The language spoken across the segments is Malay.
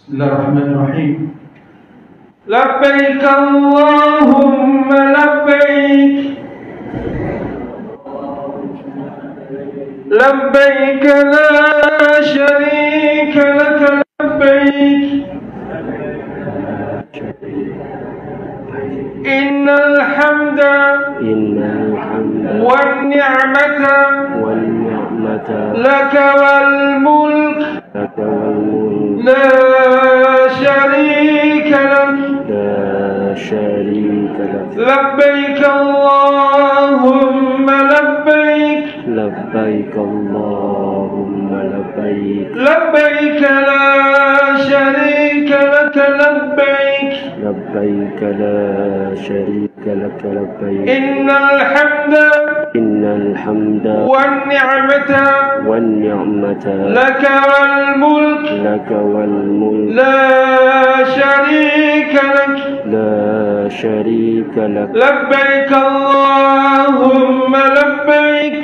Bismillahirrahmanirrahim. Labbaik Allahumma labbaik. Labbaik la syarika laka labbaik. Innal hamda wan ni'mata laka wal mulk la syarika lak. Labbaik Allahumma labbaik. Labbaik Allahumma labbaik. Labbaik la syarika laka labbaik. Labbaik la syarika laka labbaik. Innal hamda wan ni'mata laka wal mulk la syarika lak. Labbaik Allahumma labbaik.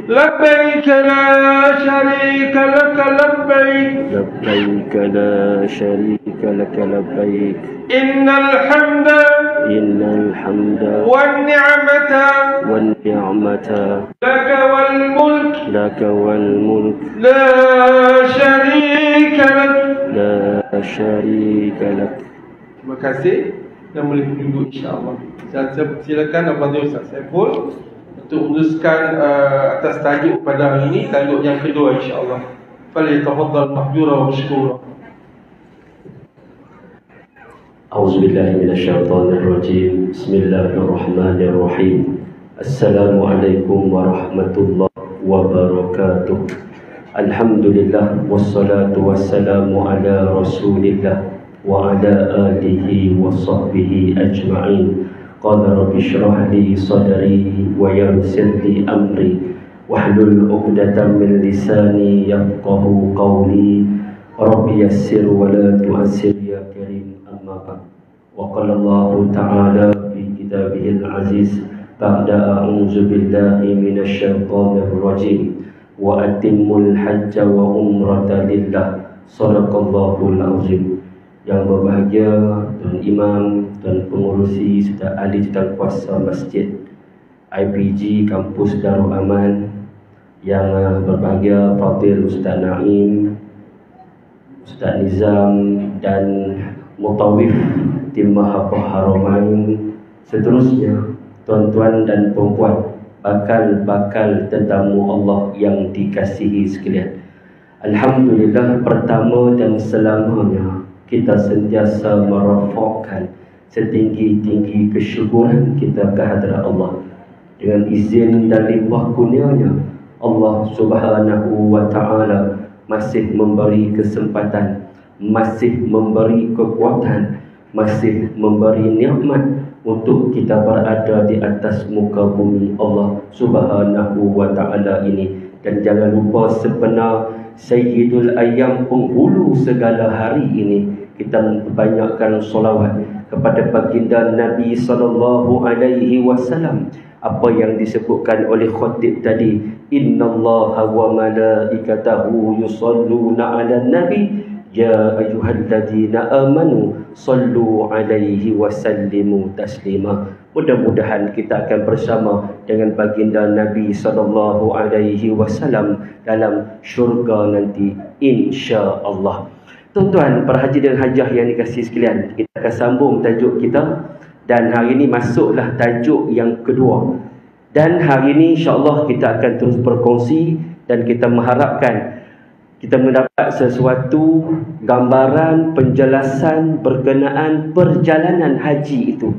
Labbaik la syarika laka labbaik. Labbaik la syarika laka labbaik. Innal hamda wan ni'mata laka wal mulk la syarika lak. Terima kasih. Kita boleh duduk insya-Allah. Saya silakan Abang Ustaz Saiful untuk meneruskan atas tajuk pada hari ini, tajuk yang kedua insya-Allah. Falyatafaddal mahjura wa mashkura. A'udzubillahi minasyaitonirrajim. Bismillahirrahmanirrahim. Assalamualaikum warahmatullahi wabarakatuh. Alhamdulillah wassalatu wassalamu ala Rasulillah wa ala alihi wa sahbihi ajma'in. Qala rabbi shrah li sadri wa yassir li amri wahlul 'uqdatam min lisani yafqahu qawli. Rabbi yassir wa la tu'assir ya karim. Amma ba'd. Wa qala Allah ta'ala fi kitabihil aziz ba'da a'udzu billahi minasy syaithanir rajim wa atimmul hajja wa umrata lillah. Shadaqallahul azim. Yang berbahagia Tuan Imam, Tuan Pengurusi serta ahli jurukuasa Masjid IPG Kampus Darul Aman, yang berbahagia Fadil Ustaz Naim, Ustaz Nizam dan Mutawif Tim Mahabbah Haramain, seterusnya tuan-tuan dan puan-puan, bakal-bakal tetamu Allah yang dikasihi sekalian. Alhamdulillah, pertama dan selamanya kita sentiasa merafakkan setinggi-tinggi kesyukuran kita kehadrat Allah. Dengan izin dan limpah kurnianya, Allah Subhanahu wa ta'ala masih memberi kesempatan, masih memberi kekuatan, masih memberi nikmat untuk kita berada di atas muka bumi Allah Subhanahu wa ta'ala ini. Dan jangan lupa sebenar Sayyidul Ayyam, penghulu segala hari ini, kita membanyakkan solawat kepada baginda Nabi sallallahu alaihi wasallam. Apa yang disebutkan oleh khatib tadi, innallaha wa malaikatahu yusalluna 'alan nabi ya ayyuhalladzina amanu sallu 'alaihi wa sallimu taslima. Mudah-mudahan kita akan bersama dengan baginda Nabi sallallahu alaihi wasallam dalam syurga nanti insya-Allah. Tuan-tuan, para haji dan hajah yang dikasihi sekalian, kita akan sambung tajuk kita, dan hari ini masuklah tajuk yang kedua. Dan hari ini insya-Allah kita akan terus berkongsi, dan kita mengharapkan kita mendapat sesuatu gambaran penjelasan berkenaan perjalanan haji itu.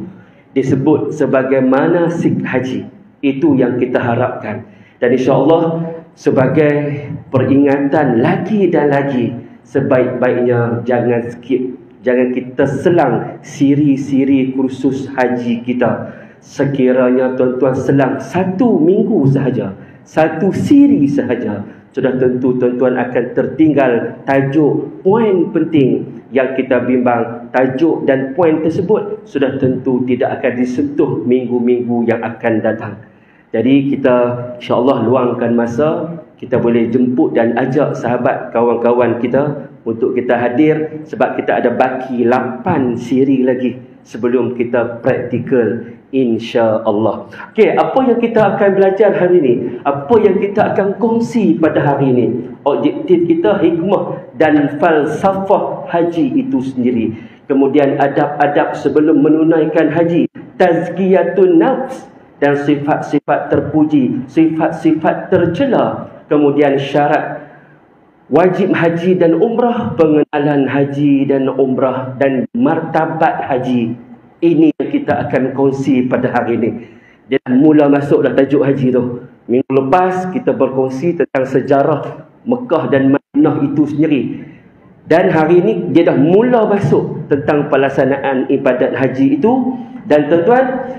Disebut sebagai manasik haji. Itu yang kita harapkan. Dan insya-Allah sebagai peringatan lagi dan lagi, sebaik-baiknya jangan skip, jangan kita selang siri-siri kursus haji kita. Sekiranya tuan-tuan selang 1 minggu sahaja, 1 siri sahaja, sudah tentu tuan-tuan akan tertinggal tajuk poin penting yang kita bimbang. Tajuk dan poin tersebut sudah tentu tidak akan disentuh minggu-minggu yang akan datang. Jadi kita insya-Allah luangkan masa, kita boleh jemput dan ajak sahabat kawan-kawan kita untuk kita hadir, sebab kita ada baki 8 siri lagi sebelum kita praktikal insya-Allah. Okey, apa yang kita akan belajar hari ini? Apa yang kita akan kongsi pada hari ini? Objektif kita hikmah dan falsafah haji itu sendiri. Kemudian adab-adab sebelum menunaikan haji, tazkiyatun nafs dan sifat-sifat terpuji, sifat-sifat tercela. Kemudian syarat wajib haji dan umrah, pengenalan haji dan umrah, dan martabat haji. Ini yang kita akan kongsi pada hari ini. Dia mula masuk dah tajuk haji tu. Minggu lepas kita berkongsi tentang sejarah Mekah dan Madinah itu sendiri. Dan hari ini dia dah mula masuk tentang pelaksanaan ibadat haji itu. Dan tuan-tuan,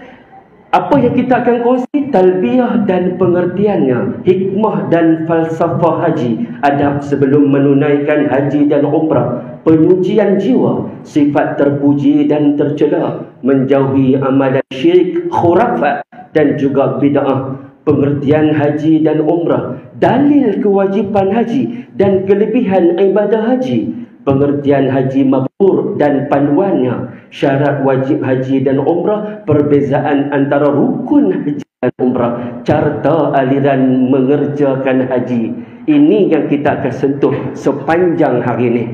apa yang kita akan kongsi? Talbiyah dan pengertiannya, hikmah dan falsafah haji, adab sebelum menunaikan haji dan umrah, penyucian jiwa, sifat terpuji dan tercela, menjauhi amalan syirik, khurafat dan juga bid'ah, pengertian haji dan umrah, dalil kewajipan haji dan kelebihan ibadah haji, pengertian haji mabrur dan panduannya, syarat wajib haji dan umrah, perbezaan antara rukun haji dan umrah, carta aliran mengerjakan haji. Ini yang kita akan sentuh sepanjang hari ini.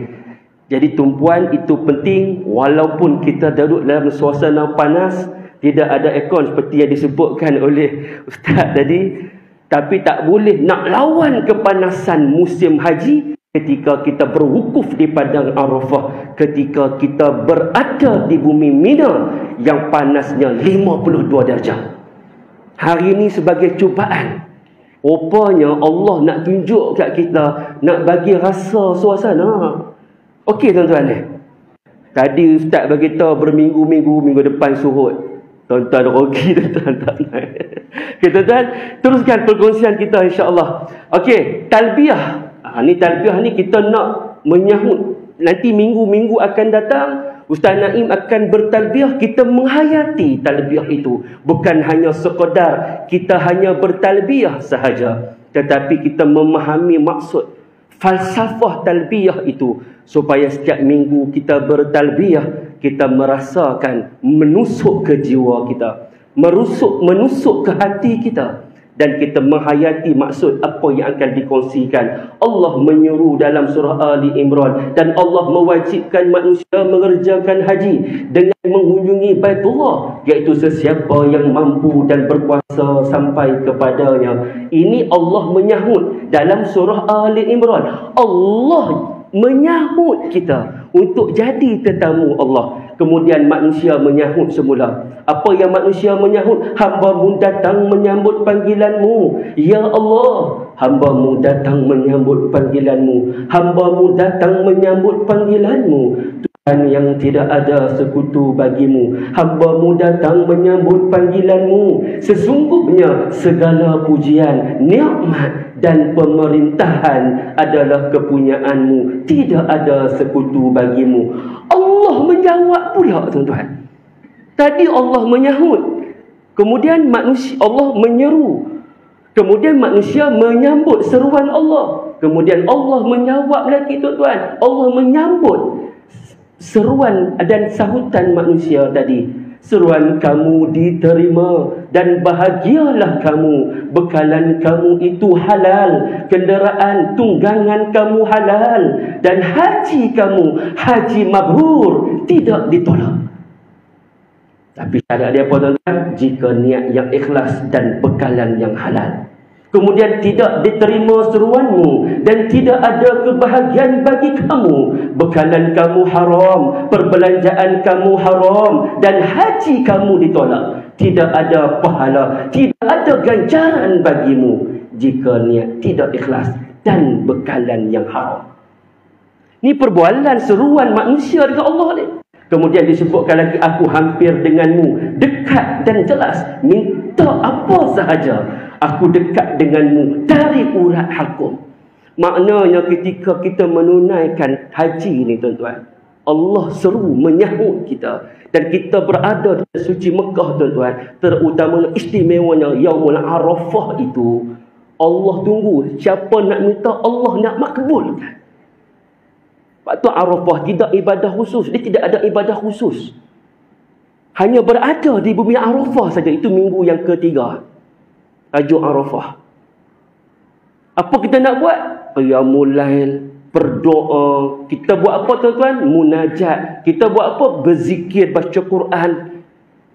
Jadi tumpuan itu penting, walaupun kita duduk dalam suasana panas, tidak ada aircon seperti yang disebutkan oleh Ustaz tadi, tapi tak boleh nak lawan kepanasan musim haji ketika kita berwukuf di padang Arafah, ketika kita berada di bumi Mina yang panasnya 52 darjah. Hari ini sebagai cubaan. Rupanya Allah nak tunjuk kat kita, nak bagi rasa suasana. Okey tuan-tuan ni. Tadi Ustaz bagi tahu berminggu-minggu, minggu depan surut. Tuan-tuan rugi tuan-tuan. Okey tuan-tuan, teruskan perkongsian kita insya-Allah. Okey, talbiyah. Ni talbiyah ni kita nak menyahut. Nanti minggu-minggu akan datang, Ustaz Naim akan bertalbiyah. Kita menghayati talbiyah itu. Bukan hanya sekadar kita hanya bertalbiyah sahaja, tetapi kita memahami maksud falsafah talbiyah itu, supaya setiap minggu kita bertalbiyah, kita merasakan menusuk ke jiwa kita, menusuk ke hati kita, dan kita menghayati maksud apa yang akan dikongsikan. Allah menyeru dalam surah Ali Imran, dan Allah mewajibkan manusia mengerjakan haji dengan mengunjungi Baitullah, iaitu sesiapa yang mampu dan berkuasa sampai kepadanya. Ini Allah menyahut dalam surah Ali Imran. Allah menyahut kita untuk jadi tetamu Allah. Kemudian manusia menyahut semula. Apa yang manusia menyahut? Hamba-Mu datang menyambut panggilan-Mu. Ya Allah, hamba-Mu datang menyambut panggilan-Mu. Hamba-Mu datang menyambut panggilan-Mu. Tuhan yang tidak ada sekutu bagi-Mu. Hamba-Mu datang menyambut panggilan-Mu. Sesungguhnya segala pujian, nikmat dan pemerintahan adalah kepunyaan-Mu. Tidak ada sekutu bagi-Mu. Allah menjawab pula tuan-tuan. Tadi Allah menyahut, kemudian manusia, Allah menyeru, kemudian manusia menyambut seruan Allah, kemudian Allah menjawab lagi tuan-tuan. Allah menyambut seruan dan sahutan manusia tadi. Seruan kamu diterima dan bahagialah kamu. Bekalan kamu itu halal, kenderaan tunggangan kamu halal, dan haji kamu haji mabrur, tidak ditolak. Tapi syarat dia apa tuan-tuan? Jika niat yang ikhlas dan bekalan yang halal. Kemudian tidak diterima seruanmu dan tidak ada kebahagiaan bagi kamu. Bekalan kamu haram, perbelanjaan kamu haram, dan haji kamu ditolak. Tidak ada pahala, tidak ada ganjaran bagimu jika niat tidak ikhlas dan bekalan yang haram. Ini perbualan seruan manusia dengan Allah ni. Kemudian disebutkan lagi, aku hampir denganmu, dekat dan jelas, minta apa sahaja, aku dekat denganmu dari urat hakum. Maknanya ketika kita menunaikan haji ni tuan-tuan, Allah seru menyahut kita. Dan kita berada di suci Mekah, tuan-tuan. Terutamanya istimewanya Yaumul Arafah itu. Allah tunggu. Siapa nak minta, Allah nak makbulkan. Waktu Arafah tidak ibadah khusus. Dia tidak ada ibadah khusus. Hanya berada di bumi Arafah saja. Itu minggu yang ketiga. Tajuk Arafah. Apa kita nak buat? Qiyamul Lail, berdoa. Kita buat apa, tuan-tuan? Munajat. Kita buat apa? Berzikir, baca Quran.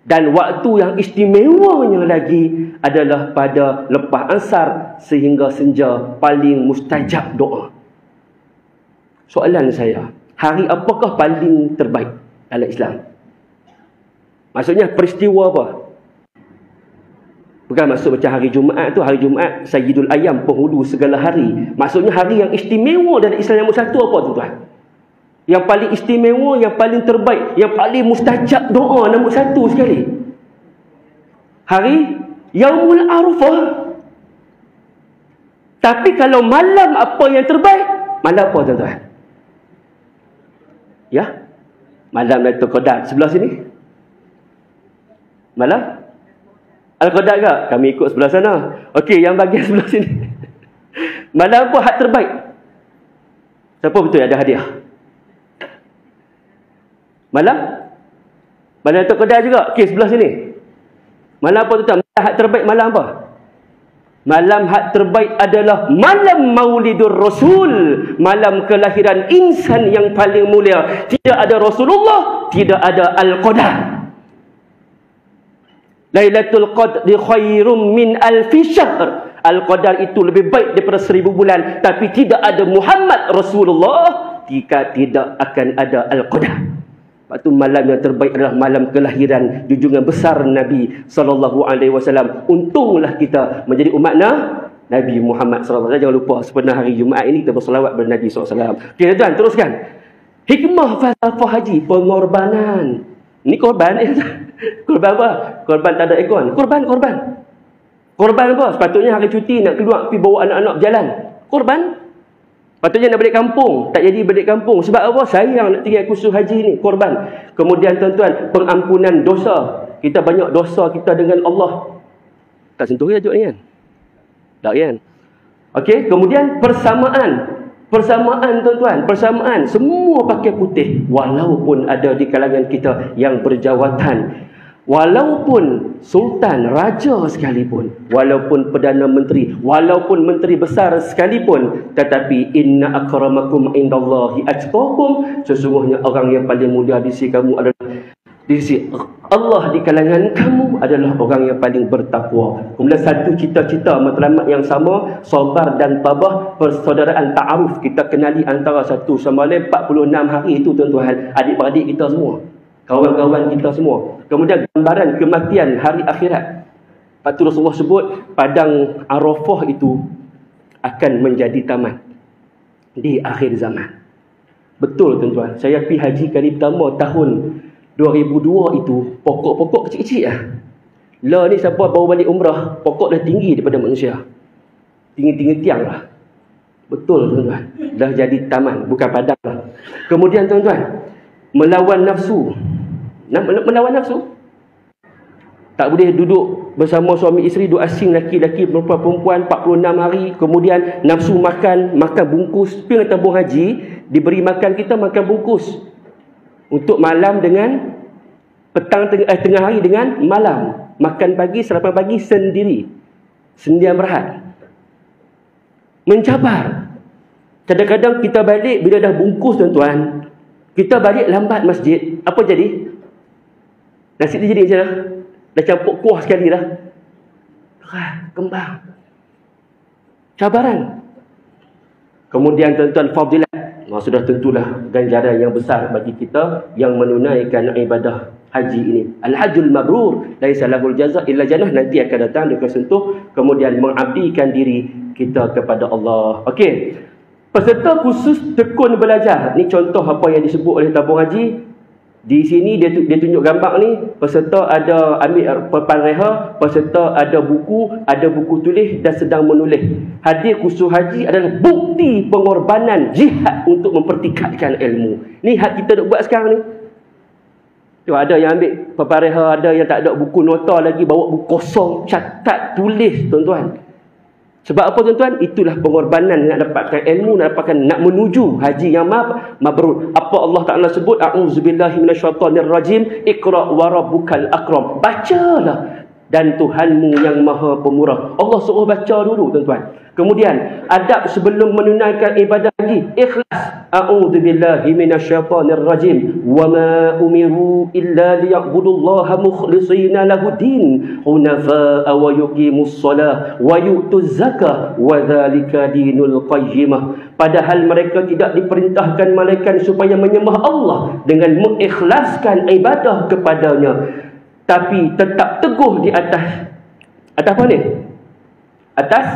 Dan waktu yang istimewanya lagi adalah pada lepas asar sehingga senja, paling mustajab doa. Soalan saya, hari apakah paling terbaik dalam Islam? Maksudnya peristiwa apa? Bukan maksud macam hari Jumaat tu, hari Jumaat Sayyidul Ayyam, penghulu segala hari. Maksudnya hari yang istimewa dalam Islam yang satu apa, tuan-tuan? Yang paling istimewa, yang paling terbaik, yang paling mustajab doa nombor satu sekali. Hari Yaumul Arafah. Tapi kalau malam apa yang terbaik? Malam apa, tuan-tuan? Ya? Malam Lailatul Qadar sebelah sini. Malam Al-Qadar ke? Kami ikut sebelah sana. Okey, yang bagian sebelah sini. Malam apa hak terbaik? Siapa betul ada hadiah? Malam Lailatul Qadar juga. Okey, sebelah sini. Malam apa tuan? Malam hak terbaik malam apa? Malam hak terbaik adalah malam Maulidur Rasul, malam kelahiran insan yang paling mulia. Tidak ada Rasulullah, tidak ada Al-Qadar. Lailatul Qadri khairum min alfi syahr. Al-Qadar itu lebih baik daripada 1000 bulan. Tapi tidak ada Muhammad Rasulullah, jika tidak akan ada Al-Qadar. Waktu malam yang terbaik adalah malam kelahiran junjungan besar Nabi SAW. Untunglah kita menjadi umat Nabi Muhammad SAW. Jangan lupa sebenarnya hari Jumaat ini kita berselawat kepada Nabi SAW. Okey, tuan, teruskan. Hikmah falsafah haji, pengorbanan. Ini korban. Korban apa? Korban tak ada aircon. Korban. Korban apa? Sepatutnya hari cuti nak keluar pergi bawa anak-anak berjalan. Korban. Patutnya nak balik kampung, tak jadi balik kampung. Sebab apa? Sayang nak tinggal kursus haji ni. Korban. Kemudian tuan-tuan, pengampunan dosa. Kita banyak dosa kita dengan Allah. Tak sentuh tajuk ni kan? Tak kan? Okey, kemudian persamaan. Persamaan, tuan-tuan, persamaan. Semua pakai putih. Walaupun ada di kalangan kita yang berjawatan. Walaupun sultan, raja sekalipun, walaupun perdana menteri, walaupun menteri besar sekalipun, tetapi inna akramakum indallahi atqakum, sesungguhnya orang yang paling mulia di sisi kamu adalah di sisi Allah, di kalangan kamu adalah orang yang paling bertakwa. Kemudian satu cita-cita matlamat yang sama, sabar dan tabah, persaudaraan ta'aruf, kita kenali antara satu sama lain 46 hari itu, tuan-tuan, adik-beradik kita semua, kawan-kawan kita semua. Kemudian gambaran kematian hari akhirat. Lepas Rasulullah sebut padang Arafah itu akan menjadi taman di akhir zaman. Betul, tuan-tuan. Saya pergi haji kali pertama tahun 2002 itu, pokok-pokok kecil-kecil lah. Lah ni siapa bawa balik umrah, pokok dah tinggi daripada manusia. Tinggi-tinggi tiang lah. Betul, tuan-tuan. Dah jadi taman, bukan padang lah. Kemudian, tuan-tuan, melawan nafsu. Melawan nafsu. Tak boleh duduk bersama suami isteri, duduk asing laki-laki perempuan 46 hari. Kemudian nafsu makan bungkus. Pergi tabung haji, diberi makan kita makan bungkus. Untuk malam dengan petang, tengah hari dengan malam. Makan pagi, sarapan pagi sendiri. Sendirian berehat. Mencabar. Kadang-kadang kita balik bila dah bungkus, tuan-tuan, kita balik lambat masjid. Apa jadi? Nasi dia jadi macam mana? Dah campur kuah sekali dah. Kembang. Cabaran. Kemudian tuan-tuan, fadilat. Sudah tentulah ganjaran yang besar bagi kita yang menunaikan ibadah haji ini. Al-hajjul mabrur laisa lahul jaza illa jannah. Nanti akan datang dia sentuh. Kemudian mengabdikan diri kita kepada Allah. Okey. Peserta khusus tekun belajar. Ini contoh apa yang disebut oleh tabung haji. Di sini dia tunjuk gambar ni, peserta ada ambil papan reha, peserta ada buku tulis dan sedang menulis. Hadir kursus haji adalah bukti pengorbanan jihad untuk mempertikatkan ilmu. Ni hak kita nak buat sekarang ni. Tu ada yang ambil papan reha, ada yang tak ada buku nota lagi, bawa buku kosong, catat, tulis tuan-tuan. Sebab apa tuan-tuan? Itulah pengorbanan nak dapatkan ilmu, nak menuju haji yang mabrur. Apa Allah Ta'ala sebut? A'udzubillahi minasyaitonirrajim. Iqra' wa rabbukal akram. Bacalah dan Tuhanmu yang maha pemurah. Allah suruh baca dulu tuan-tuan. Kemudian adab sebelum menunaikan ibadah haji, ikhlas. A'udzubillahi minasyaitonirrajim. Wa ma umiru illa liya'budullaha mukhlishina lahuddin hunafa'a wa yuqimus shalah wa yu'tuz zakah wa dzalika dinul qayyimah. Padahal mereka tidak diperintahkan malaikat supaya menyembah Allah dengan mengikhlaskan ibadah kepadanya, tapi tetap teguh di atas apa ni? Atas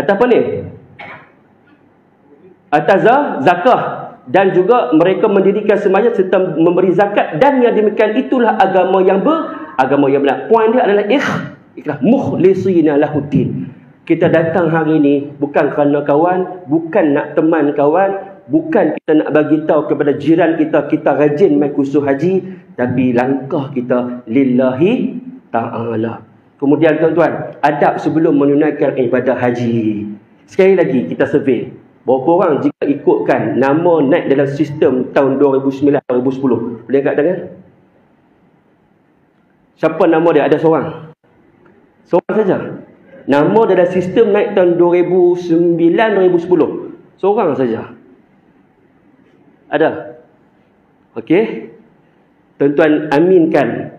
apa ni? Atas zakah, dan juga mereka mendirikan sembahyang serta memberi zakat, dan yang demikian itulah agama yang benar. Poin dia adalah ikhlas, mukhlishina lahuddin. Kita datang hari ini bukan kerana kawan, bukan nak teman kawan, bukan kita nak bagi tahu kepada jiran kita rajin main kursus haji, tapi langkah kita lillahi ta'ala. Kemudian tuan-tuan, adab sebelum menunaikan ibadah haji. Sekali lagi kita survey, berapa orang jika ikutkan nama naik dalam sistem tahun 2009-2010? Boleh angkat tangan? Siapa nama dia? Ada seorang? Seorang saja. Nama dalam sistem naik tahun 2009-2010. Seorang saja. Ada? Okey. Tuan-tuan aminkan.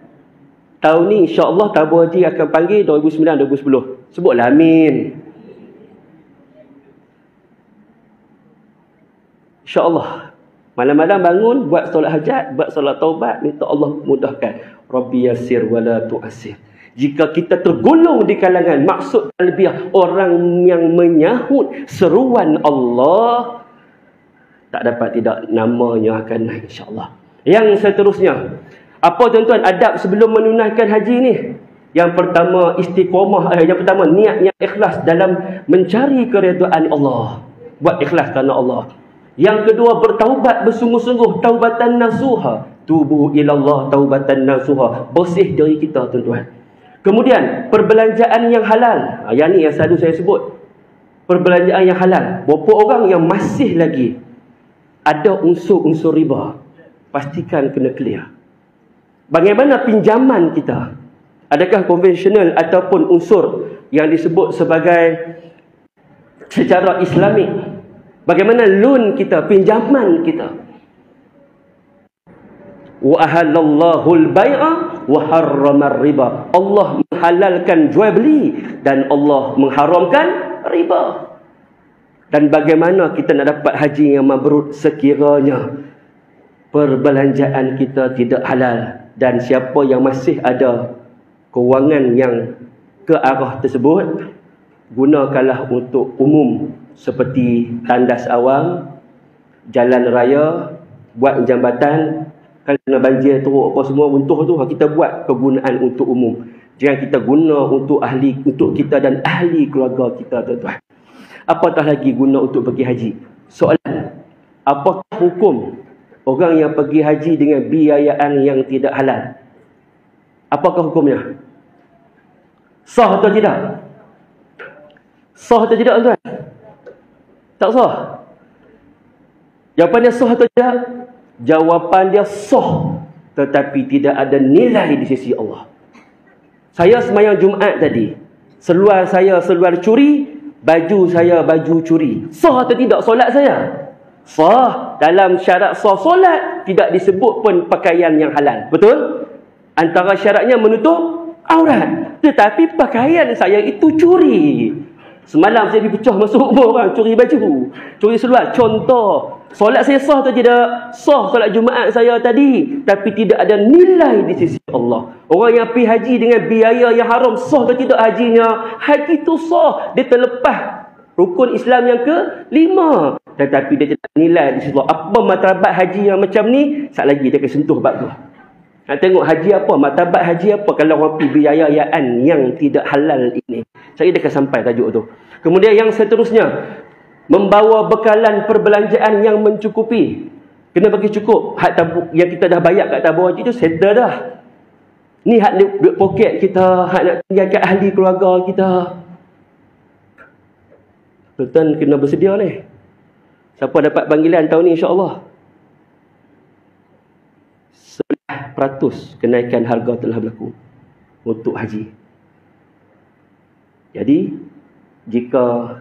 Tahun ni insya-Allah tabur haji akan panggil 2009-2010. Sebutlah amin. InsyaAllah. Malam-malam bangun, buat solat hajat, buat solat taubat, minta Allah mudahkan. Rabbi yassir wala tu'assir. Jika kita tergolong di kalangan maksud talbiyah, orang yang menyahut seruan Allah, tak dapat tidak namanya akan naik insya-Allah. Yang seterusnya, apa tuan-tuan adab sebelum menunaikan haji ni? Yang pertama istiqamah, yang pertama niat yang ikhlas dalam mencari keredaan Allah. Buat ikhlas kerana Allah. Yang kedua bertaubat bersungguh-sungguh, taubatan nasuha. Tubu ilallah taubatan nasuha. Bersih diri kita tuan-tuan. Kemudian perbelanjaan yang halal. Yang ni yang selalu saya sebut. Perbelanjaan yang halal. Berapa orang yang masih lagi ada unsur-unsur riba? Pastikan kena clear. Bagaimana pinjaman kita? Adakah konvensional ataupun unsur yang disebut sebagai secara Islamik? Bagaimana loan kita, pinjaman kita? Wa ahallallahu al-bai'a wa harrama riba. Allah menghalalkan jual beli dan Allah mengharamkan riba. Dan bagaimana kita nak dapat haji yang mabrur sekiranya perbelanjaan kita tidak halal? Dan siapa yang masih ada kewangan yang ke arah tersebut, gunakanlah untuk umum seperti tandas awam, jalan raya, buat jambatan. Kalau kena banjir teruk apa semua runtuh tu, kita buat kegunaan untuk umum. Jangan kita guna untuk kita dan ahli keluarga kita tuan-tuan. Apatah lagi guna untuk pergi haji. Soalan, apakah hukum orang yang pergi haji dengan biayaan yang tidak halal? Apakah hukumnya? Sah atau tidak? Sah atau tidak tuan? Tak sah. Jawapan dia sah atau tidak? Jawapan dia sah, tetapi tidak ada nilai di sisi Allah. Saya semayang Jumaat tadi, seluar saya seluar curi, baju saya baju curi. Sah atau tidak solat saya? Sah. Dalam syarat sah solat tidak disebut pun pakaian yang halal. Betul? Antara syaratnya menutup aurat. Tetapi pakaian saya itu curi. Semalam saya dipecah masuk rumah orang, curi baju, curi seluar. Contoh, solat saya sah atau tidak? Sah solat Jumaat saya tadi, tapi tidak ada nilai di sisi Allah. Orang yang pergi haji dengan biaya yang haram, sah atau tidak hajinya? Haji itu sah. Dia terlepas Rukun Islam yang ke-5. Tetapi dia tidak nilai di situ. Apa martabat haji yang macam ni? Sat lagi dia akan sentuh bab tu. Nak tengok haji apa, martabat haji apa kalau orang pergi biayaan yang tidak halal ini. Saya dia akan sampai tajuk tu. Kemudian yang seterusnya, membawa bekalan perbelanjaan yang mencukupi. Kena bagi cukup. Hak tabung yang kita dah bayar kat tabung haji tu settle dah. Ni hak duit poket kita, hak nak tinggal kat ahli keluarga kita. Sultan kena bersedia ni. Siapa dapat panggilan tahun ni insya-Allah? 11% kenaikan harga telah berlaku untuk haji. Jadi jika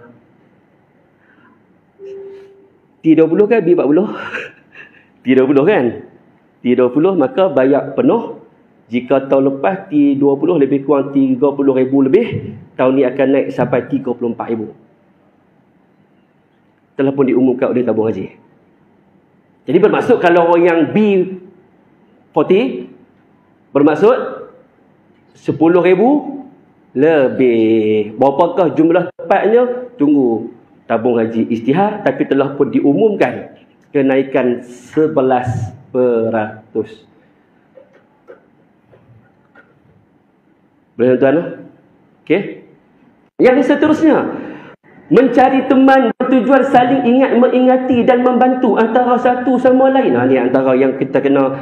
T20 kan B40 T20 kan T20 maka bayar penuh. Jika tahun lepas T20 lebih kurang 30,000 lebih, tahun ni akan naik sampai 34,000. Telah pun diumumkan oleh tabung haji. Jadi bermaksud kalau orang yang B40 bermaksud 10,000 lebih. Berapakah jumlah tepatnya? Tunggu tabung haji istihar, tapi telah pun diumumkan kenaikan 11%. Boleh tuan? Okey. Yang seterusnya, mencari teman bertujuan saling ingat, mengingati dan membantu antara satu sama lain. Ini antara yang kita kena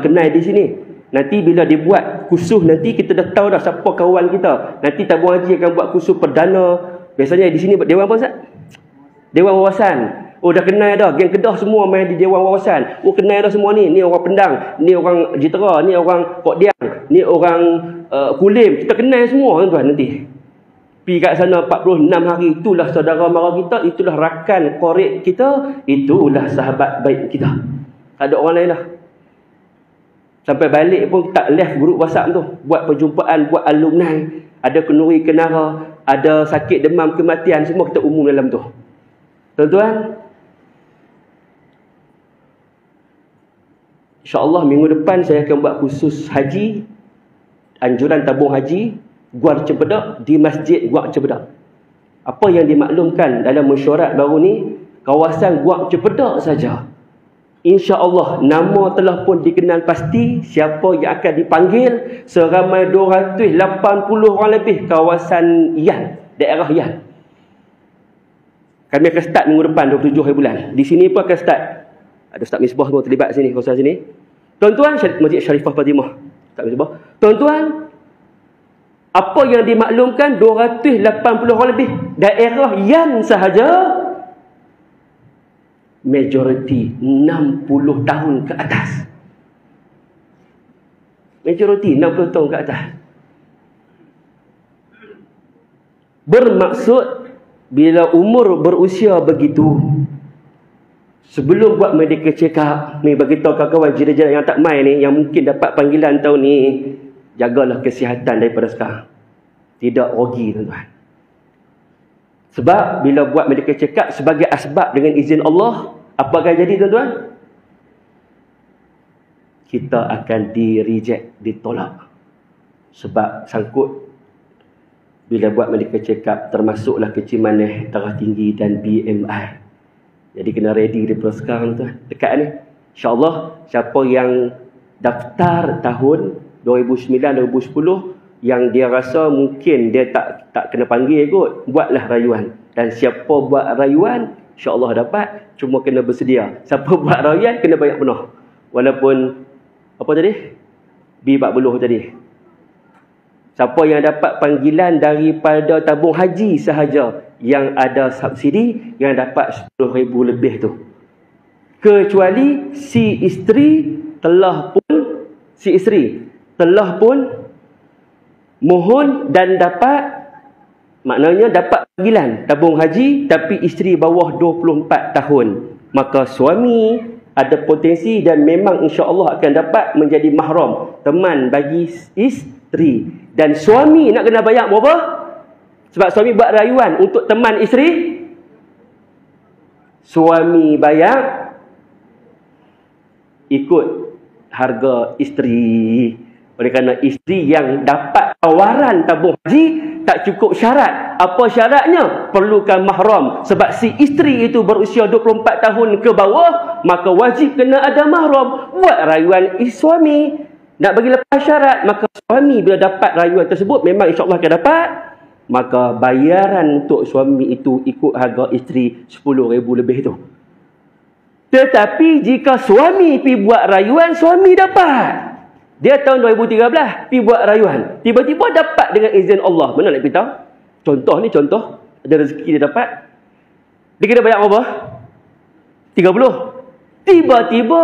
kenal di sini. Nanti bila dibuat kursus, nanti kita dah tahu dah siapa kawan kita. Nanti tabung haji akan buat kursus perdana. Biasanya di sini dewan apa Ustaz? Dewan wawasan. Oh dah kenal dah. Geng Kedah semua main di dewan wawasan. Oh kenal dah semua ni. Ni orang Pendang, ni orang Jitera, ni orang Pok Diang, ni orang Kulim. Kita kenal semua tuan nanti. Pergi kat sana 46 hari. Itulah saudara mara kita. Itulah rakan korek kita. Itulah sahabat baik kita. Tak ada orang lain lah. Sampai balik pun tak left grup WhatsApp tu. Buat perjumpaan, buat alumni. Ada kenuri kenara, ada sakit demam kematian. Semua kita umum dalam tu. Tuan-tuan, InsyaAllah minggu depan saya akan buat khusus haji. Anjuran tabung haji Guar Cempedak di Masjid Guar Cempedak. Apa yang dimaklumkan dalam mesyuarat baru ni, kawasan Guar Cempedak saja, InsyaAllah nama telah pun dikenal pasti siapa yang akan dipanggil. Seramai 280 orang lebih kawasan Yan, daerah Yan. Kami akan start minggu depan 27 hari bulan. Di sini pun akan start. Ada Ustaz Misbah semua terlibat sini, kawasan sini. Tuan-tuan, Masjid Syarifah Fatimah. Ustaz Misbah. Tuan-tuan, apa yang dimaklumkan 280 orang lebih daerah Yan sahaja, majoriti 60 tahun ke atas. Majoriti 60 tahun ke atas. Bermaksud bila umur berusia begitu, sebelum buat medical check up ni, bagi tahu kawan-kawan jiran-jiran yang tak main ni, yang mungkin dapat panggilan tahun ni, jagalah kesihatan daripada sekarang. Tidak rugi tuan-tuan. Sebab bila buat medical check up sebagai asbab dengan izin Allah, apa akan jadi tuan-tuan? Kita akan di-reject, ditolak. Sebab sangkut bila buat medical check up, termasuklah kecil manis, darah tinggi dan BMI. Jadi kena ready daripada sekarang tuan. Dekat ni. InsyaAllah siapa yang daftar tahun 2009-2010 yang dia rasa mungkin dia tak kena panggil kot, buatlah rayuan. Dan siapa buat rayuan, InsyaAllah dapat. Cuma kena bersedia. Siapa buat rayuan kena bayar penuh. Walaupun apa tadi? B40 tadi. Siapa yang dapat panggilan daripada tabung haji sahaja yang ada subsidi, yang dapat 10,000 lebih tu. Kecuali si isteri telah pun mohon dan dapat, maknanya dapat panggilan tabung haji tapi isteri bawah 24 tahun. Maka suami ada potensi dan memang insya-Allah akan dapat menjadi mahram, teman bagi isteri. Dan suami nak kena bayar berapa? Sebab suami buat rayuan untuk teman isteri. Suami bayar ikut harga isteri. Oleh kerana isteri yang dapat tawaran tabung haji tak cukup syarat. Apa syaratnya? Perlukan mahram. Sebab si isteri itu berusia 24 tahun ke bawah, maka wajib kena ada mahram. Buat rayuan suami. Nak bagi lepas syarat, maka suami bila dapat rayuan tersebut, memang insya-Allah akan dapat. Maka bayaran untuk suami itu ikut harga isteri 10,000 lebih tu. Tetapi jika suami pergi buat rayuan, suami dapat. Dia tahun 2013 pergi buat rayuan, tiba-tiba dapat dengan izin Allah. Mana nak beritahu? Contoh ni contoh, ada rezeki dia dapat. Dia kena bayar berapa? 30. Tiba-tiba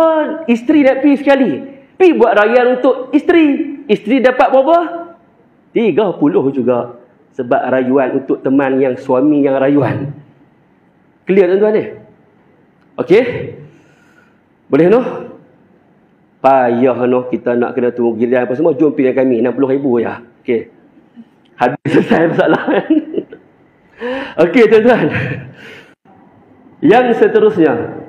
isteri nak pergi sekali, pergi buat rayuan untuk isteri. Isteri dapat berapa? 30 juga. Sebab rayuan untuk teman yang suami yang rayuan. Clear tuan-tuan ni? Okey? Boleh noh? Payah noh kita nak kena tunggu giliran apa semua. Jom pilih kami 60,000 je. Okey. Habis selesai masalah. Okey tuan-tuan. Yang seterusnya,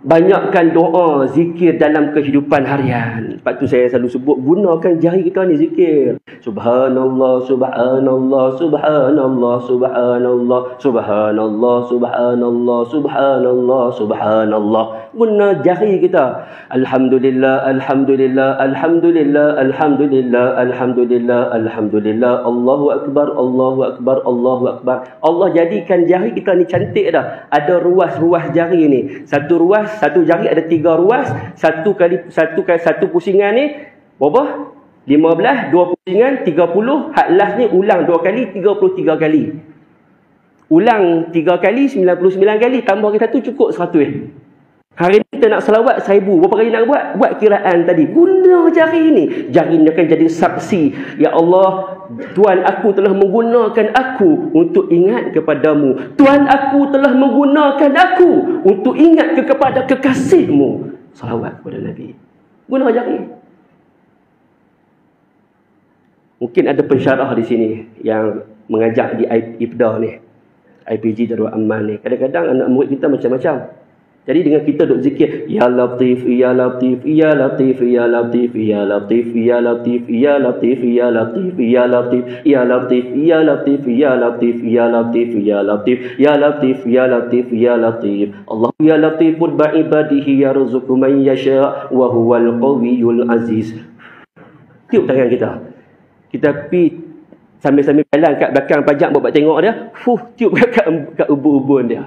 banyakkan doa, zikir dalam kehidupan harian. Sebab tu saya selalu sebut, gunakan jari kita ni zikir. Subhanallah, subhanallah, subhanallah, subhanallah, subhanallah, subhanallah, subhanallah, subhanallah. Guna jari kita. Alhamdulillah, alhamdulillah, alhamdulillah, alhamdulillah, alhamdulillah, alhamdulillah. Allahu akbar, Allahu akbar, Allahu akbar. Allah jadikan jari kita ni cantik dah. Ada ruas-ruas jari ni. Satu jari ada 3 ruas. Satu pusingan ni berapa? 15, 2 pusingan, 30. Hak last ni ulang 2 kali, 33 kali. Ulang 3 kali, 99 kali. Tambah kita tu cukup 100. Hari ni kita nak selawat 1000. Berapa kali nak buat? Buat kiraan tadi. Guna jari ni. Jari ni akan jadi saksi. Ya Allah, Tuhan aku telah menggunakan aku untuk ingat kepadamu. Tuhan aku telah menggunakan aku untuk ingat kepada kekasihmu. Salawat kepada Nabi. Guna jari. Mungkin ada pensyarah di sini yang mengajak di IPDA ni. IPG Darul Aman ni. Kadang-kadang anak murid kita macam-macam. Jadi dengan kita duk zikir, Ya Latif, Ya Latif, Ya Latif, Ya Latif, Ya Latif, Ya Latif, Ya Latif, Ya Latif, Ya Latif, Ya Latif, Ya Latif, Ya Latif, Ya Latif, Ya Latif, Ya Latif, Ya Latif, Ya Latif. Allah Ya Latifun ba'ibadihi yarzuqu man yasha' wa huwal qawiyyul aziz. Tiup tangan kita. Kita pi sambil-sambil jalan kat belakang pajak buat tengok dia, tiup kat ubun-ubun dia.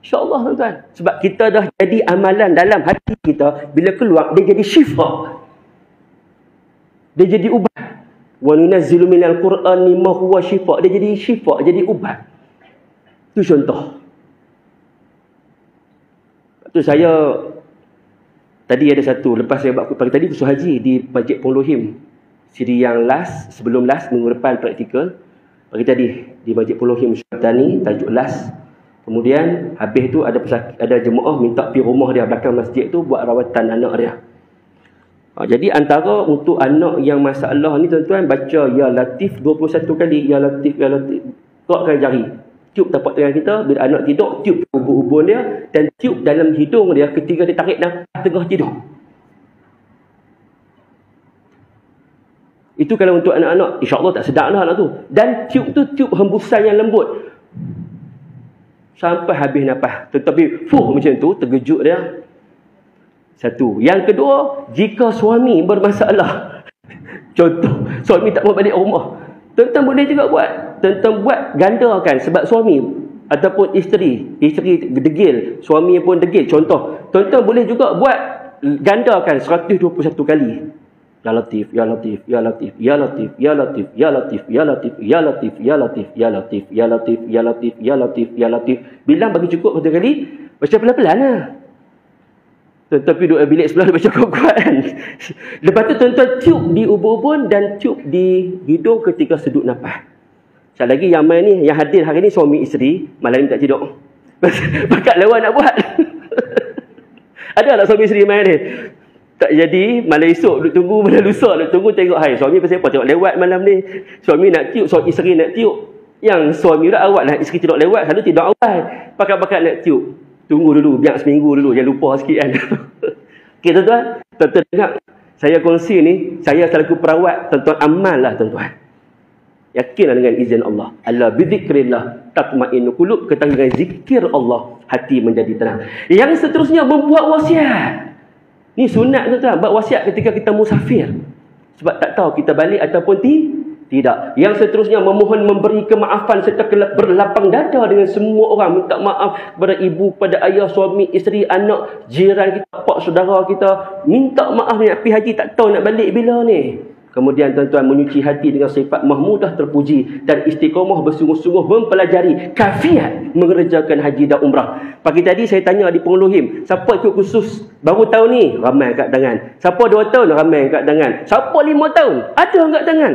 InsyaAllah tuan-tuan. Sebab kita dah jadi amalan dalam hati kita. Bila keluar, dia jadi syifa. Dia jadi ubat. Wa nunazzilu minal Qur'ani ma huwa syifa. Dia jadi syifa, jadi ubat. Itu contoh. Tu saya tadi ada satu, lepas saya buat pagi tadi kursus haji di Masjid Pologhim. Siri yang last, sebelum last, minggu depan praktikal. Pagi tadi di Masjid Pologhim Syartani, tajuk last. Kemudian habis tu ada jemaah minta pergi rumah dia belakang masjid tu buat rawatan anak dia. Jadi antara untuk anak yang masalah ni tuan-tuan, baca Ya Latif 21 kali. Ya Latif, Ya Latif. Kuatkan jari. Tiup tapak tangan kita. Bila anak tidur, tiup ubun-ubun dia. Dan tiup dalam hidung dia ketika dia tarik nafas tengah tidur. Itu kalau untuk anak-anak. InsyaAllah tak sedap lah anak tu. Dan tiup tu tiup hembusan yang lembut. Sampai habis nafas. Tetapi macam tu, terkejut dia. Satu. Yang kedua, jika suami bermasalah. Contoh, suami tak mau balik rumah. Tuan-tuan boleh juga buat. Tuan-tuan buat, gandakan. Sebab suami ataupun isteri degil, suami pun degil. Contoh, tuan-tuan boleh juga buat, gandakan 121 kali. Ya Latif, Ya Latif, Ya Latif, Ya Latif, Ya Latif, Ya Latif, Ya Latif, Ya Latif, Ya Latif, Ya Latif, Ya Latif, Ya Latif, Ya Latif, Ya Latif. Bilang bagi cukup satu kali, baca pelan-pelan lah. Tetapi duduk bilik sebelah baca kuat-kuat kan. Lepas tu tuan-tuan tiup di ubun-ubun dan tiup di hidung ketika sedut nafas. Sekali lagi yang main ni, yang hadir hari ni suami isteri, malam ni tak tidur. Bakat lawan nak buat. Ada tak suami isteri main ni? Tak jadi, malam esok duk tunggu, malam lusa duk tunggu tengok, hai suami pasal apa tengok lewat malam ni. Suami nak tiup, isteri nak tiup. Yang suami dah awal lah, isteri tidur lewat, selalu tidur awal. Pakat-pakat nak tiup. Tunggu dulu, biar seminggu dulu, jangan lupa sikit kan. Okey tuan-tuan, tuan-tuan dengar. Saya kongsi ni, saya selaku perawat, tuan-tuan amal lah tuan-tuan. Yakinlah dengan izin Allah. Ala bidzikrillah tatma'innul qulub. Ketahui dengan zikir Allah, hati menjadi tenang. Yang seterusnya membuat wasiat. Ni sunat tuan-tuan, buat wasiat ketika kita musafir. Sebab tak tahu kita balik ataupun tidak. Yang seterusnya memohon memberi kemaafan serta berlapang dada dengan semua orang. Minta maaf kepada ibu, kepada ayah, suami, isteri, anak, jiran kita, pak saudara kita. Minta maaf nak pergi haji, tak tahu nak balik bila ni. Kemudian tuan-tuan menyuci hati dengan sifat mahmudah terpuji dan istiqamah bersungguh-sungguh mempelajari kafiat mengerjakan haji dan umrah. Pagi tadi saya tanya di Pengeluhim, siapa ikut khusus baru tahun ni? Ramai angkat tangan. Siapa 2 tahun? Ramai angkat tangan. Siapa 5 tahun? Ada angkat tangan.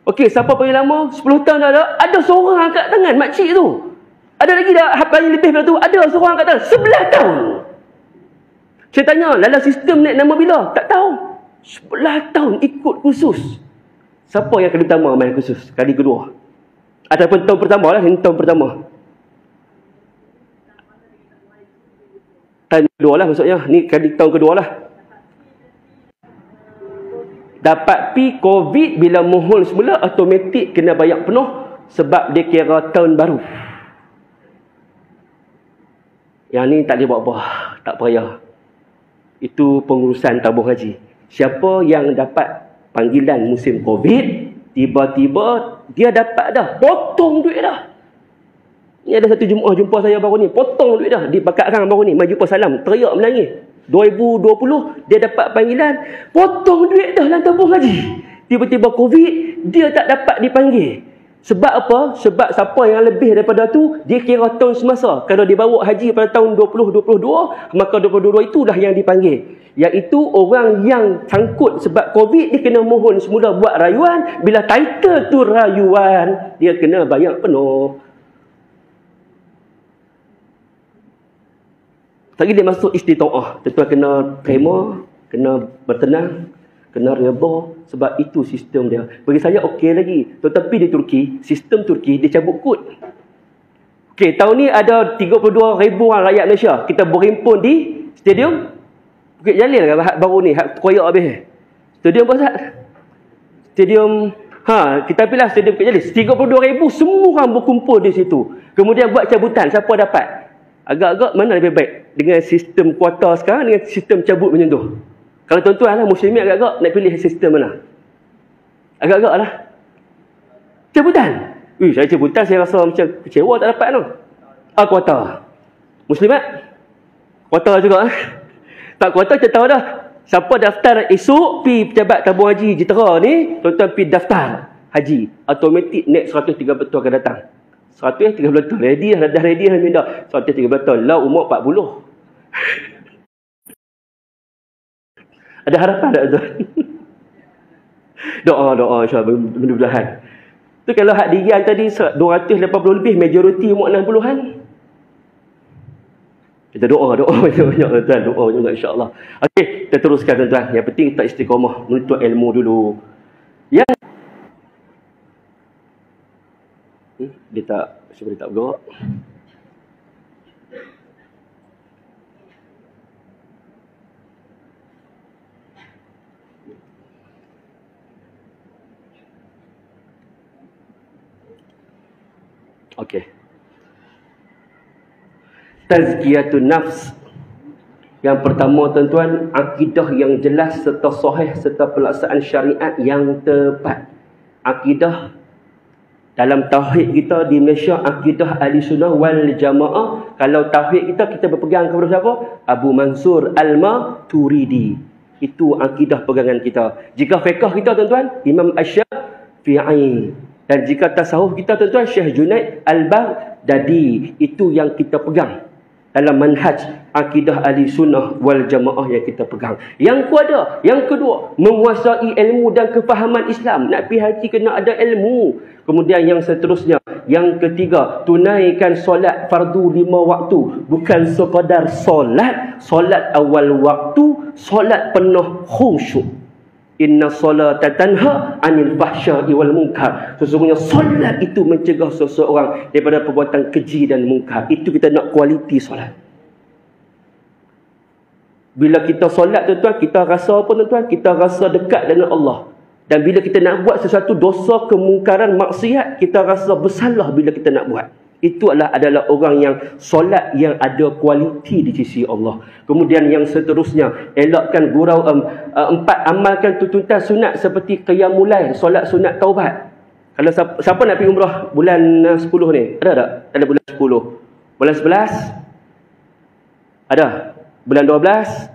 Okey, siapa paling lama? 10 tahun dah ada? Ada seorang angkat tangan, makcik tu. Ada lagi dah paling lebih daripada tu? Ada seorang angkat tangan. 11 tahun. Saya tanya, dalam sistem naik nama bila? Tak tahu. 11 tahun ikut khusus. Siapa yang kali pertama main khusus? Kali kedua ataupun tahun pertama lah. Ini tahun pertama, tahun kedua lah maksudnya. Ni kali tahun kedua lah. Dapat pi COVID bila mohon semula, automatik kena bayar penuh sebab dia kira tahun baru. Yang ni tak boleh buat apa, tak payah. Itu pengurusan tabung haji. Siapa yang dapat panggilan musim COVID, tiba-tiba dia dapat dah, potong duit dah. Ni ada satu jemaah jumpa saya baru ni, potong duit dah. Di Pakat Rang baru ni, mai jumpa salam, teriak menangis. 2020 dia dapat panggilan, potong duit dah dalam tabung haji. Tiba-tiba COVID, dia tak dapat dipanggil. Sebab apa? Sebab siapa yang lebih daripada tu, dia kira tahun semasa. Kalau dia bawa haji pada tahun 2022, maka 2022 itulah yang dipanggil. Iaitu orang yang sangkut sebab COVID, dia kena mohon semula buat rayuan. Bila title tu rayuan, dia kena bayar penuh. Lagi dia masuk istita'ah. Tentu kena terima, kena bertenang, kena redha, sebab itu sistem dia. Bagi saya okey lagi. Tetapi di Turki, sistem Turki dia cabut kod. Okey, tahun ni ada 32,000 orang rakyat Malaysia. Kita berhimpun di stadium Bukit Jalil kan baru ni, hak koyak habis. Stadium apa Ustaz? Stadium kita pilih stadium Bukit Jalil. 32,000 semua orang berkumpul di situ. Kemudian buat cabutan, siapa dapat? Agak-agak mana lebih baik? Dengan sistem kuota sekarang dengan sistem cabut menyentuh. Kalau tuan-tuan lah muslimin agak-agak nak pilih sistem mana? Agak-agak lah cabutan. Saya cabutan saya rasa macam kecewa tak dapat tu. Kuota. Muslimat? Kuota juga. Tak kuota kita tahu dah. Siapa daftar esok pi pejabat tabung haji Jitera ni, tuan-tuan pi daftar haji. Automatik next 130 betul akan datang. 130 betul. Ready dah ready dah minda. 130 betul. Lah umur 40. Ada harapan tak tuan? Doa insya-Allah mudah-mudahan. Tu kalau hak dirian tadi 280 lebih, majoriti umur 60-an. Kita doa banyak-banyak tuan, doa banyak insya-Allah. Okey, kita teruskan tuan-tuan. Yang penting kita istiqamah menuntut ilmu dulu. Yang dia tak bergerak. Okey. Tazkiyatun nafs. Yang pertama tuan-tuan, akidah yang jelas serta sahih serta pelaksanaan syariat yang tepat. Akidah dalam tauhid kita di Malaysia, akidah ahli sunnah wal jamaah. Kalau tauhid kita berpegang kepada siapa? Abu Mansur Al-Maturidi. Itu akidah pegangan kita. Jika fiqh kita tuan-tuan, Imam Asy-Syafi'i. Dan jika tasawuf kita tuan-tuan, Syekh Junaid Al-Baghdadi. Itu yang kita pegang dalam manhaj akidah ahli sunnah wal jamaah yang kita pegang. Yang kedua, menguasai ilmu dan kefahaman Islam. Nak pergi haji kena ada ilmu. Kemudian yang seterusnya, yang ketiga, tunaikan solat fardu 5 waktu. Bukan sekadar solat awal waktu, solat penuh khusyuk. Inna solata tanha anil fahsya'i wal munkar. Sesungguhnya solat itu mencegah seseorang daripada perbuatan keji dan munkar. Itu kita nak kualiti solat. Bila kita solat tuan-tuan, kita rasa apa tuan-tuan? Kita rasa dekat dengan Allah. Dan bila kita nak buat sesuatu dosa, kemungkaran, maksiat, kita rasa bersalah bila kita nak buat. Itu adalah orang yang solat yang ada kualiti di sisi Allah. Kemudian yang seterusnya, elakkan gurau. 4, amalkan tuntutan sunat seperti qiyamul lail, solat sunat taubat. Kalau siapa nak pergi umrah bulan 10 ni? Ada tak? Ada bulan 10. Bulan 11? Ada. Bulan 12?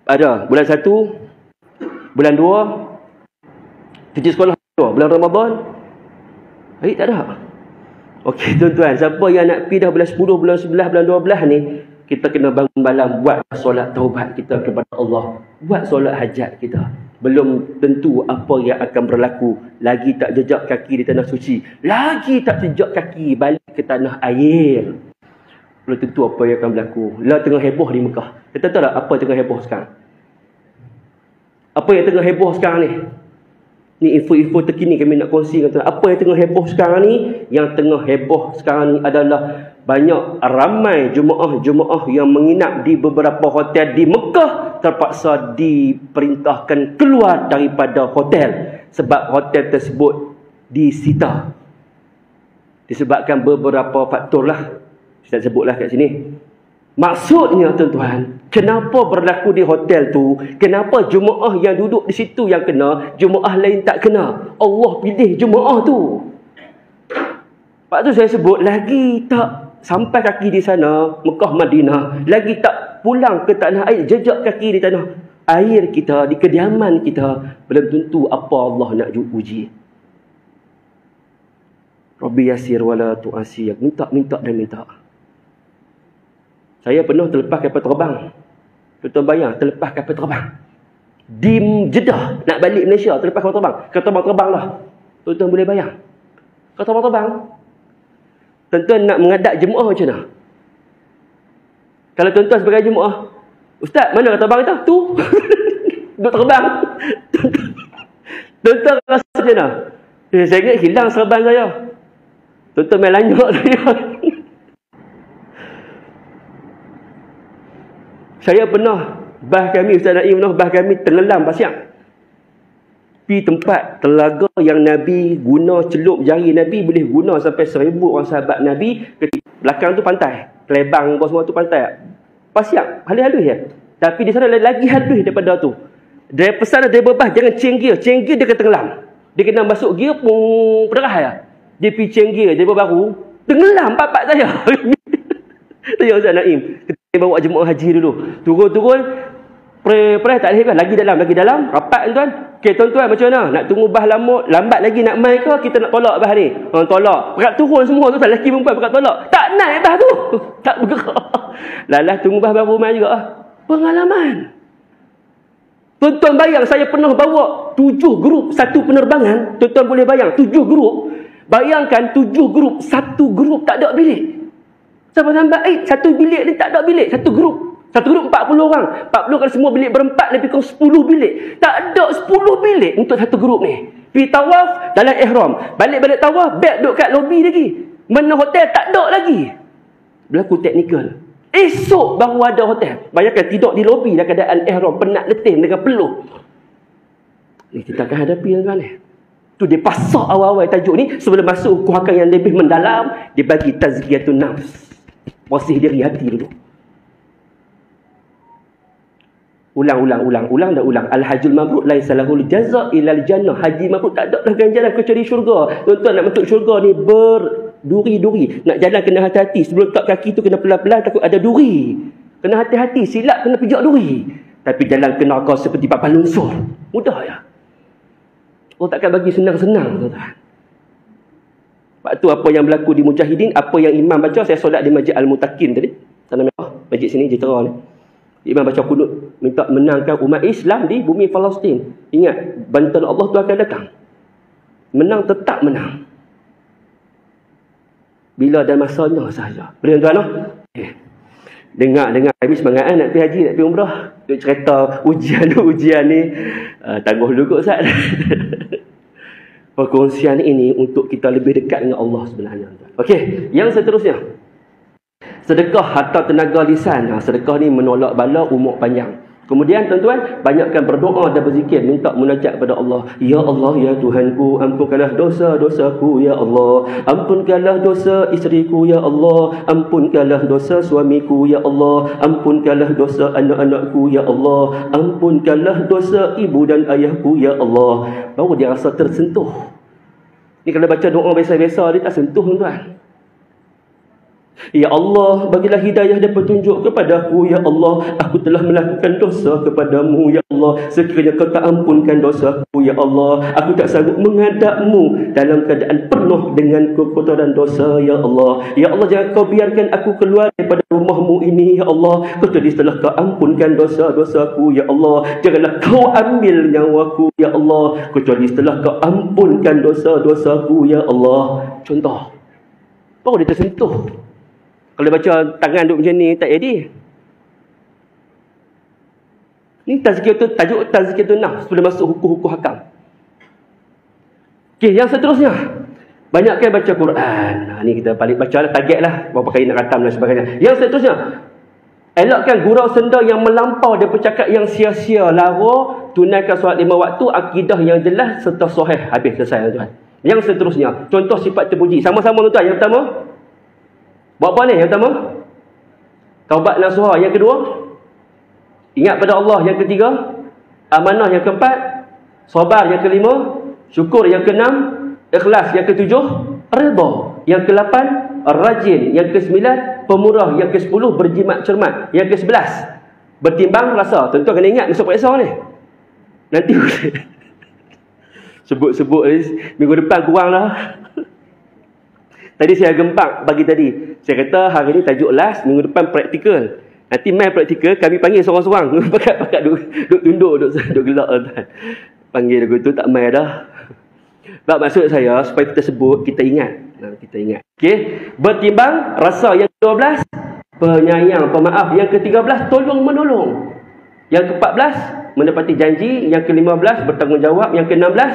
Ada. Bulan 1? Bulan 2? Cuti sekolah 2? Bulan Ramadan? Tak ada. Okey tuan-tuan, siapa yang nak pergi dah bulan 10, bulan 11, bulan 12 ni, kita kena bangun malam buat solat taubat kita kepada Allah. Buat solat hajat kita. Belum tentu apa yang akan berlaku. Lagi tak jejak kaki di tanah suci. Lagi tak jejak kaki balik ke tanah air. Belum tentu apa yang akan berlaku. Lah tengah heboh di Mekah. Kita tahu tak apa yang tengah heboh sekarang? Apa yang tengah heboh sekarang ni? Ni info-info terkini kami nak kongsi dengan tuan. Apa yang tengah heboh sekarang ni? Yang tengah heboh sekarang ni adalah banyak ramai jemaah-jemaah yang menginap di beberapa hotel di Mekah terpaksa diperintahkan keluar daripada hotel sebab hotel tersebut disita. Disebabkan beberapa faktor lah. Saya sebutlah kat sini. Maksudnya tuan-tuan, kenapa berlaku di hotel tu? Kenapa jemaah yang duduk di situ yang kena, jemaah lain tak kena? Allah pilih jemaah tu. Sebab tu saya sebut, lagi tak sampai kaki di sana, Mekah Madinah, lagi tak pulang ke tanah air, jejak kaki di tanah air kita, di kediaman kita, belum tentu apa Allah nak uji. Rabbi yasir wala tu'asir. Minta dan minta. Saya pernah terlepas kapal terbang. Tuan-tuan bayang, terlepas kapal terbang. Di Jeddah, nak balik Malaysia, terlepas kapal terbang. Kapal terbang lah. Tuan-tuan boleh bayang. Kapal terbang. Tuan-tuan nak mengadap jemaah macam mana? Kalau tuan-tuan sebagai jemaah, Ustaz, mana kapal terbang itu? Tu. Duduk terbang. Tuan-tuan rasa macam mana? Saya ingat hilang serban saya. Tuan-tuan main lanjut saya. Saya pernah, bah kami, Ustaz Naim pernah, bah kami tenggelam pasang. Pergi tempat telaga yang Nabi guna celup jari Nabi, boleh guna sampai 1000 orang sahabat Nabi. Belakang tu pantai. Kelebang semua tu pantai. Pasang, halus-halus ya. Tapi di sana lagi halus daripada tu. Dia pesan dia berbah, jangan chain gear. Chain gear dia kena tenggelam. Dia kena masuk gear pun berderah ya. Dia pergi chain gear, dia baru tenggelam bapak saya. Saya Ustaz Naim. Kita bawa jemaah haji dulu. Turun-turun. Pre tak ada lagi dalam. Rapat tuan. Okey tuan-tuan macam mana? Nak tunggu bah lambat lagi nak mai ke? Kita nak tolak bah ni. Tolak. Berat turun semua tu. Lelaki perempuan berat tolak. Tak naik bah tu. Tak bergerak. Lalah tunggu bah baru mai juga. Pengalaman. Tuan-tuan bayang saya pernah bawa 7 grup satu penerbangan. Tuan-tuan boleh bayang 7 grup. Bayangkan 7 grup. Satu grup tak ada bilik. Sampai satu bilik ni tak ada bilik. Satu grup 40 orang. 40 kalau semua bilik berempat, lebih kurang 10 bilik. Tak ada 10 bilik untuk satu grup ni. Pergi tawaf dalam ihram. Balik tawaf, beg duduk kat lobi lagi. Mana hotel tak ada lagi. Berlaku teknikal. Esok baru ada hotel. Bayangkan tidur di lobi dalam keadaan ihram, penat letih dengan peluh. Ni kita akan hadapi tuan-tuan ni. Tu dia pasak awal-awal tajuk ni. Sebelum masuk hukum hakam yang lebih mendalam, dia bagi tazkiyatun nafs. Bersih diri hati dulu. Ulang. Al-hajjul mabrur laisa lahul jazaa ilal jannah. Haji mabrur tak ada dah ganjaran kecuali syurga. Tuan-tuan nak masuk syurga ni berduri-duri. Nak jalan kena hati-hati. Sebelum letak kaki tu kena pelan-pelan, takut ada duri. Kena hati-hati, silap kena pijak duri. Tapi jalan ke neraka seperti papan lunsur. Mudah ya. Oh takkan bagi senang-senang tuan-tuan. Sebab tu apa yang berlaku di Mujahidin, apa yang imam baca, saya solat di Masjid Al-Mutakin tadi. Tanah Merah, masjid sini Jitera ni. Imam baca kunut minta menangkan umat Islam di bumi Palestin. Ingat, bantuan Allah tu akan datang. Menang tetap menang. Bila dan masanya sahaja. Boleh tuan-tuan? Dengar habis semangat nak pergi haji, nak pergi umrah. Duk cerita ujian ni. Tangguh dulu kot Ustaz. Perkongsian ini untuk kita lebih dekat dengan Allah sebenarnya. Okey, yang seterusnya. Sedekah harta tenaga lisan. Sedekah ni menolak bala, umur panjang. Kemudian tuan-tuan, banyakkan berdoa dan berzikir, minta munajat kepada Allah. Ya Allah, ya Tuhanku, ampunkanlah dosa-dosaku, ya Allah. Ampunkanlah dosa isteriku, ya Allah. Ampunkanlah dosa suamiku, ya Allah. Ampunkanlah dosa anak-anakku, ya Allah. Ampunkanlah dosa ibu dan ayahku, ya Allah. Baru dia rasa tersentuh. Ni kalau baca doa biasa-biasa, dia tak sentuh, tuan-tuan. Ya Allah, bagilah hidayah dan petunjuk kepadaku, ya Allah. Aku telah melakukan dosa kepadamu, ya Allah. Sekiranya kau tak ampunkan dosaku, ya Allah, aku tak sanggup menghadapmu dalam keadaan penuh dengan kekotoran dosa, ya Allah. Ya Allah, jangan kau biarkan aku keluar daripada rumahmu ini, ya Allah, kecuali setelah kau ampunkan dosa-dosaku, ya Allah. Janganlah kau ambil nyawaku, ya Allah, kecuali setelah kau ampunkan dosa-dosaku, ya Allah. Contoh, baru dia tersentuh. Kalau baca tangan duduk macam ni, tak jadi. Ni tajuk tazkiyatun nafs sebelum masuk hukum-hukum hakam. Okey, yang seterusnya, banyakkan baca Quran. Ni kita balik baca lah, target lah, berapa kali nak khatam dan sebagainya. Yang seterusnya, elakkan gurau senda yang melampau dan bercakap yang sia-sia. Lara, tunaikan solat 5 waktu, akidah yang jelas serta sahih. Habis, selesai, tuan. Yang seterusnya, contoh sifat terpuji. Sama-sama, tuan. Yang pertama, buat apa ni? Yang pertama, taubat nasuha. Yang kedua, ingat pada Allah. Yang ketiga, amanah. Yang keempat, sabar. Yang kelima, syukur. Yang keenam, ikhlas. Yang ketujuh, redha. Yang ke-8, rajin. Yang ke-9, pemurah. Yang ke-10, berjimat cermat. Yang ke-11, bertimbang rasa. Tentu kena ingat masuk periksa ni. Nanti sebut-sebut minggu depan kurang lah. Tadi saya gempak pagi tadi. Saya kata hari ni tajuk last, minggu depan praktikal. Nanti main praktikal, kami panggil seorang-seorang. Pakat duduk tunduk, duduk gelak. Panggil lagu tu tak main dah. Sebab maksud saya, supaya kita sebut, kita ingat. Kita ingat. Okey, bertimbang rasa. Yang ke-12, penyayang, pemaaf. Yang ke-13, tolong menolong. Yang ke-14, menepati janji. Yang ke-15, bertanggungjawab. Yang ke-16,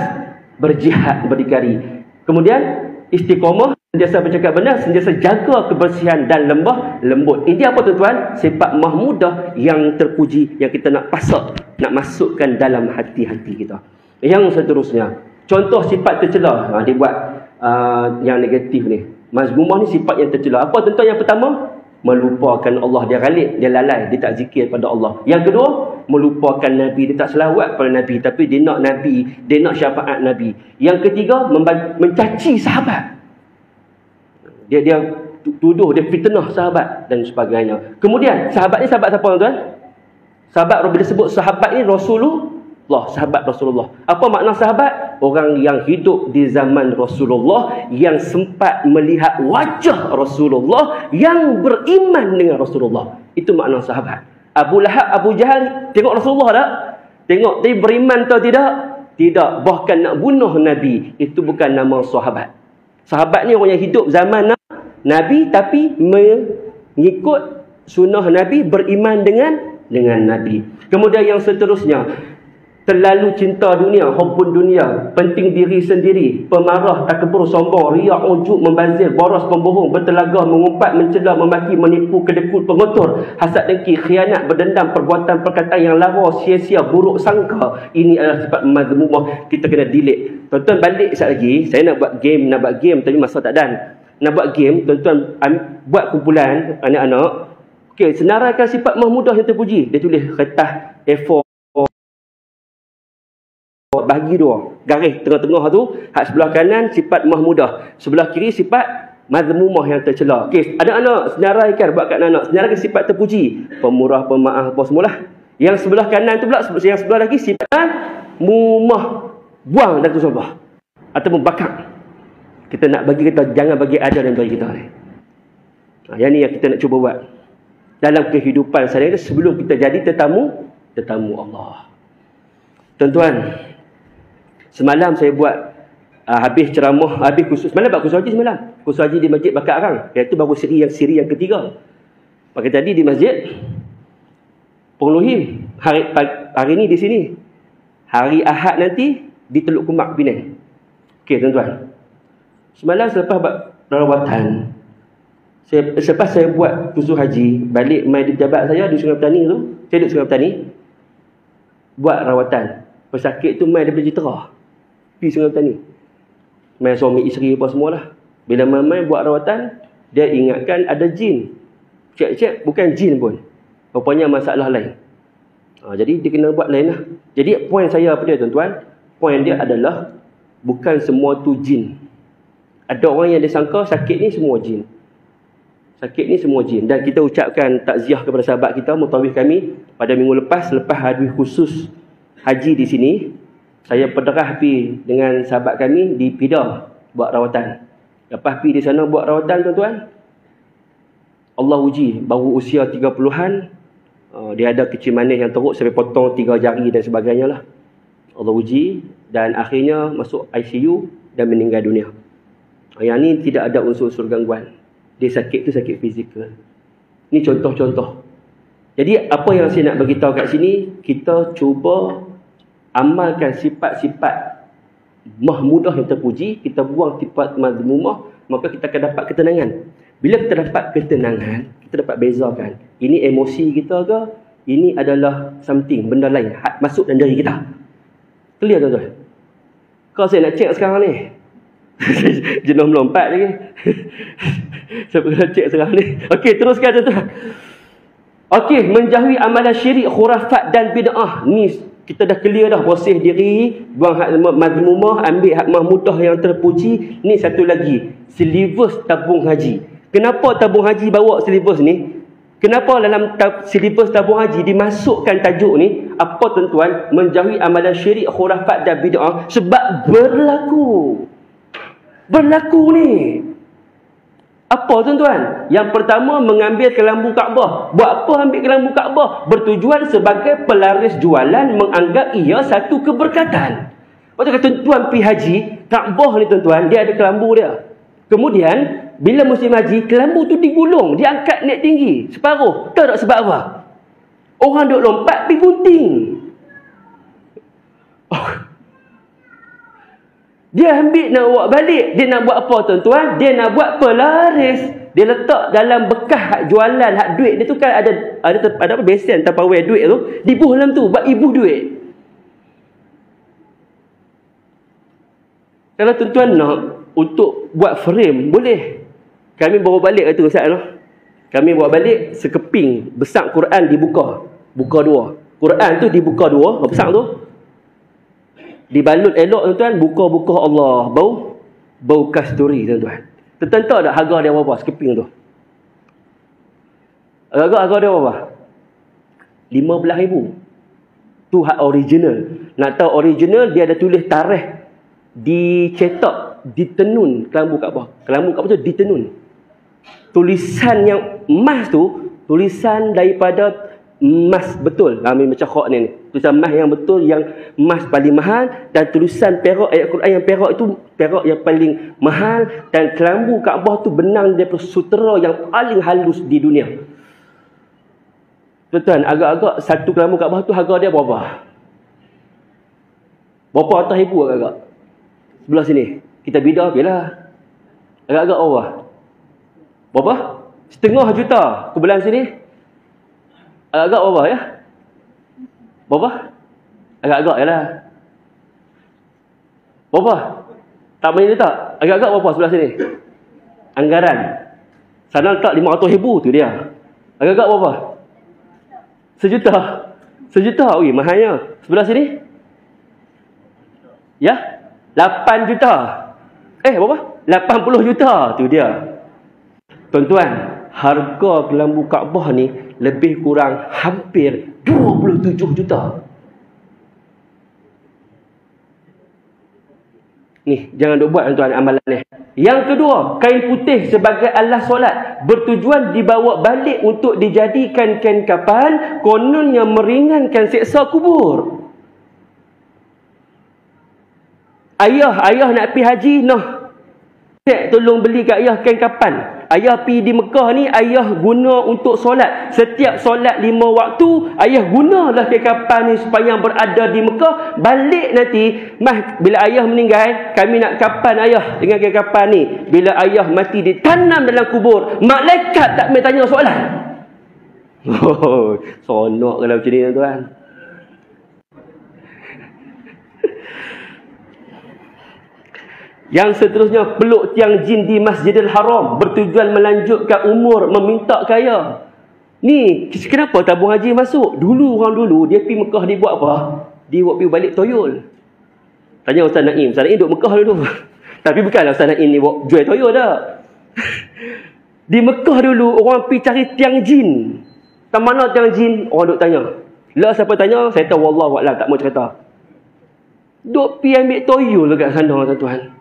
berjihad, berdikari. Kemudian istiqamah, sentiasa bercakap benar, sentiasa jaga kebersihan dan lembut. Ini apa, tuan-tuan? Sifat mahmudah yang terpuji, yang kita nak pasak, nak masukkan dalam hati-hati kita. Yang seterusnya, contoh sifat tercela. Dia buat yang negatif ni. Mazmumah ni sifat yang tercela. Apa, tuan-tuan? Yang pertama, melupakan Allah. Dia ghalib, dia lalai, dia tak zikir pada Allah. Yang kedua, melupakan Nabi. Dia tak selawat pada Nabi, tapi dia nak Nabi, dia nak syafaat Nabi. Yang ketiga, mencaci sahabat. Dia tuduh, dia fitnah sahabat dan sebagainya. Kemudian, sahabat ni sahabat siapa, tuan? Sahabat, bila sebut sahabat ni Rasulullah, sahabat Rasulullah. Apa makna sahabat? Orang yang hidup di zaman Rasulullah, yang sempat melihat wajah Rasulullah, yang beriman dengan Rasulullah. Itu makna sahabat. Abu Lahab, Abu Jahal tengok Rasulullah tak? Tengok, tapi beriman atau tidak? Tidak. Bahkan nak bunuh Nabi. Itu bukan nama sahabat. Sahabat ni orang yang hidup zaman Nabi, tapi mengikut sunnah Nabi, beriman dengan Nabi. Kemudian yang seterusnya, terlalu cinta dunia, hubbun dunia, penting diri sendiri, pemarah, takabur, sombong, riak, ujub, membazir, boros, pembohong, bertelagah, mengumpat, mencela, memaki, menipu, kedekut, pengotor, hasad, dengki, khianat, berdendam, perbuatan, perkataan yang lara, sia-sia, buruk sangka. Ini adalah sifat mazmumah. Kita kena delete. Tuan-tuan, balik sekejap lagi. Saya nak buat game, tapi masa tak dan. Nak buat game, tuan-tuan buat kumpulan anak-anak. Okey, senaraikan sifat mahmudah yang terpuji. Dia tulis kertas A4, bagi dua garis tengah-tengah tu, hak sebelah kanan sifat mahmudah, sebelah kiri sifat mazmumah yang tercela. Okey, anak-anak senaraikan, buat kat anak-anak, senaraikan sifat terpuji, pemurah, pemaaf, apa semualah. Yang sebelah kanan tu pula, yang sebelah lagi sifat mumah, buang dan tusabah atau membakar. Kita nak bagi, kita jangan bagi ada dan bagi kita ni. Yang ni yang kita nak cuba buat dalam kehidupan sehari-hari sebelum kita jadi tetamu Allah. Tuan-tuan, semalam saya buat habis ceramah, habis khusus. Semalam buat khusus haji semalam. Khusus haji di Masjid Bakar Arang. Iaitu baru siri yang ketiga. Pagi tadi di Masjid Pengeluhim. Hari ni di sini. Hari Ahad nanti di Teluk Kumak, Penang. Okey, tuan-tuan. Semalam selepas buat rawatan, Selepas saya buat kursus haji, balik main di pejabat saya di Sungai Petani tu, saya duduk Sungai Petani, buat rawatan. Pesakit tu main daripada Jitera, pergi Sungai Petani. Main suami isteri apa semualah. Bila main buat rawatan, dia ingatkan ada jin. Cek-cek bukan jin pun. Rupanya masalah lain. Jadi dia kena buat lain lah. Jadi poin saya apa dia tuan-tuan? Poin dia adalah bukan semua tu jin. Ada orang yang dia sangka sakit ni semua jin. Sakit ni semua jin. Dan kita ucapkan takziah kepada sahabat kita, mutawif kami, pada minggu lepas hadis khusus haji di sini, saya pederah pergi dengan sahabat kami di Pida buat rawatan. Lepas pergi di sana buat rawatan tuan-tuan, Allah uji, baru usia 30-an, dia ada kecil manis yang teruk sampai potong 3 jari dan sebagainya lah. Allah uji dan akhirnya masuk ICU dan meninggal dunia. Yang ni tidak ada unsur-unsur gangguan. Dia sakit tu sakit fizikal. Ni contoh-contoh. Jadi apa yang saya nak beritahu kat sini, kita cuba amalkan sifat-sifat mahmudah yang terpuji, kita buang sifat mazmumah, maka kita akan dapat ketenangan. Bila kita dapat ketenangan, kita dapat bezakan ini emosi kita ke, ini adalah something, benda lain masuk dalam diri kita. Clear tuan-tuan? Kalau saya nak cek sekarang ni, jenuh melompat lagi. Saya pergi cek sekarang ni. Okey, teruskan tuan-tuan. Okey, menjauhi amalan syirik, khurafat dan bid'ah. Ni kita dah clear dah, bersih diri, buang hak mazmumah, ambil hak mahmudah yang terpuji. Ni satu lagi, silibus tabung haji. Kenapa tabung haji bawa silibus ni? Kenapa dalam silibus tabung haji dimasukkan tajuk ni? Apa tuan-tuan? Menjauhi amalan syirik, khurafat dan bid'ah. Sebab berlaku ni. Apa tuan-tuan? Yang pertama, mengambil kelambu Kaabah. Buat apa ambil kelambu Kaabah? Bertujuan sebagai pelaris jualan, menganggap ia satu keberkatan. Waktu kata tuan pergi haji, Kaabah ni tuan-tuan, dia ada kelambu dia. Kemudian, bila musim haji, kelambu tu digulung, diangkat naik tinggi, separuh. Tahu tak sebab apa? Orang duk lompat, pergi gunting. Dia ambil nak bawa balik. Dia nak buat apa tuan-tuan? Dia nak buat pelaris. Dia letak dalam bekas hak jualan, hak duit. Dia tu kan ada apa besen Tupperware duit tu. Dibuh dalam tu, buat ibuh duit. Kalau tuan-tuan nak untuk buat frame, boleh. Kami bawa balik tu Ustaz. Kami bawa balik sekeping besar Quran dibuka. Buka 2. Quran tu dibuka 2, besar tu. Dibalut elok tuan-tuan, buka-buka Allah, bau kasturi tuan-tuan. Tuan-tuan tahu tak harga dia berapa sekeping tu? Harga dia berapa? 15,000. Tu hak original. Nak tahu original, dia ada tulis tarikh, dicetak, ditenun kelambu Kaabah. Kelambu Kaabah tu ditenun. Tulisan yang emas tu, tulisan daripada emas betul. Macam khok ni. Tulisan emas yang betul, yang emas paling mahal, dan tulisan perak, ayat Quran yang perak itu perak yang paling mahal, dan kelambu Kaabah tu benang daripada sutera yang paling halus di dunia. Tuan-tuan, agak-agak satu kelambu Kaabah tu harga dia berapa? Berapa ratus ribu agak-agak? Sebelah sini. Kita bidah biarlah. Agak-agak berapa? Berapa? 1,5 juta. Kebelah sini. Agak-agak berapa ya? Berapa? Agak-agak je lah. Berapa? Tak main tak? Agak-agak berapa sebelah sini? Anggaran. Sana letak 500,000 tu dia. Agak-agak berapa? 1 juta. 1 juta. Ui, mahalnya. Sebelah sini? Ya? 8 juta. Berapa? 80 juta. Tu dia. Tuan-tuan, harga kelambu Kaabah ni lebih kurang hampir 27 juta. Ni, jangan duk buat tuan-tuan amalan ni. Yang kedua, kain putih sebagai alas solat. Bertujuan dibawa balik untuk dijadikan kain kafan, kononnya meringankan siksa kubur. Ayah nak pergi haji, tolong beli kat ayah kain kafan. ayah pi di Mekah ni, ayah guna untuk solat. Setiap solat 5 waktu, ayah gunalah kapal ni supaya berada di Mekah. Balik nanti, bila ayah meninggal, kami nak kapan ayah dengan kapal ni. Bila ayah mati ditanam dalam kubur, malaikat tak boleh tanya soalan. Oh, sonok kalau macam ni tuan. Yang seterusnya, peluk tiang jin di Masjidil Haram bertujuan melanjutkan umur, meminta kaya. Ni kenapa tabung haji masuk? Orang dulu dia pergi Mekah, dia buat apa? Dia buat pergi balik toyol. Tanya Ustaz Naim. Ustaz Naim duduk Mekah dulu. Tapi bukanlah Ustaz Naim ni jual toyol dah. Di Mekah dulu orang pergi cari tiang jin. Tak mana tiang jin? Orang duk tanya. Lah siapa tanya? Saya tahu, wallahu a'lam, tak mau cerita. Duk pergi ambil toyol dekat sana tuan-tuan.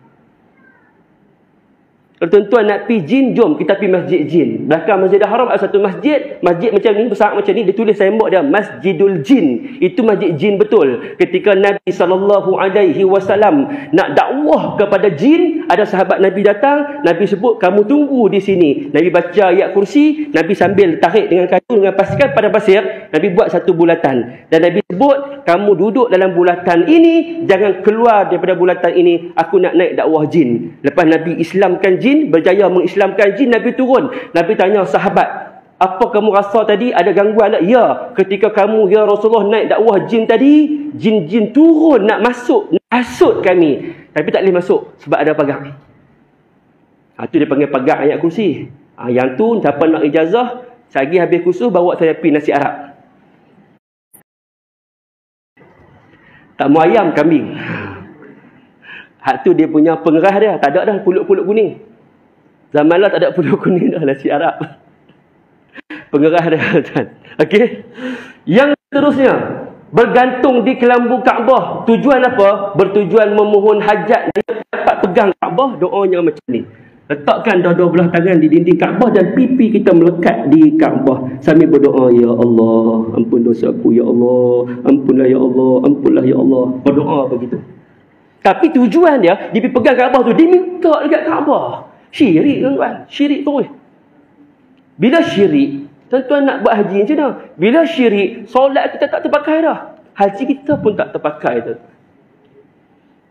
Kalau tuan-tuan nak pergi jin, jom kita pergi masjid jin. Belakang Masjidil Haram ada satu masjid. Masjid macam ni, besar macam ni. Dia tulis tembok dia, Masjidul Jin. Itu masjid jin betul. Ketika Nabi SAW nak dakwah kepada jin, ada sahabat Nabi datang. Nabi sebut, kamu tunggu di sini. Nabi baca ayat kursi. Nabi sambil tarik dengan kayu, dengan pasir, pada pasir. Nabi buat satu bulatan. Dan Nabi sebut, kamu duduk dalam bulatan ini. Jangan keluar daripada bulatan ini. Aku nak naik dakwah jin. Lepas Nabi Islamkan jin, berjaya mengislamkan jin, Nabi turun. Nabi tanya sahabat, apa kamu rasa tadi? Ada gangguan tak? Ya, ketika kamu ya Rasulullah naik dakwah jin tadi, jin-jin turun nak masuk, nak hasut kami. Tapi tak boleh masuk sebab ada pagar. Itu dia panggil pagar ayat kursi. Yang tu siapa nak ijazah, sehari habis kursus bawa saya pergi nasi Arab. Tak mau ayam, kambing. Hak tu dia punya pengerah dia. Tak ada dah pulut-pulut kuning. Zaman lah tak ada pulut kuning dah, nasi Arab. Pengerah dia. Okey. Yang seterusnya, bergantung di kelambu Kaabah. Tujuan apa? Bertujuan memohon hajat. Dia dapat pegang Kaabah, doanya macam ni. Letakkan dua belah tangan di dinding Kaabah dan pipi kita melekat di Kaabah sambil berdoa, ya Allah, ampun dosaku, ya Allah, ampunlah ya Allah, ampunlah ya Allah. Berdoa begitu. Tapi tujuan dia, dia pergi pegang Kaabah tu, dia minta dekat Kaabah. Syirik tuan-tuan, syirik terus. Bila syirik, tuan-tuan nak buat haji macam mana? Bila syirik, solat kita tak terpakai dah. Haji kita pun tak terpakai tu.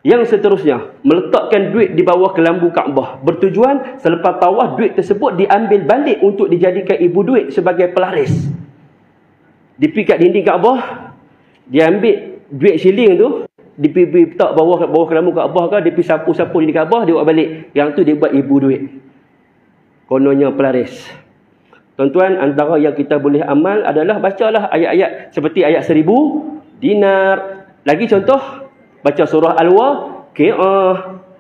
Yang seterusnya, meletakkan duit di bawah kelambu Kaabah. Bertujuan selepas tawaf, duit tersebut diambil balik untuk dijadikan ibu duit sebagai pelaris. Dipikat dinding Kaabah, dia ambil duit shilling tu, dia pergi letak bawah kelambu Kaabah ke, dia pergi sapu-sapu di Kaabah, dia buat balik. Yang tu dia buat ibu duit. Kononnya pelaris. Tuan-tuan, antara yang kita boleh amal adalah bacalah ayat-ayat seperti ayat 1000 dinar. Lagi contoh, baca surah Al-Waqi'ah.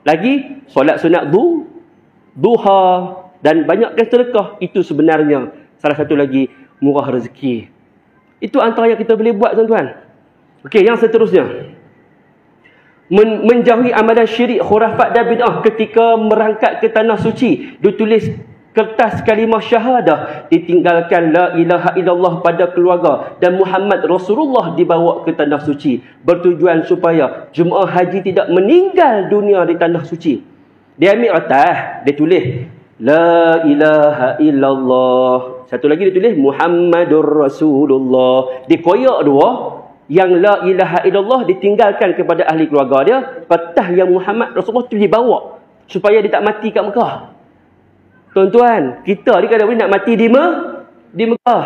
Lagi solat sunat duha dan banyakkan sedekah. Itu sebenarnya salah satu lagi murah rezeki. Itu antara yang kita boleh buat tuan-tuan. Okey, yang seterusnya, menjauhi amalan syirik, khurafat dan bid'ah ketika merangkat ke tanah suci. Ditulis kertas kalimah syahadah, ditinggalkan la ilaha illallah pada keluarga dan Muhammad Rasulullah dibawa ke tanah suci. Bertujuan supaya jemaah haji tidak meninggal dunia di tanah suci. Dia ambil atas, dia tulis la ilaha illallah. Satu lagi dia tulis Muhammadur Rasulullah. Dia koyak dua. Yang la ilaha illallah ditinggalkan kepada ahli keluarga dia. Patah yang Muhammad Rasulullah tu dibawa supaya dia tak mati kat Mekah. Tuan-tuan, kita ni kadang-kadang nak mati di Mekah.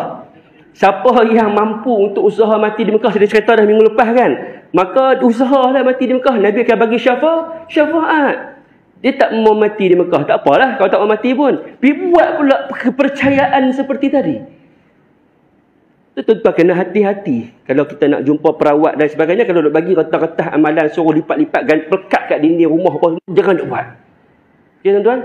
Siapa yang mampu untuk usaha mati di Mekah, saya cerita dah minggu lepas kan, maka usahalah mati di Mekah. Nabi akan bagi syafaat. Dia tak mau mati di Mekah, tak apalah kalau tak mau mati pun. Pergi buat pula kepercayaan seperti tadi. Tuan-tuan kena hati-hati. Kalau kita nak jumpa perawat dan sebagainya, kalau nak bagi kertas-kertas amalan, suruh lipat-lipat, pelekat kat dinding rumah apa, jangan nak buat. Okay, tuan-tuan?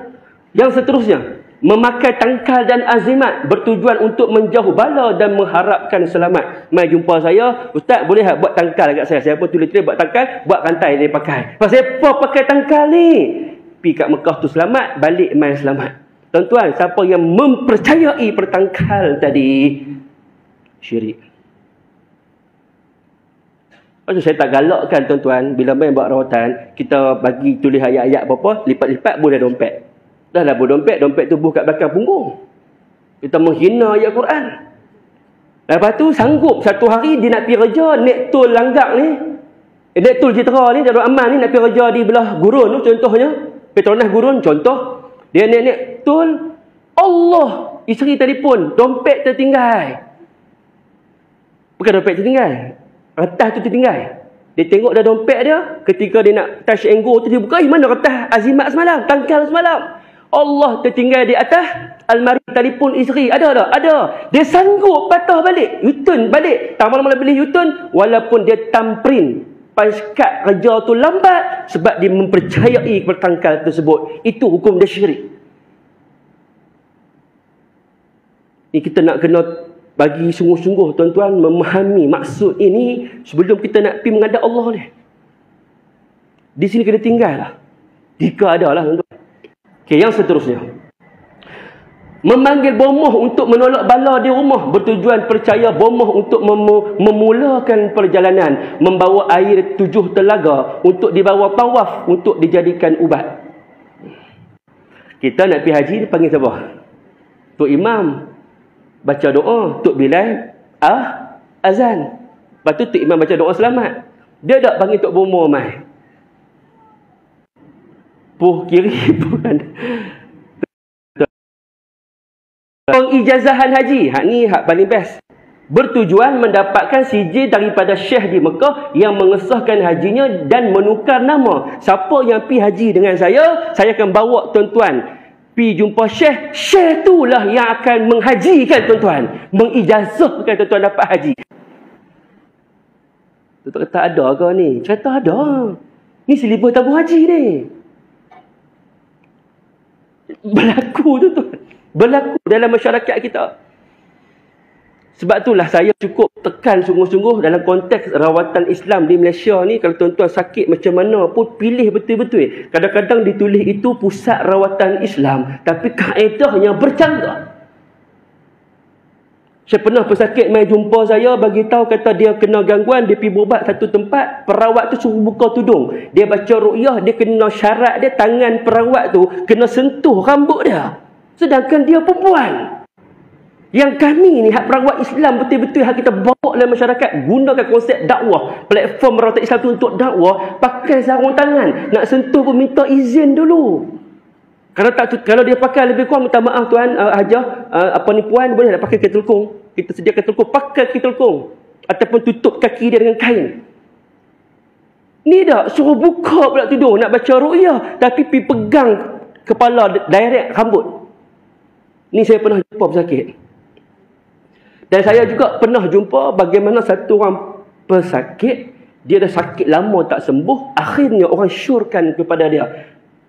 Yang seterusnya, memakai tangkal dan azimat bertujuan untuk menjauh bala dan mengharapkan selamat. Mai jumpa saya, Ustaz boleh tak buat tangkal dekat saya? Saya pun tulis-tulis buat tangkal, buat rantai dia pakai. Pasal apa pakai tangkal ni? Pergi kat Mekah tu selamat, balik mai selamat. Tuan-tuan, siapa yang mempercayai pertangkal tadi, syirik. Maksud saya tak galakkan tuan-tuan, bila main buat rawatan, kita bagi tulis ayat-ayat apa-apa, lipat-lipat boleh dompet. Dah lah dompet tubuh kat belakang punggung. Kita menghina ayat Quran. Lepas tu sanggup satu hari dia nak pergi kerja, naik tol Langgak ni. Naik tol Citra ni, Darul Aman ni nak pergi kerja di belah Gurun tu contohnya. Petronas Gurun contoh. Dia naik tol, Allah, isteri telefon, dompet tertinggal. Bukan dompet tertinggal, kertas tu tertinggal. Dia tengok dah dompet dia, ketika dia nak touch and go tu dia buka, mana kertas azimat semalam, tangkal semalam. Allah tertinggal di atas almari telefon isteri. Ada tak? Ada. Dia sanggup patah balik, U-turn balik. Tak malam-malam beli U-turn walaupun dia tamprin. Paskat kerja tu lambat sebab dia mempercayai pertangkal tersebut. Itu hukum dia syirik. Ni kita nak kena bagi sungguh-sungguh tuan-tuan memahami maksud ini sebelum kita nak pergi menghadap Allah ni. Di sini kena tinggal lah. Jika ada lah tuan-tuan. Okey, yang seterusnya. Memanggil bomoh untuk menolak bala di rumah bertujuan percaya bomoh untuk memulakan perjalanan, membawa air 7 telaga untuk dibawa tawaf untuk dijadikan ubat. Kita nak pergi haji panggil siapa? Tok Imam baca doa, Tok Bilal azan. Lepas tu Tok Imam baca doa selamat. Dia tak panggil Tok Bomoh mai. Puh kiri bukan. Pengijazahan haji, hak ni hak paling best. Bertujuan mendapatkan sijil daripada Syekh di Mekah yang mengesahkan hajinya dan menukar nama. Siapa yang pi haji dengan saya akan bawa tuan-tuan pi jumpa Syekh. Syekh itulah yang akan menghajikan tuan-tuan, mengijazahkan tuan-tuan dapat haji. Tuan-tuan kata ada ke ni? Kata ada. Ni silibus tabung haji ni. Berlaku tuan-tuan. Berlaku dalam masyarakat kita. Sebab itulah saya cukup tekan sungguh-sungguh dalam konteks rawatan Islam di Malaysia ni. Kalau tuan-tuan sakit macam mana pun, pilih betul-betul. Kadang-kadang ditulis itu pusat rawatan Islam, tapi kaedahnya bercanggah. Saya pernah pesakit mai jumpa saya, bagi tahu kata dia kena gangguan, dia pergi berubat satu tempat, perawat tu suruh buka tudung. Dia baca ruqyah, dia kena syarat dia tangan perawat tu kena sentuh rambut dia. Sedangkan dia perempuan. Yang kami ni, hak perawat Islam betul-betul hak kita bawa dalam masyarakat, gunakan konsep dakwah, platform rawatan Islam tu untuk dakwah, pakai sarung tangan, nak sentuh pun minta izin dulu. Kalau dia pakai lebih kurang, minta maaf tuan, hajah, puan, boleh tak pakai ketelkung? Kita sediakan telkung, pakai ketelkung. Ataupun tutup kaki dia dengan kain. Ni dah suruh buka pula tudung, nak baca ruqyah, tapi pergi pegang kepala direct rambut. Ni saya pernah jumpa pesakit. Dan saya juga pernah jumpa bagaimana satu orang pesakit, dia dah sakit lama tak sembuh, akhirnya orang syorkan kepada dia,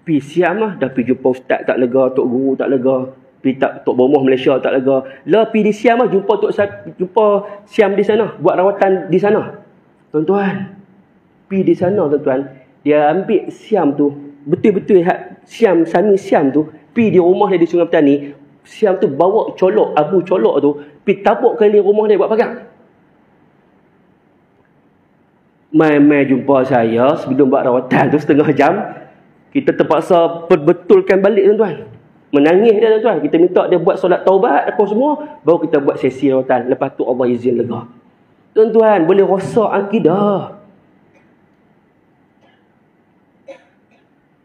pergi siam lah, dah pergi jumpa ustaz tak lega, tok guru tak lega, pergi tok bomoh Malaysia tak lega, lah pergi di siam lah, jumpa siam di sana, buat rawatan di sana. Tuan-tuan, pergi di sana tuan-tuan, dia ambil siam tu, betul-betul siam, sami siam tu, pergi di rumah dia di Sungai Petani. Siam tu bawa colok, abu colok tu, pergi tabuk kali rumah dia buat pagang. Mai jumpa saya sebelum buat rawatan tu setengah jam, kita terpaksa perbetulkan balik tuan-tuan. Menangis dia tuan-tuan. Kita minta dia buat solat taubat apa semua, baru kita buat sesi rawatan. Lepas tu Allah izin lega. Tuan-tuan, boleh rosak akidah.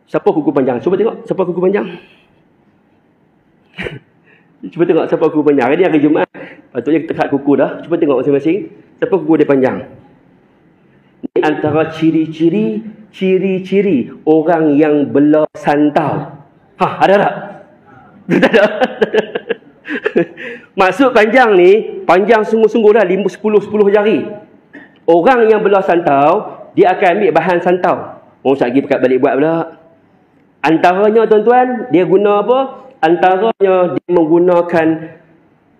Siapa kuku panjang? Cuba tengok siapa kuku panjang. Cuba tengok siapa kuku panjang. Hari ni hari Jumaat, patutnya kita kat kuku dah. Cuba tengok masing-masing siapa kuku dia panjang. Ini antara ciri-ciri orang yang bela santau. Ada tak? Tak ada. Maksud panjang ni, panjang sungguh-sungguh dah 10 jari. Orang yang bela santau, dia akan ambil bahan santau. Orang lagi pekat balik buat pula. Antaranya tuan-tuan, dia guna apa? Antaranya dia menggunakan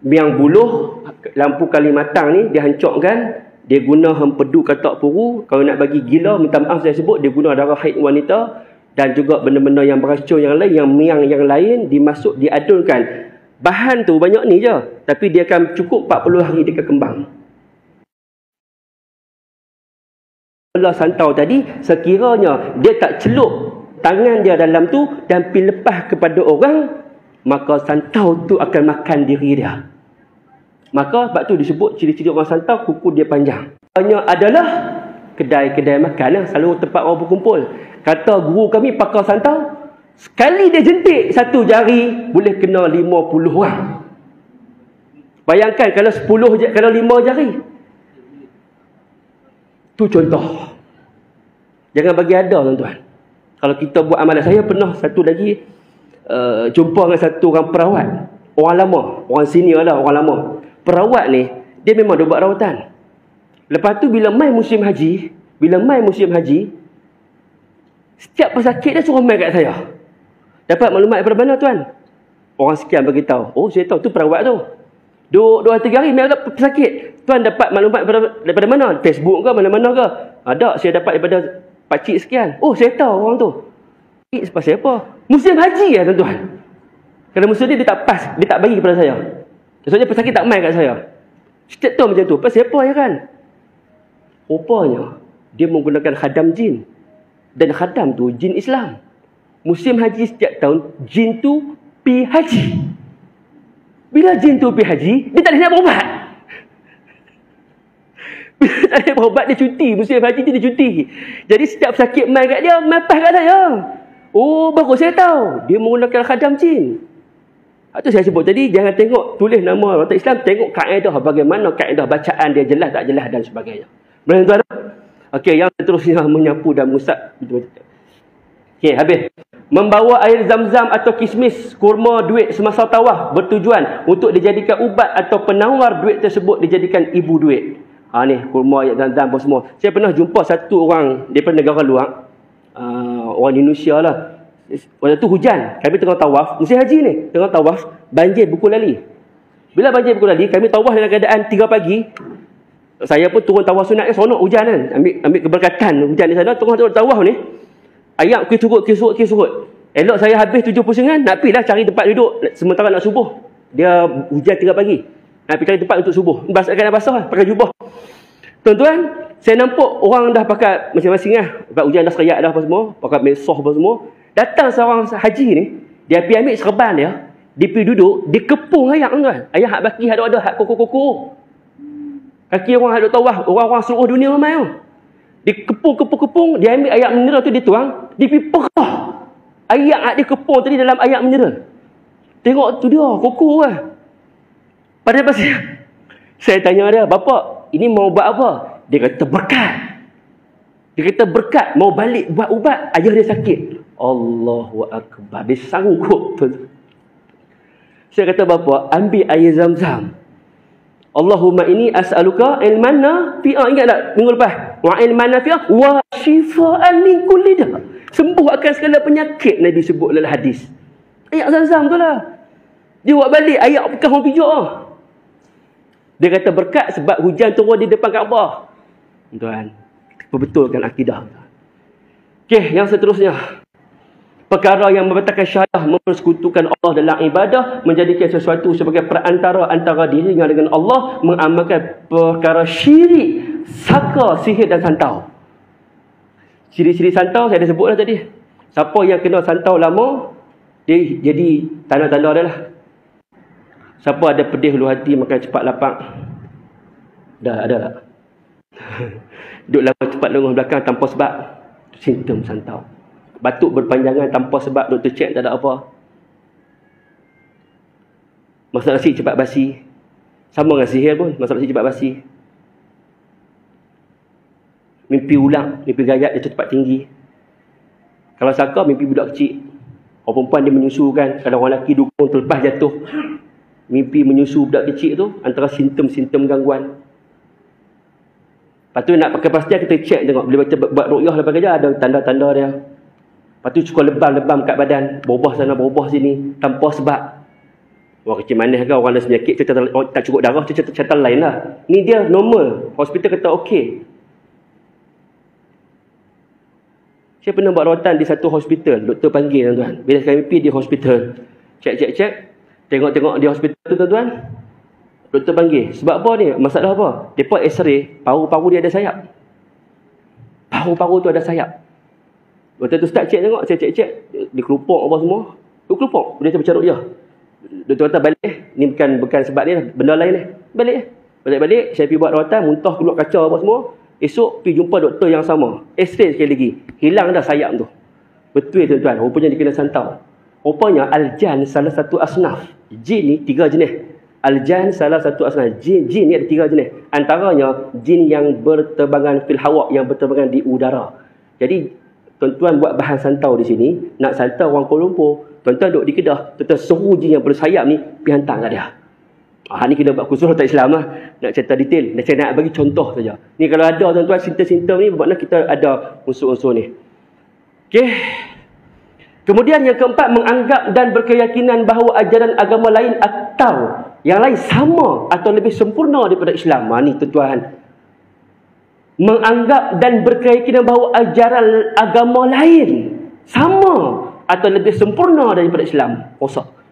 biang buluh, lampu kalimatang ni dia hancurkan, dia guna hempedu katak puru. Kalau nak bagi gila, minta maaf saya sebut, dia guna darah haid wanita dan juga benda-benda yang beracun yang lain, yang miang yang lain dimasuk, diadunkan. Bahan tu banyak ni je, tapi dia akan cukup 40 hari dia kembang. Bela santau tadi, sekiranya dia tak celup tangan dia dalam tu dan pergi lepas kepada orang, maka santau tu akan makan diri dia. Maka sebab tu disebut ciri-ciri orang santau, kuku dia panjang. Hanya adalah kedai-kedai makan lah, selalu tempat orang berkumpul. Kata guru kami pakar santau, sekali dia jentik satu jari boleh kena 50 orang. Bayangkan kalau 10, kalau 5 jari. Tu contoh. Jangan bagi ada, tuan-tuan. Kalau kita buat amalan, saya pernah satu lagi jumpa dengan satu orang perawat, orang lama, orang senior lah, orang lama. Perawat ni dia memang dia buat rawatan. Lepas tu bila mai musim haji, setiap pesakit dia suruh mai kat saya. Dapat maklumat daripada mana, tuan? Orang sekian bagi tahu. Oh, saya tahu tu perawat tu. 2-3 hari mai kat pesakit. Tuan dapat maklumat daripada mana? Facebook ke mana-mana ke? Ada, saya dapat daripada pakcik sekian. Oh, saya tahu orang tu. Pasal apa? Musim haji lah, tuan-tuan. Kalau musim dia tak pas, dia tak bagi kepada saya. Maksudnya pesakit tak mai kat saya. Setiap tahun macam tu. Pasal apa ya kan? Rupanya dia menggunakan khadam jin. Dan khadam tu jin Islam. Musim haji setiap tahun, jin tu pi haji. Bila jin tu pi haji, dia tak boleh nak berubat. Bila tak boleh berubat, dia cuti. Musim haji dia cuti. Jadi setiap sakit mai kat dia, mai pas kat saya. Oh, baru saya tahu. Dia menggunakan khadam jin. Itu saya sebut tadi, jangan tengok tulis nama orang Islam, tengok kaedah, bagaimana kaedah bacaan dia jelas tak jelas dan sebagainya. Boleh, tuan? Okey, yang seterusnya menyapu dan musab. Okey, habis. Membawa air zam-zam atau kismis, kurma, duit semasa tawaf bertujuan untuk dijadikan ubat atau penawar duit tersebut dijadikan ibu duit. Ni kurma, air zam-zam apa semua. Saya pernah jumpa satu orang daripada negara luar, orang Indonesia lah. Waktu tu hujan, kami tengah tawaf, musim haji ni, tengah tawaf, banjir buku lali. Bila banjir buku lali, kami tawaf dalam keadaan 3 pagi. Saya pun turun tawaf sunat kan, seronok hujan kan, ambil keberkatan hujan di sana, tengah tawaf ni. Ayat surut. Elok saya habis 7 pusingan, nak pergi lah cari tempat duduk sementara nak subuh. Dia hujan 3 pagi. Nak pergi cari tempat untuk subuh. Kena basah lah, pakai jubah. Tuan-tuan, saya nampak orang dah pakai masing-masing lah. Sebab hujan dah seriak dah apa semua, pakai mesoh apa semua. Datang seorang haji ni, dia pergi ambil serban dia pergi duduk, dia kepung ayak, tuan. Ayak hak baki, ada hak koko-koko. Kaki orang hak duk tawaf, orang-orang seluruh dunia ramai tu. Dia kepung, dia ambil ayak mineral tu, dia tuang, dia pergi perah ayak hak dia kepung tadi dalam ayak mineral. Tengok tu dia, koko lah. Padahal pasal saya tanya dia, "Bapak, ini mau buat apa?" Dia kata, "Berkat." Dia kata, "Berkat, mau balik buat ubat, ayah dia sakit." Allahu Akbar. Dia sanggup tu. Saya kata, "Bapa, ambil air zam-zam. Allahumma inni as'aluka ilman nafi'a." Ingat tak minggu lepas? Wa ilman nafi'a wa shifaan min kulli da'. Sembuh akan segala penyakit, Nabi sebut dalam hadis. Ayat zam-zam tu lah. Dia buat balik ayat bekas orang pijak lah. Dia kata berkat sebab hujan turun di depan Kaabah. Tuan, perbetulkan akidah. Okey, yang seterusnya. Perkara yang membatalkan syahadah, mempersekutukan Allah dalam ibadah, menjadikan sesuatu sebagai perantara antara dirinya dengan Allah, mengamalkan perkara syirik, saka, sihir dan santau. Ciri-ciri santau saya dah sebut lah tadi. Siapa yang kena santau lama, dia jadi tanda-tanda dia lah. Siapa ada pedih hulu hati, makan cepat lapang. Dah ada tak? Duduk lama cepat lenguh belakang tanpa sebab, simptom santau. Batuk berpanjangan tanpa sebab, doktor cek tak ada apa. Masak nasi cepat basi. Sama dengan sihir pun, masak nasi cepat basi. Mimpi ulang, mimpi gayat dia cepat tinggi. Kalau saka, mimpi budak kecil. Orang perempuan dia menyusukan, kalau orang lelaki dukung terlepas jatuh. Mimpi menyusu budak kecil tu antara simptom-simptom gangguan. Lepas tu nak pakai pastian, kita cek tengok. Bila baca buat ruqyah lepas kerja, ada tanda-tanda dia. Lepas tu cukup lebam-lebam kat badan, berubah sana, berubah sini, tanpa sebab. Orang kecil manis ke, orang ada penyakit, tak cukup darah, catatan lain lah. Ni dia normal. Hospital kata okey. Saya pernah buat rawatan di satu hospital, doktor panggil tuan-tuan. Bila kami pergi di hospital, cek. Tengok di hospital tu tuan-tuan. Doktor panggil, sebab apa ni? Masalah apa? Depa x-ray, paru-paru dia ada sayap. Paru-paru tu ada sayap. Waktu tu start cek tengok, saya cek-cek, dia kelupuk apa semua. Tu kelupuk, dia baca ruqyah. Doktor kata balik, ni bukan sebab ni, benda lain ni. Balik, saya pergi buat rawatan, muntah keluar kacau apa semua. Esok pergi jumpa doktor yang sama. X-ray sekali lagi. Hilang dah sayap tu. Betul tuan-tuan, rupanya dia kena santau. Rupanya aljan salah satu asnaf. Jin ni 3 jenis. Aljan salah satu asnaf. Jin ni ada 3 jenis. Antaranya jin yang berterbangan fil hawa, yang berterbangan di udara. Jadi tuan-tuan buat bahan santau di sini, nak santau orang Kuala Lumpur, tuan-tuan duduk di Kedah, tuan-tuan suruh jin yang bersayap ni pergi hantar kat dia. Ni kena buat khusus tak Islam lah. Nak cerita detail. Saya nak bagi contoh saja. Ni kalau ada tuan-tuan simptom-simptom ni, bermakna kita ada unsur-unsur ni. Okey. Kemudian yang keempat, menganggap dan berkeyakinan bahawa ajaran agama lain atau yang lain sama atau lebih sempurna daripada Islam. Ni tuan-tuan. Menganggap dan berkeyakinan bahawa ajaran agama lain sama atau lebih sempurna daripada Islam. Rosak.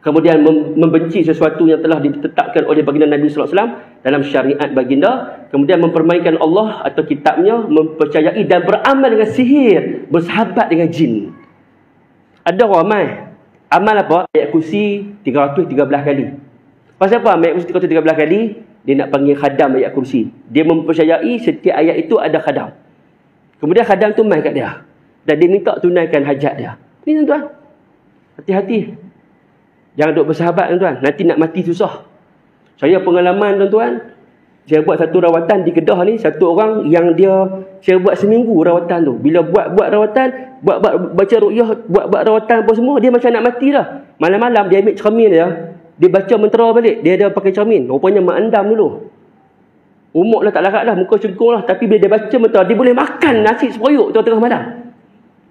Kemudian membenci sesuatu yang telah ditetapkan oleh baginda Nabi sallallahu alaihi wasallam dalam syariat baginda. Kemudian mempermainkan Allah atau kitabnya, mempercayai dan beramal dengan sihir, bersahabat dengan jin. Ada orang amal apa? Ayat kursi 313 kali. Pasal apa ayat kursi 313 kali? Dia nak panggil khadam ayat kursi. Dia mempercayai setiap ayat itu ada khadam. Kemudian khadam tu mai kat dia. Dan dia minta tunaikan hajat dia. Ni tuan-tuan. Hati-hati. Jangan duk bersahabat tuan-tuan. Nanti nak mati susah. Saya pengalaman tuan-tuan. Saya buat satu rawatan di Kedah ni. Satu orang yang saya buat seminggu rawatan tu. Bila buat rawatan, baca ruqyah, buat rawatan apa semua, dia macam nak mati dah. Malam-malam dia ambil cermin dia. Dia baca mentera balik. Dia ada pakai cermin. Rupanya mak andam dulu. Umur lah tak larat lah. Muka cengkung lah. Tapi bila dia baca mentera, dia boleh makan nasi sepoyuk tengah malam.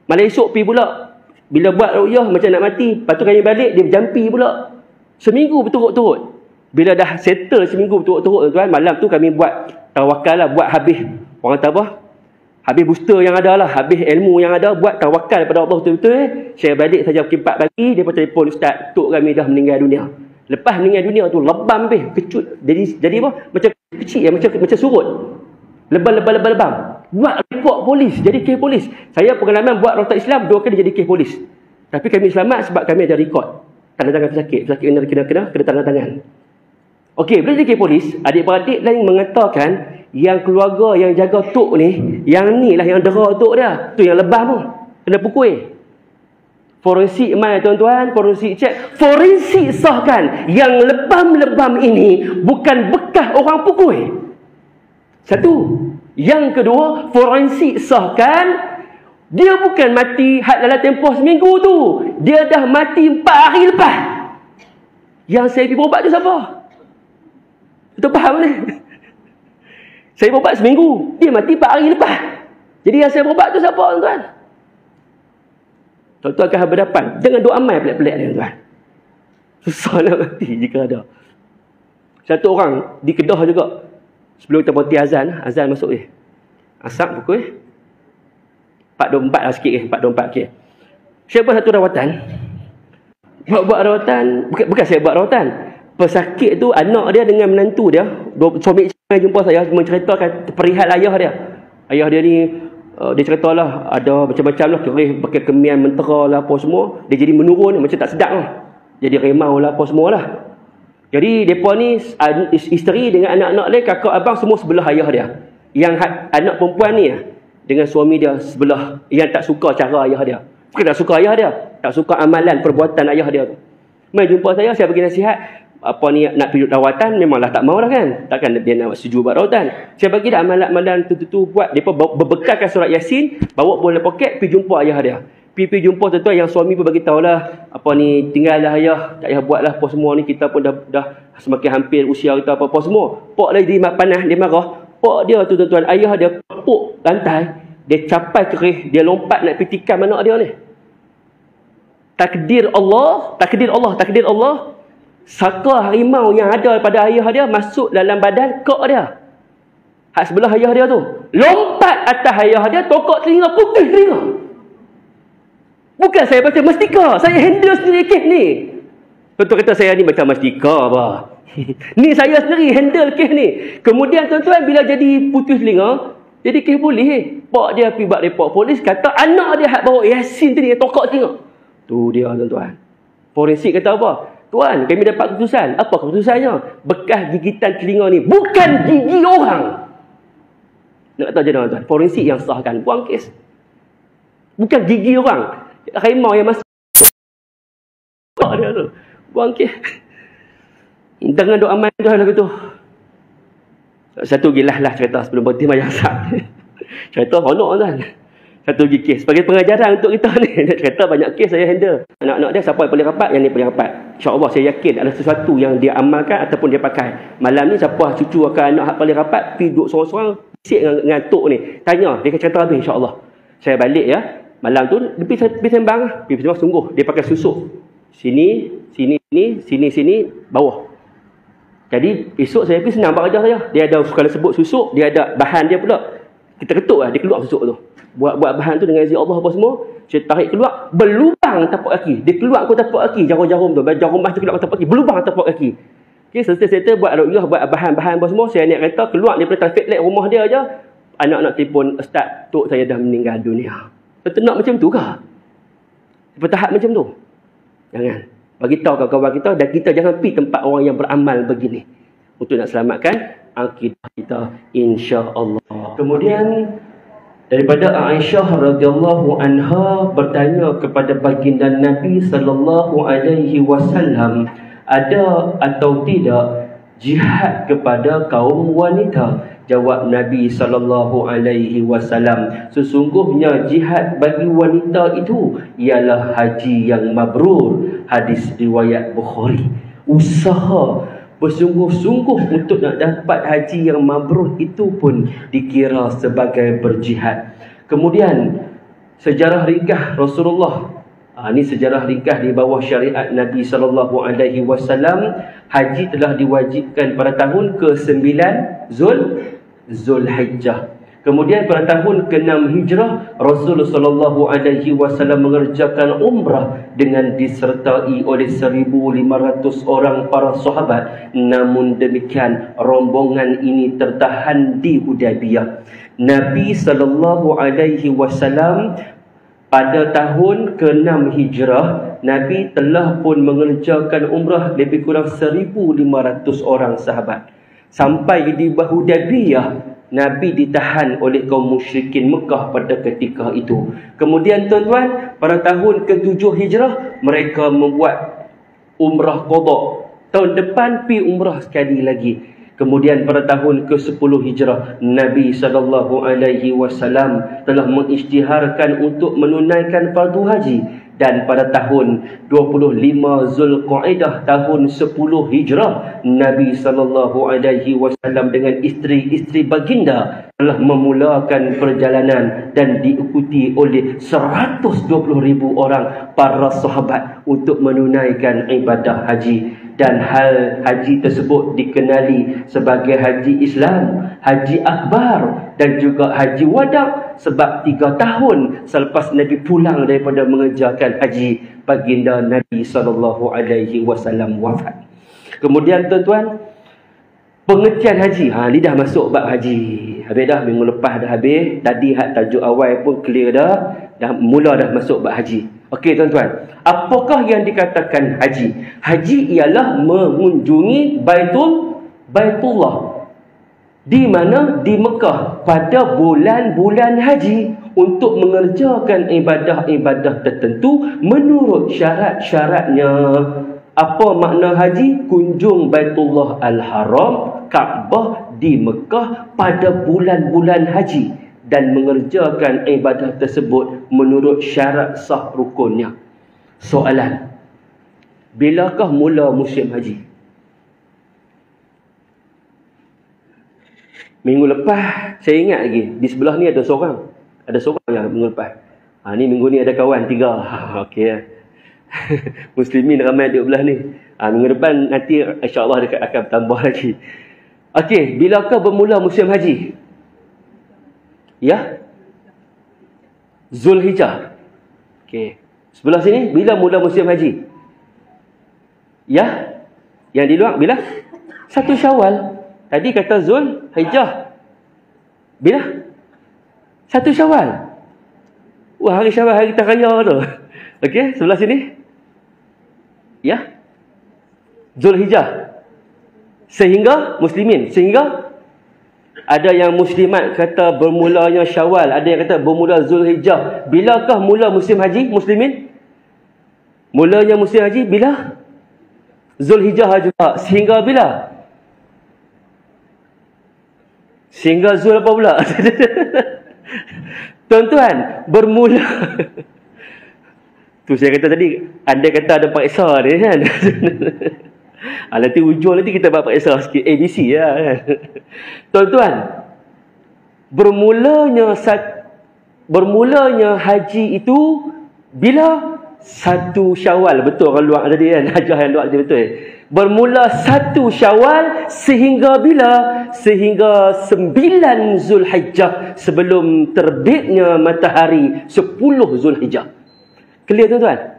Malam esok pergi pula. Bila buat ruqyah macam nak mati. Lepas tu kami balik, dia berjampi pula. Seminggu berturut-turut. Bila dah settle seminggu berturut-turut tuan, malam tu kami buat tawakal lah. Buat habis, orang kata apa? Habis booster yang ada lah. Habis ilmu yang ada. Buat tawakal pada Allah betul-betul. Saya balik saja pukul 4 pagi. Dia pun telefon, Ustaz, tok kami dah meninggal dunia. Lepas meninggal dunia tu, lebam habis. Kecut. Jadi apa? Macam kecil, macam surut. Lebam. Buat report polis. Jadi kes polis. Saya pengalaman buat rawatan Islam 2 kali jadi kes polis. Tapi kami selamat sebab kami ada rekod. Tanda tangan pesakit. Pesakit kena tanda tangan. Okey, bila jadi kes polis, adik-beradik lain mengatakan yang keluarga yang jaga tok ni, yang ni lah yang dera tok dia. Tu yang lebam tu. Kena pukul. Forensik mai tuan-tuan, forensik cek. Forensik sahkan yang lebam-lebam ini bukan bekas orang pukul. Satu. Yang kedua, forensik sahkan dia bukan mati dalam tempoh seminggu tu. Dia dah mati 4 hari lepas. Yang saya pergi berubat tu siapa? Betul faham ni? Saya berubat seminggu. Dia mati 4 hari lepas. Jadi yang saya berubat tu siapa tuan-tuan? Tuan-tuan akan berhadapan dengan doa amal pelik-pelik ni tuan. Susah nak mati jika ada. Satu orang di Kedah juga. Sebelum kita berhenti azan masuk asap pukul 4.24 lah sikit 4.24 okay. Saya buat satu rawatan. Buat rawatan, bukan saya buat rawatan. Pesakit tu anak dia dengan menantu dia, suami isteri jumpa saya menceritakan perihal ayah dia. Ayah dia ni dia ceritalah ada macam-macam lah, kerih pakai kemian mentera lah apa semua. Dia jadi menurun macam tak sedap lah. Jadi remau lah apa semua lah. Jadi mereka ni isteri dengan anak-anak dia, kakak abang semua sebelah ayah dia. Yang anak perempuan ni dengan suami dia sebelah, yang tak suka cara ayah dia. Bukan tak suka ayah dia, tak suka amalan perbuatan ayah dia tu. Mai jumpa saya bagi nasihat. Apa ni nak pergi rawatan, memanglah tak mau lah kan. Takkan dia nak setuju buat rawatan. Saya bagi dah amalan-amalan tu buat. Mereka berbekalkan surat Yasin, bawa bola poket, pergi jumpa ayah dia. Pergi jumpa tuan-tuan, yang suami pun bagi tahulah, apa ni, tinggallah ayah, tak payah buatlah apa semua ni, kita pun dah semakin hampir usia kita apa semua. Pak lagi dia panas, dia marah. Pak dia tu tuan-tuan, ayah dia puk lantai, dia capai kerih, dia lompat nak pergi tikam anak dia ni. Takdir Allah. Saka harimau yang ada pada ayah dia masuk dalam badan kak dia. Hak sebelah ayah dia tu. Lompat atas ayah dia, tokok telinga, putih telinga. Bukan saya baca mastika, saya handle sendiri kes ni. Tuan-tuan kata saya ni macam mastika apa. Ni saya sendiri handle kes ni. Kemudian tuan-tuan bila jadi putih telinga, Jadi kes boleh. Pak dia pergi buat report polis, kata anak dia hak bawa Yasin tadi, dia tokak tengok. Tu dia tuan-tuan. Forensik kata apa? Tuan, kami dapat keputusan. Apa keputusannya? Bekas gigitan telinga ni bukan gigi orang. Nak kata je tuan-tuan. Forensik yang sahkan. Buang kes. Bukan gigi orang. Harimau yang masuk dia tu. Buang kes. Dengan doa aman tu lagu tu. Satu lagi lah cerita sebelum berhenti mayang sah. Cerita honor kan. Satu lagi kes. Sebagai pengajaran untuk kita ni. Cerita banyak kes saya handle. Anak-anak dia siapa yang paling rapat, yang ni paling rapat. InsyaAllah saya yakin ada sesuatu yang dia amalkan ataupun dia pakai. Malam ni siapa cucu akan anak hak paling rapat, pergi duduk sorang-sorang, bisik dengan tok ni. Tanya, dia akan cerita habis insyaAllah. Saya balik ya. Malam tu, dia pergi sembang. Pergi sembang sungguh. Dia pakai susuk. Sini, bawah. Jadi, esok saya pergi senang buat kerja saya. Dia ada, kalau sebut susuk, dia ada bahan dia pula. Kita ketuk lah, dia keluar susuk tu. Buat bahan tu dengan izin Allah apa semua. Saya tarik keluar, berlubang tapak kaki. Dia keluar ke tapak kaki, jarum-jarum tu. Jarum mas tu keluar ke tapak kaki, berlubang tapak kaki. Okay, selesai buat ruqyah, buat bahan-bahan apa semua. Saya naik kereta, keluar daripada traffic light rumah dia aja. Anak-anak telefon, Ustaz, tok saya dah meninggal dunia. Betul nak macam tu ke? Bertahap macam tu? Jangan. Bagi tahu kawan-kawan kita, dan kita jangan pergi tempat orang yang beramal begini. Untuk nak selamatkan akidah kita, insya-Allah. Kemudian daripada Aisyah radhiyallahu anha bertanya kepada baginda Nabi sallallahu alaihi wasallam, ada atau tidak jihad kepada kaum wanita? Jawab Nabi sallallahu alaihi wasallam, sesungguhnya jihad bagi wanita itu ialah haji yang mabrur. Hadis riwayat Bukhari. Usaha bersungguh-sungguh untuk nak dapat haji yang mabrur itu pun dikira sebagai berjihad. Kemudian sejarah ringkas Rasulullah. Ini sejarah ringkas di bawah syariat Nabi sallallahu alaihi wasallam. Haji telah diwajibkan pada tahun ke-9 Zulhijjah. Kemudian pada tahun ke-6 Hijrah, Rasulullah sallallahu alaihi wasallam mengerjakan umrah dengan disertai oleh 1,500 orang para sahabat. Namun demikian, rombongan ini tertahan di Hudaybiyah. Nabi sallallahu alaihi wasallam pada tahun ke-6 Hijrah, Nabi telah pun mengerjakan umrah lebih kurang 1,500 orang sahabat. Sampai di Hudaybiyah, Nabi ditahan oleh kaum musyrikin Mekah pada ketika itu. Kemudian tuan-tuan, pada tahun ke-7 Hijrah, mereka membuat umrah qada. Tahun depan pergi umrah sekali lagi. Kemudian pada tahun ke-10 Hijrah, Nabi SAW telah mengisytiharkan untuk menunaikan fardu haji. Dan pada tahun 25 Zulqa'dah tahun 10 Hijrah, Nabi SAW dengan isteri-isteri baginda telah memulakan perjalanan dan diikuti oleh 120,000 orang para sahabat untuk menunaikan ibadah haji. Dan hal haji tersebut dikenali sebagai haji Islam, haji akbar dan juga haji wada, sebab 3 tahun selepas Nabi pulang daripada mengerjakan haji, baginda Nabi SAW wafat. Kemudian tuan-tuan, pengertian haji, ni dah masuk bab haji. Habis dah, minggu lepas dah habis. Tadi tajuk awal pun clear dah. Mula dah masuk bab haji. Okey tuan-tuan, apakah yang dikatakan haji? Haji ialah mengunjungi Baitullah. Di mana? Di Mekah pada bulan-bulan haji untuk mengerjakan ibadah-ibadah tertentu menurut syarat-syaratnya. Apa makna haji? Kunjung Baitullah Al-Haram, Kaabah di Mekah pada bulan-bulan haji dan mengerjakan ibadah tersebut menurut syarat sah rukunnya. Soalan, bilakah mula musim haji? Minggu lepas, saya ingat lagi, di sebelah ni ada seorang yang minggu lepas. Ni minggu ni ada kawan 3. Okey. Muslimin ramai duduk belah ni. Minggu depan nanti insya-Allah akan tambah lagi. Okey, bilakah bermula musim haji? Ya? Zulhijjah. Okey. Sebelah sini, bila mula musim haji? Ya? Yang di luar, bila? 1 Syawal. Tadi kata Zulhijjah. Bila? 1 Syawal. Wah, hari Syawal, hari kita raya tu. Okey, sebelah sini. Ya. Zulhijjah. Sehingga muslimin, sehingga ada yang muslimat kata bermulanya Syawal, ada yang kata bermula Zulhijjah. Bilakah mula musim haji muslimin? Mulanya musim haji bila? Zulhijjah juga. Sehingga bila? Sehingga Zul apa pula? Tuan-tuan, bermula. Tu saya kata tadi, anda kata ada paksa ni kan. Nanti ujung nanti kita buat paksa sikit ABC lah kan. Tuan-tuan, bermulanya haji itu bila? 1 Syawal. Betul kalau luar tadi kan, hajah yang luar tadi betul. Bermula 1 Syawal sehingga bila? Sehingga 9 Zulhijjah, sebelum terbitnya matahari 10 Zulhijjah. Clear tuan-tuan?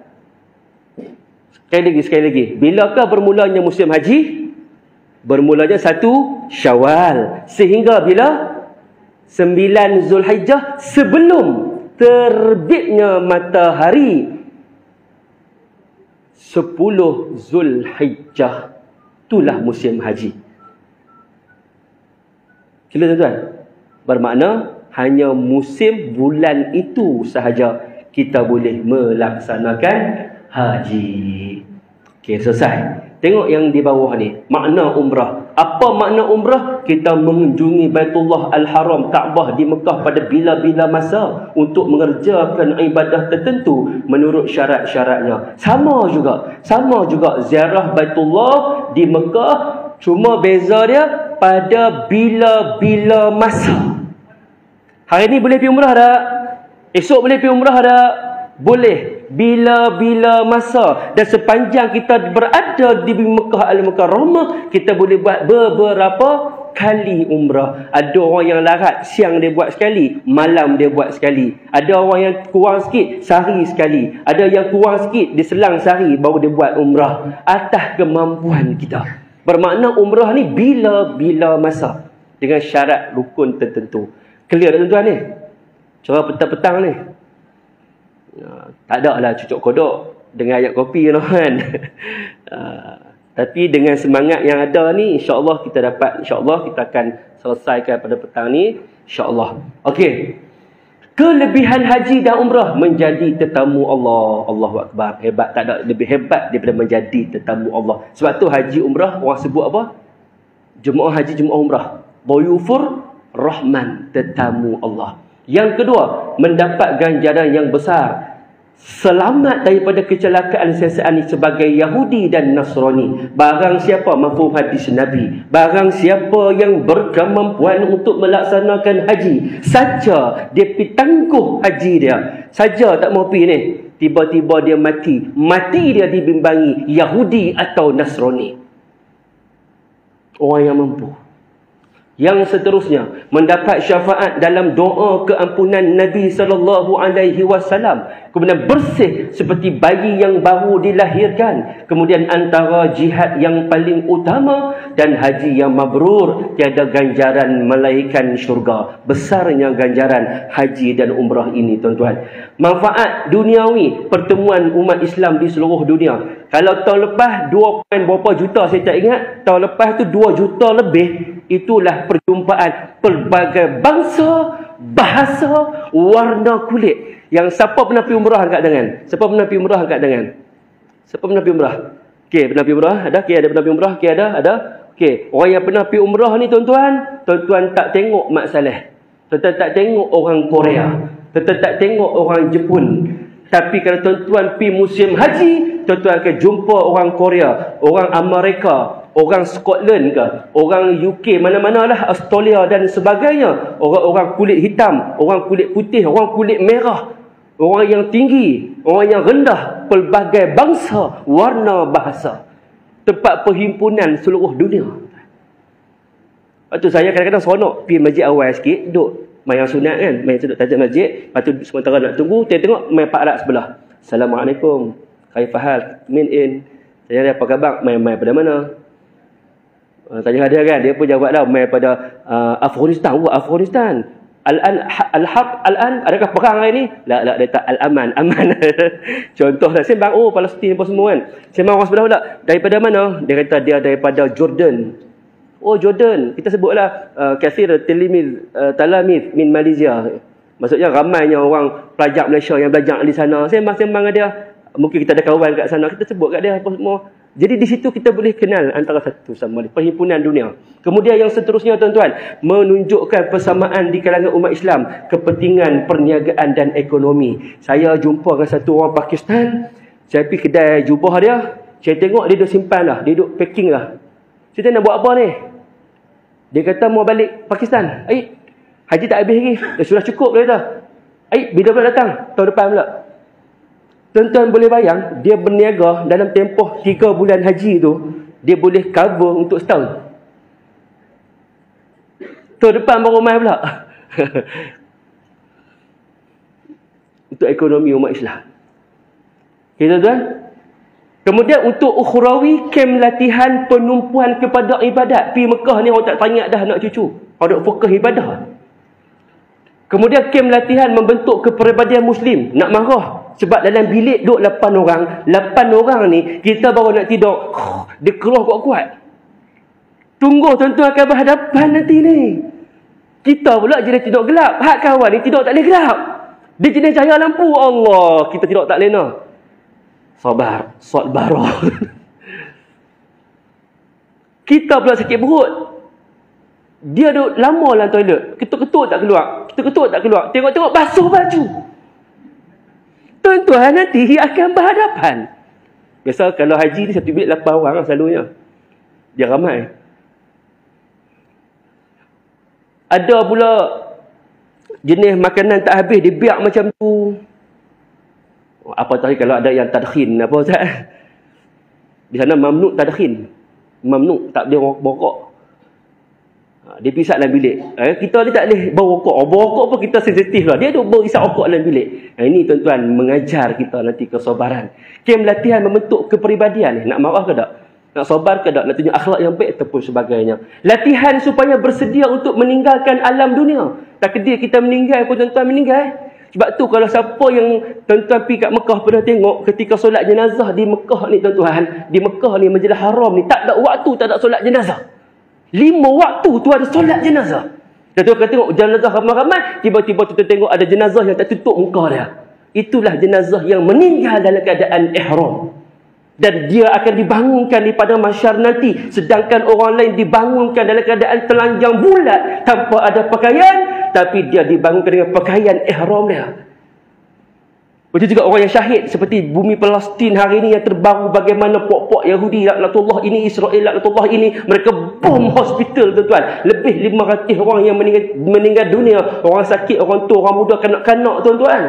Sekali lagi. Bilakah bermulanya musim haji? Bermulanya 1 Syawal sehingga bila? 9 Zulhijjah, sebelum terbitnya matahari 10 Zulhijjah. Itulah musim haji. Clear tuan-tuan? Bermakna hanya musim bulan itu sahaja kita boleh melaksanakan haji. Okey, selesai. Tengok yang di bawah ni, makna umrah. Apa makna umrah? Kita mengunjungi Baitullah Al-Haram, Kaabah di Mekah pada bila-bila masa untuk mengerjakan ibadah tertentu menurut syarat-syaratnya. Sama juga ziarah Baitullah di Mekah, cuma beza dia pada bila-bila masa. Hari ni boleh pergi umrah tak? Esok boleh pergi umrah tak? Boleh. Bila-bila masa. Dan sepanjang kita berada di Mekah Al-Mukarramah, kita boleh buat beberapa kali umrah. Ada orang yang larat, siang dia buat sekali, malam dia buat sekali. Ada orang yang kurang sikit, sehari sekali. Ada yang kurang sikit, dia selang sehari baru dia buat umrah. Atas kemampuan kita. Bermakna umrah ni bila-bila masa, dengan syarat rukun tertentu. Clear tak tuan-tuan ni? Cara petang-petang ni, tak ada lah cucuk kodok dengan ayat kopi kan. Tapi dengan semangat yang ada ni, insya-Allah kita dapat, insya-Allah kita akan selesaikan pada petang ni, insya-Allah. Okey. Kelebihan haji dan umrah, menjadi tetamu Allah. Allahu Akbar. Hebat, tak ada lebih hebat daripada menjadi tetamu Allah. Sebab tu haji umrah orang sebut apa? Jemaah haji, jemaah umrah. Duyufur Rahman, tetamu Allah. Yang kedua, mendapat ganjaran yang besar. Selamat daripada kecelakaan sesaan sebagai Yahudi dan Nasrani. Barang siapa, mafhum hadis Nabi, barang siapa yang berkemampuan untuk melaksanakan haji, saja dia pergi tangguh haji dia, saja tak mau pergi ni, tiba-tiba dia mati dia dibimbangi Yahudi atau Nasrani. Orang yang mampu. Yang seterusnya, mendapat syafaat dalam doa keampunan Nabi SAW. Kemudian bersih seperti bayi yang baru dilahirkan. Kemudian antara jihad yang paling utama dan haji yang mabrur, tiada ganjaran melainkan syurga. Besarnya ganjaran haji dan umrah ini tuan-tuan. Manfaat duniawi, pertemuan umat Islam di seluruh dunia. Kalau tahun lepas 2 berapa juta saya tak ingat, tahun lepas tu 2 juta lebih. Itulah perjumpaan pelbagai bangsa, bahasa, warna kulit. Yang siapa pernah pergi umrah angkat tangan? Siapa pernah pergi umrah angkat tangan? Siapa pernah pergi umrah? Okey, pernah pergi umrah? Ada? Okey, ada pernah pergi umrah? Okey, ada? Okey, orang yang pernah pergi umrah ni tuan-tuan, tuan-tuan tak tengok Mak Saleh. Tuan-tuan tak tengok orang Korea. Tuan-tuan tak tengok orang Jepun. Tapi kalau tuan-tuan pergi musim haji, tuan-tuan akan jumpa orang Korea, orang Amerika, orang Scotland ke, orang UK, mana-mana lah, Australia dan sebagainya. Orang-orang kulit hitam, orang kulit putih, orang kulit merah, orang yang tinggi, orang yang rendah, pelbagai bangsa, warna, bahasa. Tempat perhimpunan seluruh dunia. Lepas tu saya kadang-kadang seronok pergi masjid awal sikit, duduk main sunat kan, main duduk tajam masjid. Lepas tu sementara nak tunggu, tengok main Pak Arab sebelah. Assalamualaikum, khaifahal, min in. Saya ada apa khabar, main-main pada mana? Tanya dia kan, dia pun jawab dah, main pada Afghanistan. Afghanistan. Al-Harb al-an, adakah perang hari ni? La, dia tak al-aman, aman. Contohlah sembang, Palestin apa semua kan. Sembang orang sebelah pula, daripada mana? Dia kata dia daripada Jordan. Jordan, kita sebutlah kathir talamid min Malaysia. Maksudnya ramainya orang pelajar Malaysia yang belajar di sana. Sembang-sembang dia. Mungkin kita ada kawan kat sana, kita sebut kat dia apa semua. Jadi di situ kita boleh kenal antara satu sama lain, perhimpunan dunia. Kemudian yang seterusnya tuan-tuan, menunjukkan persamaan di kalangan umat Islam, kepentingan perniagaan dan ekonomi. Saya jumpa dengan satu orang Pakistan, saya pergi kedai jubah dia, saya tengok dia duduk simpan lah, dia duduk packing lah. Saya tanya, nak buat apa ni? Dia kata mau balik Pakistan. Haji tak habis lagi, dah sudah cukup dia kata. Bila pula datang? Tahun depan pula. Tuan-tuan boleh bayang, dia berniaga dalam tempoh 3 bulan haji tu, dia boleh cover untuk setahun. Tahun depan baru main pula. Untuk ekonomi umat Islam. Okay, tuan-tuan? Kemudian untuk ukhrawi, kem latihan penumpuan kepada ibadat. Pergi Mekah ni orang tak tanya dah anak cucu. Orang nak fokus ibadah. Kemudian kem latihan membentuk kepribadian Muslim. Nak marah. Sebab dalam bilik duduk 8 orang. 8 orang ni, kita baru nak tidur. Dia keluar kuat-kuat. Tunggu tuan-tuan akan berhadapan nanti ni. Kita pula jenis tidur gelap. Hak kawan ni tidur tak boleh gelap. Dia jenis cahaya lampu. Allah, kita tidur tak lena. Sabar. Sabarah. Kita pula sakit perut. Dia duduk lama dalam toilet. Ketuk-ketuk tak keluar. Ketuk-ketuk tak keluar. Tengok-tengok basuh baju. Tuan-tuan nanti akan berhadapan. Biasa kalau haji ni satu bilik 8 orang selalunya. Dia ramai. Ada pula jenis makanan tak habis, dia biar macam tu. Apa tadi kalau ada yang tadkhin apa Ustaz? Di sana mamnu tadkhin. Mamnu, tak boleh rokok. Dia pisah dalam bilik. Kita ni tak boleh bau rokok. Bau rokok pun kita sensitif lah. Dia duk berisap rokok dalam bilik. Ini tuan-tuan mengajar kita nanti kesabaran. Kem latihan membentuk kepribadian. Nak marah ke tak? Nak sabar ke tak? Nak tunjuk akhlak yang baik ataupun sebagainya. Latihan supaya bersedia untuk meninggalkan alam dunia. Takdir kita meninggal pun tuan-tuan meninggal. Sebab tu kalau siapa yang tuan-tuan pergi kat Mekah pernah tengok ketika solat jenazah di Mekah ni tuan-tuan. Di Mekah ni Masjidil Haram ni tak ada waktu tak ada solat jenazah. 5 waktu tu ada solat jenazah. Dan tu akan tengok jenazah ramai-ramai, tiba-tiba tu tengok ada jenazah yang tak tutup muka dia. Itulah jenazah yang meninggal dalam keadaan ihram. Dan dia akan dibangunkan di padang mahsyar nanti, sedangkan orang lain dibangunkan dalam keadaan telanjang bulat tanpa ada pakaian, tapi dia dibangunkan dengan pakaian ihram dia. Begitu juga orang yang syahid seperti bumi Palestin hari ini yang terbaru, bagaimana pok-pok Yahudi laknatullah ini, Israel laknatullah ini, mereka bom hospital tuan-tuan. Lebih 500 orang yang meninggal dunia, orang sakit, orang tua, orang muda, kanak-kanak tuan-tuan.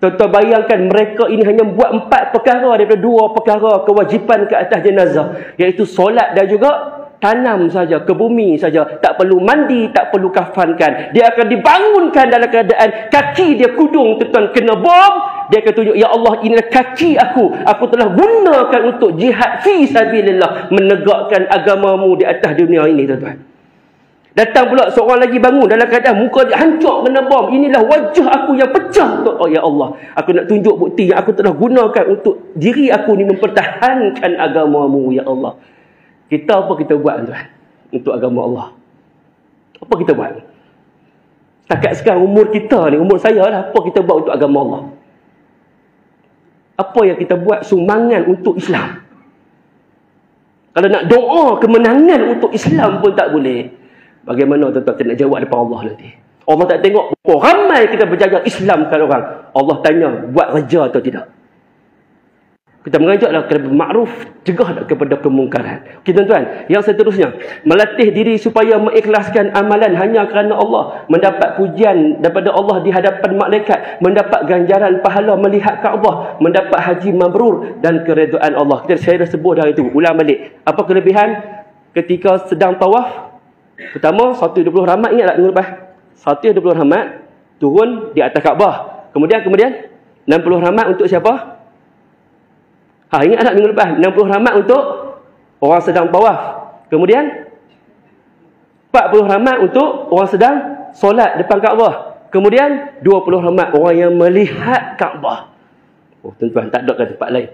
Tuan-tuan bayangkan mereka ini hanya buat 4 perkara daripada 2 perkara kewajipan ke atas jenazah, iaitu solat dan juga tanam saja, ke bumi saja. Tak perlu mandi, tak perlu kafankan. Dia akan dibangunkan dalam keadaan kaki dia kudung tuan-tuan kena bom. Dia akan tunjuk, ya Allah, inilah kaki aku. Aku telah gunakan untuk jihad fi sabilillah, menegakkan agamamu di atas dunia ini tuan-tuan. Datang pula seorang lagi bangun dalam keadaan muka dia hancur kena bom. Inilah wajah aku yang pecah. Oh ya Allah, aku nak tunjuk bukti yang aku telah gunakan untuk diri aku ni mempertahankan agamamu ya Allah. Kita apa kita buat tuan untuk agama Allah? Apa kita buat? Setakat sekarang umur kita ni, umur saya lah, apa kita buat untuk agama Allah? Apa yang kita buat sumbangan untuk Islam? Kalau nak doa kemenangan untuk Islam pun tak boleh. Bagaimana tuan-tuan kita nak jawab depan Allah nanti? Allah tak tengok berapa ramai kita berjaga Islam kan orang. Allah tanya buat kerja atau tidak. Kita mengajaklah kepada ma'ruf, cegah kepada kemungkaran. Okey tuan-tuan, yang seterusnya, melatih diri supaya mengikhlaskan amalan hanya kerana Allah, mendapat pujian daripada Allah di hadapan malaikat, mendapat ganjaran pahala melihat Kaabah, mendapat haji mabrur dan keredaan Allah. Saya dah sebut dah itu, ulang balik. Apa kelebihan ketika sedang tawaf? Pertama, 120 rahmat, ingat tak minggu lepas? 120 rahmat turun di atas Kaabah. Kemudian 60 rahmat untuk siapa? Ingat tak minggu lepas? 60 rahmat untuk orang sedang tawaf. Kemudian 40 rahmat untuk orang sedang solat depan Kaabah. Kemudian 20 rahmat orang yang melihat Kaabah. Oh, tuan-tuan, tak ada ke tempat lain.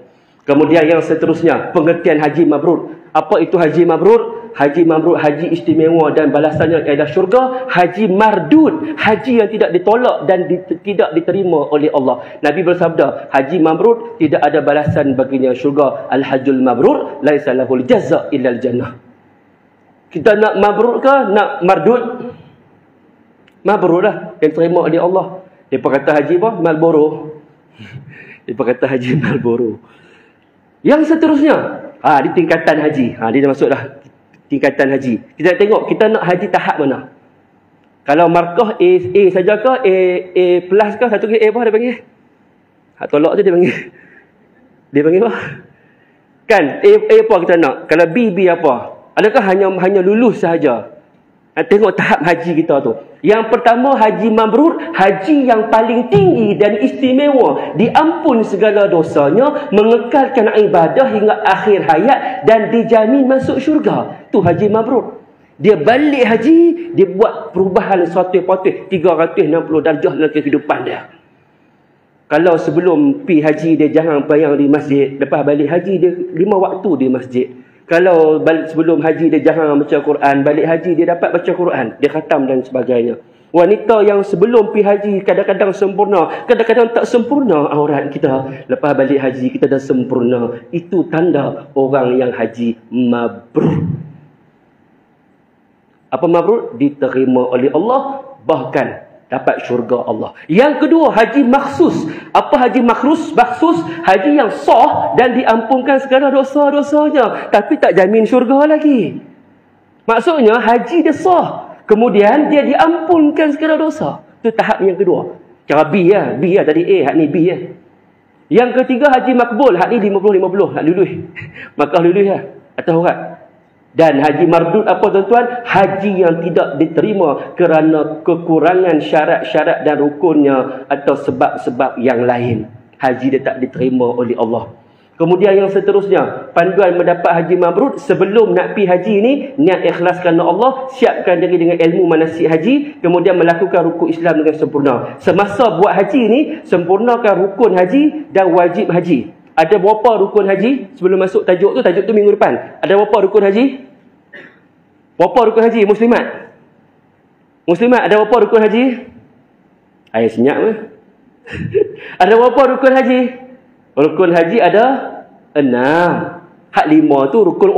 Kemudian yang seterusnya, pengertian haji mabrur. Apa itu haji mabrur? Haji mabrur, haji istimewa dan balasannya adalah syurga. Haji mardud, haji yang tidak ditolak dan tidak diterima oleh Allah. Nabi bersabda, haji mabrur tidak ada balasan baginya syurga. Al-hajjul mabrur laisa lahul jazaa illa al-jannah. Kita nak mabrur ke nak mardud? Mabrur lah, yang terima oleh Allah. Dia kata haji apa? Marlboro. Dia kata haji Marlboro. Yang seterusnya, di tingkatan haji. Dia dah masuk dah tingkatan haji. Kita nak tengok kita nak haji tahap mana. Kalau markah A saja ke, A plus ke, satu ke A apa dia panggil? Hak tolak tu dia panggil. Dia panggil apa? Kan A apa kita nak? Kalau B apa? Adakah hanya lulus sahaja? Tengok tahap haji kita tu. Yang pertama, haji mabrur, haji yang paling tinggi dan istimewa, diampun segala dosanya, mengekalkan ibadah hingga akhir hayat dan dijamin masuk syurga. Tu haji mabrur. Dia balik haji, dia buat perubahan suatu patut 360 darjah dalam kehidupan dia. Kalau sebelum pi haji dia jangan bayang di masjid, lepas balik haji dia 5 waktu di masjid. Kalau sebelum haji dia jarang baca Quran, balik haji dia dapat baca Quran, dia khatam dan sebagainya. Wanita yang sebelum pergi haji kadang-kadang sempurna, kadang-kadang tak sempurna aurat kita. Lepas balik haji kita dah sempurna. Itu tanda orang yang haji mabrur. Apa mabrur? Diterima oleh Allah, bahkan dapat syurga Allah. Yang kedua, haji makhsus. Apa haji makhsus? Haji yang sah dan diampunkan segala dosa-dosanya, tapi tak jamin syurga lagi. Maksudnya haji dia sah, kemudian dia diampunkan segala dosa. Itu tahap yang kedua. Cara B lah tadi A, hak ni B lah. Yang ketiga, haji makbul. Hak ni 50-50, nak lulus. Maka lulus lah atas urat. Dan haji mardud apa tuan-tuan? Haji yang tidak diterima kerana kekurangan syarat-syarat dan rukunnya atau sebab-sebab yang lain. Haji dia tak diterima oleh Allah. Kemudian yang seterusnya, panduan mendapat haji mabrur, sebelum nak pergi haji ni, niat ikhlas kerana Allah, siapkan diri dengan ilmu manasik haji, kemudian melakukan rukun Islam dengan sempurna. Semasa buat haji ni, sempurnakan rukun haji dan wajib haji. Ada berapa rukun haji? Sebelum masuk tajuk tu minggu depan. Ada berapa rukun haji? Berapa rukun haji muslimat? Muslimat ada berapa rukun haji? Ayah senyap ke? Ada berapa rukun haji? Rukun haji ada 6. Hak 5 tu rukun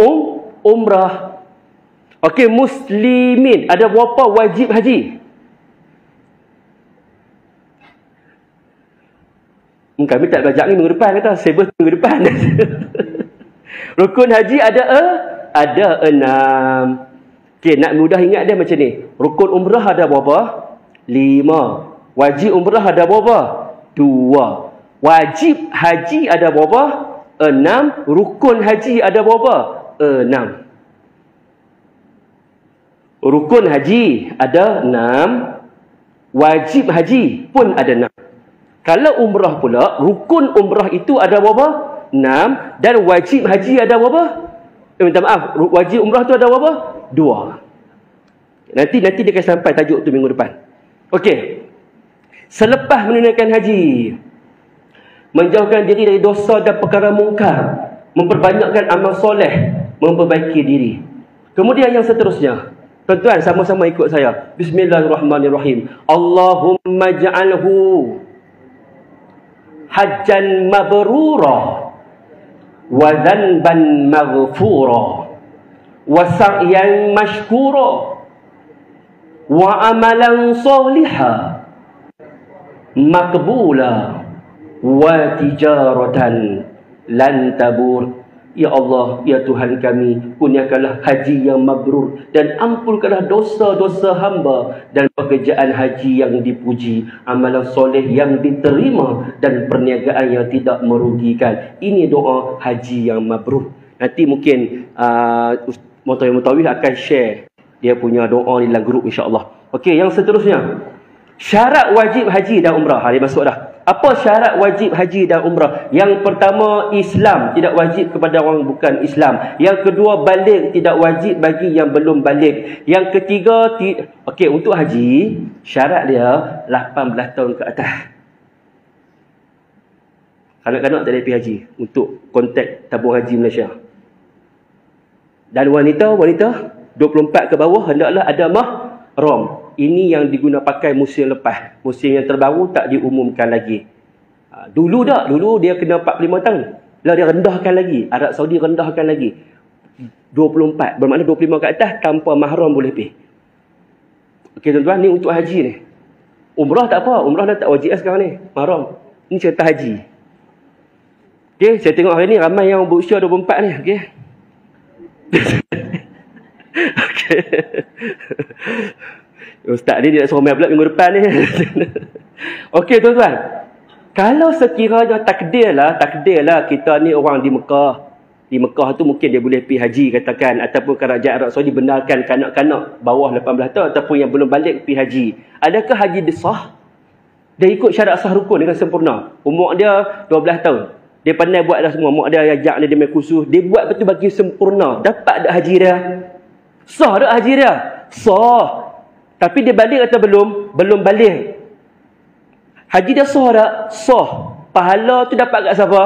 umrah. Okey, muslimin ada berapa wajib haji? Kami tak belajar ni minggu depan kata, sebab minggu depan. Rukun haji ada 6. Okey, nak mudah ingat dia macam ni. Rukun umrah ada berapa? 5. Wajib umrah ada berapa? 2. Wajib haji ada berapa? 6. Rukun haji ada berapa? 6. Rukun haji ada 6. Wajib haji pun ada 6. Kalau umrah pula, rukun umrah itu ada berapa? 6. Dan wajib haji ada berapa? Minta maaf, wajib umrah tu ada berapa? 2. Nanti dia akan sampai tajuk tu minggu depan. Okey. Selepas menunaikan haji, menjauhkan diri dari dosa dan perkara mungkar, memperbanyakkan amal soleh, memperbaiki diri. Kemudian yang seterusnya, tuan-tuan sama-sama ikut saya. Bismillahirrahmanirrahim. Allahumma ja'alhu hajjan mabrura wa dhanban maghfura wa sa'yan mashkura wa amalan salihah maqbula wa tijaratan lan tabur. Ya Allah, ya Tuhan kami, kurniakanlah haji yang mabrur dan ampunkanlah dosa-dosa hamba dan pekerjaan haji yang dipuji, amalan soleh yang diterima dan perniagaan yang tidak merugikan. Ini doa haji yang mabrur. Nanti mungkin Mutawif akan share dia punya doa di dalam grup insya-Allah. Okey, yang seterusnya, syarat wajib haji dan umrah. Dia masuk dah. Apa syarat wajib haji dan umrah? Yang pertama, Islam, tidak wajib kepada orang bukan Islam. Yang kedua, balik, tidak wajib bagi yang belum balik. Yang ketiga, okey, untuk haji, syarat dia 18 tahun ke atas. Kanak-kanak tak boleh pergi haji untuk konteks tabung haji Malaysia. Dan wanita 24 ke bawah hendaklah ada mahram. Ini yang diguna pakai musim lepas. Musim yang terbaru tak diumumkan lagi. Dulu dia kena 45 tahun. Lah dia rendahkan lagi. Arab Saudi rendahkan lagi. 24. Bermakna 25 ke atas tanpa mahram boleh pergi. Okey tuan-tuan, ni untuk haji ni. Umrah tak apa. Umrah dah tak wajib sekarang ni. Mahram. Ni cerita haji. Okey, saya tengok hari ni ramai yang berusia 24 ni. Okey. Okey. Ustaz ni dia nak suruh main pula minggu depan ni. Okey tuan-tuan. Kalau sekiranya takdirlah kita ni orang di Mekah. Di Mekah tu mungkin dia boleh pergi haji katakan. Ataupun kerajaan Arab Saudi benarkan kanak-kanak bawah 18 tahun ataupun yang belum balik pergi haji. Adakah haji dia sah? Dia ikut syarat sah rukun dengan sempurna. Umur dia 12 tahun. Dia pandai buat dah semua. Mak dia ajak dia main kursus. Dia buat betul bagi sempurna. Dapat tak haji dia? Sah tak haji dia? Sah. Tapi dia balik atau belum? Belum balik. Haji dia sah tak? Sah. Pahala tu dapat kat siapa?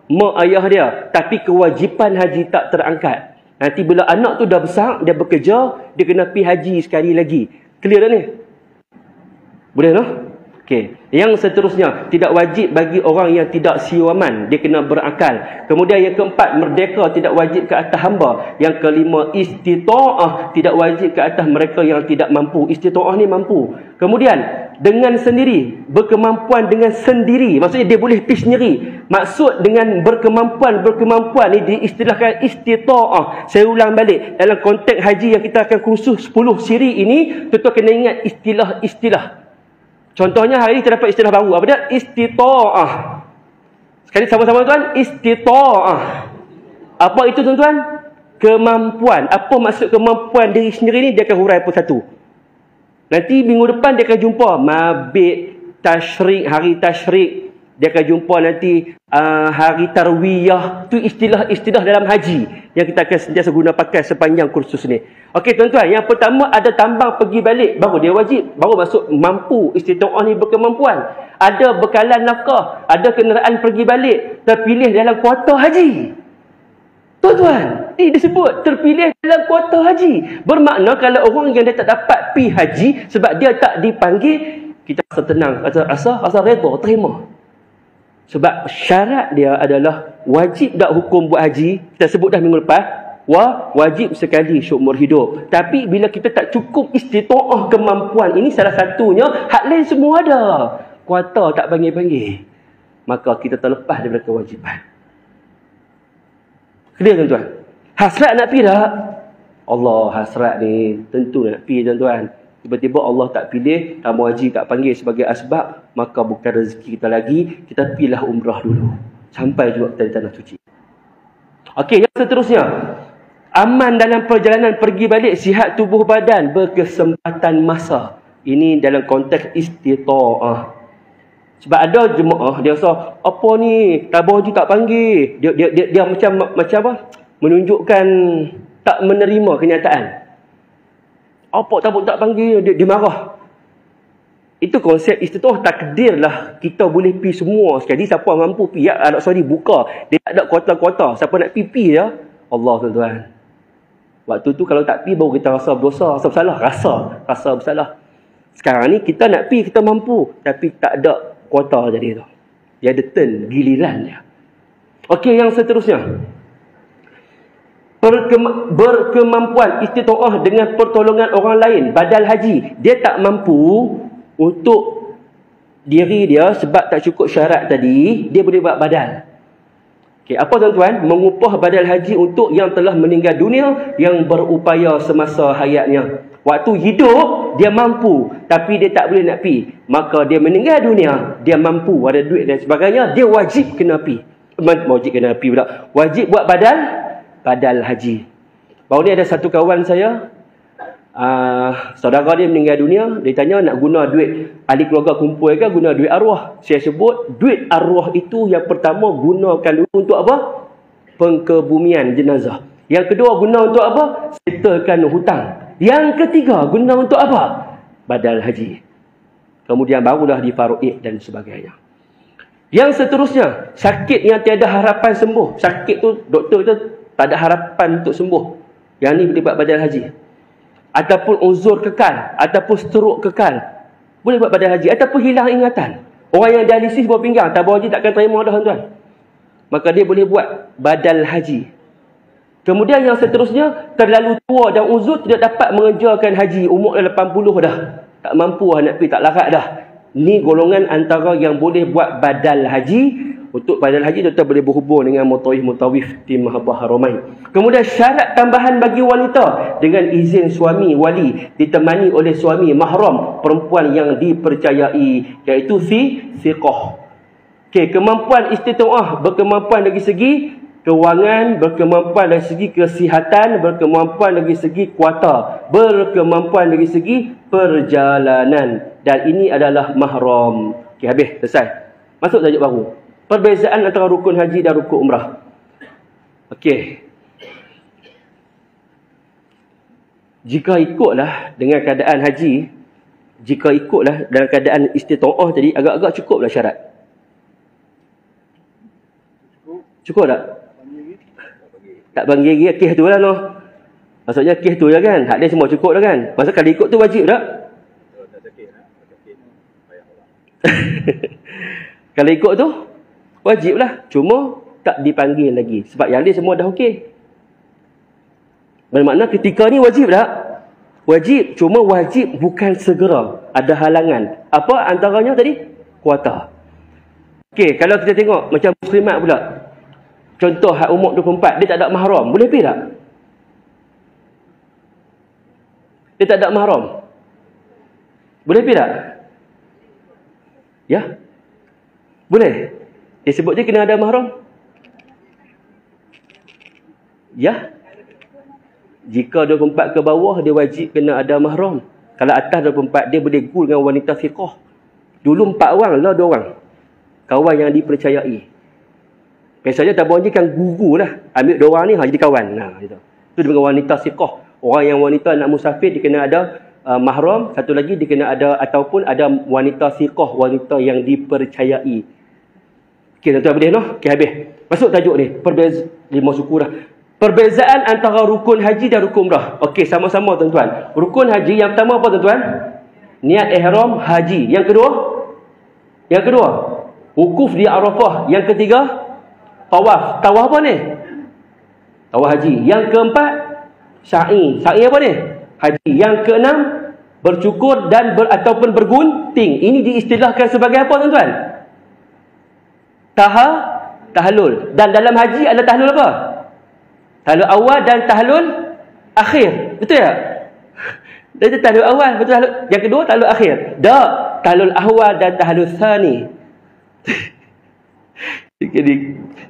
Mak ayah dia. Tapi kewajipan haji tak terangkat. Nanti bila anak tu dah besar, dia bekerja, dia kena pergi haji sekali lagi. Clear tak ni? Boleh tak? Okey. Yang seterusnya, tidak wajib bagi orang yang tidak siwaman. Dia kena berakal. Kemudian yang keempat, merdeka tidak wajib ke atas hamba. Yang kelima, istita'ah tidak wajib ke atas mereka yang tidak mampu. Istita'ah ni mampu. Kemudian, dengan sendiri. Berkemampuan dengan sendiri. Maksudnya dia boleh pergi sendiri. Maksud dengan berkemampuan ni diistilahkan istita'ah. Saya ulang balik. Dalam konteks haji yang kita akan kursus 10 siri ini, tuan-tuan kena ingat istilah-istilah. Contohnya hari ini terdapat istilah baru. Apa dia? Istita'ah. Sekali sama-sama tuan. Istita'ah. Apa itu tuan-tuan? Kemampuan. Apa maksud kemampuan diri sendiri ni? Dia akan hurai persatu. Nanti minggu depan dia akan jumpa mabit, tasyrik, hari tasyrik. Dia akan jumpa nanti hari tarwiyah. Itu istilah-istilah dalam haji yang kita akan sentiasa guna pakai sepanjang kursus ni. Okey tuan-tuan, yang pertama ada tambang pergi balik, baru dia wajib, baru masuk mampu. Istita'ah ni berkemampuan. Ada bekalan nafkah, ada kenderaan pergi balik, terpilih dalam kuota haji. Tuan-tuan, ini disebut terpilih dalam kuota haji. Bermakna kalau orang yang dia tak dapat pergi haji sebab dia tak dipanggil, kita rasa tenang, rasa redha, terima. Sebab syarat dia adalah wajib tak hukum buat haji. Kita sebut dah minggu lepas. Wajib sekali seumur hidup. Tapi bila kita tak cukup istita'ah kemampuan, ini salah satunya, hak lain semua ada. Kuota tak panggil-panggil. Maka kita terlepas daripada kewajipan. Clear tuan-tuan? Hasrat nak pergi tak? Allah hasrat ni tentu nak pergi tuan-tuan. Tiba-tiba Allah tak pilih, tamu haji tak panggil sebagai asbab, maka bukan rezeki kita lagi, kita pilih umrah dulu. Sampai juga kita di tanah suci. Okey, yang seterusnya. Aman dalam perjalanan pergi balik, sihat tubuh badan, berkesempatan masa. Ini dalam konteks istita'ah. Sebab ada jemaah, dia rasa, apa ni, tabung haji tak panggil. Dia macam apa? Menunjukkan tak menerima kenyataan. Apa tabung tak panggil, dia marah. Itu konsep istita'ah, takdirlah kita boleh pergi semua sekali. Siapa mampu pergi, Arab Saudi buka. Dia tak ada kuota-kuota. Siapa nak pergi ya? Allah tuan-tuan. Waktu tu kalau tak pergi baru kita rasa berdosa, rasa bersalah, rasa bersalah. Sekarang ni kita nak pergi, kita mampu, tapi tak ada kuota jadi tu. Dia ada turn, giliran dia. Okey, yang seterusnya. Berkemampuan istita'ah dengan pertolongan orang lain, badal haji. Dia tak mampu untuk diri dia sebab tak cukup syarat tadi, dia boleh buat badal. Okay, apa tuan-tuan? Mengupah badal haji untuk yang telah meninggal dunia, yang berupaya semasa hayatnya. Waktu hidup, dia mampu, tapi dia tak boleh nak pergi. Maka dia meninggal dunia, dia mampu, ada duit dan sebagainya, dia wajib kena pergi. Wajib kena pergi pula. Wajib buat badal haji. Baru ni ada satu kawan saya, saudara dia meninggal dunia, dia tanya nak guna duit ahli keluarga kumpul ke guna duit arwah. Saya sebut duit arwah itu yang pertama gunakan dulu untuk apa? Pengkebumian jenazah. Yang kedua guna untuk apa? Settlekan hutang. Yang ketiga guna untuk apa? Badal haji. Kemudian barulah difaru'id dan sebagainya. Yang seterusnya, sakit yang tiada harapan sembuh. Sakit tu doktor tu tak ada harapan untuk sembuh. Yang ni boleh buat badal haji. Ataupun uzur kekal, ataupun stroke kekal, boleh buat badal haji. Ataupun hilang ingatan. Orang yang dialisis buah pinggang, tabur haji takkan terima dah tuan-tuan. Maka dia boleh buat badal haji. Kemudian yang seterusnya, terlalu tua dan uzur tidak dapat mengerjakan haji. Umur dah 80 dah. Tak mampu nak pergi, tak larat dah. Ni golongan antara yang boleh buat badal haji. Untuk badal haji, tuan-tuan boleh berhubung dengan mutawif di Mahabbah Haramain. Kemudian syarat tambahan bagi wanita dengan izin suami wali, ditemani oleh suami mahram perempuan yang dipercayai, iaitu thiqah. Okey, kemampuan istitaah, berkemampuan dari segi kewangan, berkemampuan dari segi kesihatan, berkemampuan dari segi kuasa, berkemampuan dari segi perjalanan, dan ini adalah mahram. Okey, habis, selesai. Masuk tajuk baru. Perbezaan antara rukun haji dan rukun umrah. Okey. Jika ikutlah dengan keadaan haji, jika ikutlah dalam keadaan istitaah tadi, agak-agak cukuplah syarat. Cukup tak? Tak panggil lagi kes tu lah noh. Maksudnya kes tu lah kan. Hak dia semua cukup dah kan. Maksud kalau ikut tu wajib tak? Kalau ikut tu wajib lah. Cuma tak dipanggil lagi. Sebab yang dia semua dah okey. Bermakna ketika ni wajib tak? Wajib. Cuma wajib bukan segera. Ada halangan. Apa antaranya tadi? Kuota. Okey, kalau kita tengok macam muslimat pula. Contoh hak umur 24, dia tak ada mahram. Boleh pergi tak? Dia tak ada mahram. Boleh pergi tak? Ya? Boleh? Dia sebut dia kena ada mahram? Ya? Jika 24 ke bawah, dia wajib kena ada mahram. Kalau atas 24, dia boleh gul dengan wanita fiqah. Dulu 4 orang, lah 2 orang. Kawan yang dipercayai. Biasanya tabung haji kan gugu lah. Ambil 2 orang ni, jadi kawan. Nah, gitu. Itu dengan wanita siqah. Orang yang wanita nak musafir, dia kena ada mahram. Satu lagi, dia kena ada, ataupun ada wanita siqah, wanita yang dipercayai. Okey, tuan-tuan boleh noh? Okey, habis. Masuk tajuk ni. 5 suku dah. Perbezaan antara rukun haji dan rukun umrah. Okey, sama-sama tuan-tuan. Rukun haji yang pertama apa tuan-tuan? Niat ihram haji. Yang kedua, wukuf di Arafah. Yang ketiga, tawaf. Tawaf apa ni? Tawaf haji. Yang keempat, sa'i. Sa'i apa ni? Haji. Yang keenam, bercukur dan ataupun bergunting. Ini diistilahkan sebagai apa tuan-tuan? Tahlul. Dan dalam haji ada tahlul apa? Tahlul awal dan tahlul akhir. Betul tak? Itu tahlul awal, betul tahlul. Yang kedua tahlul akhir. Tak, tahlul awal dan tahlul tsani.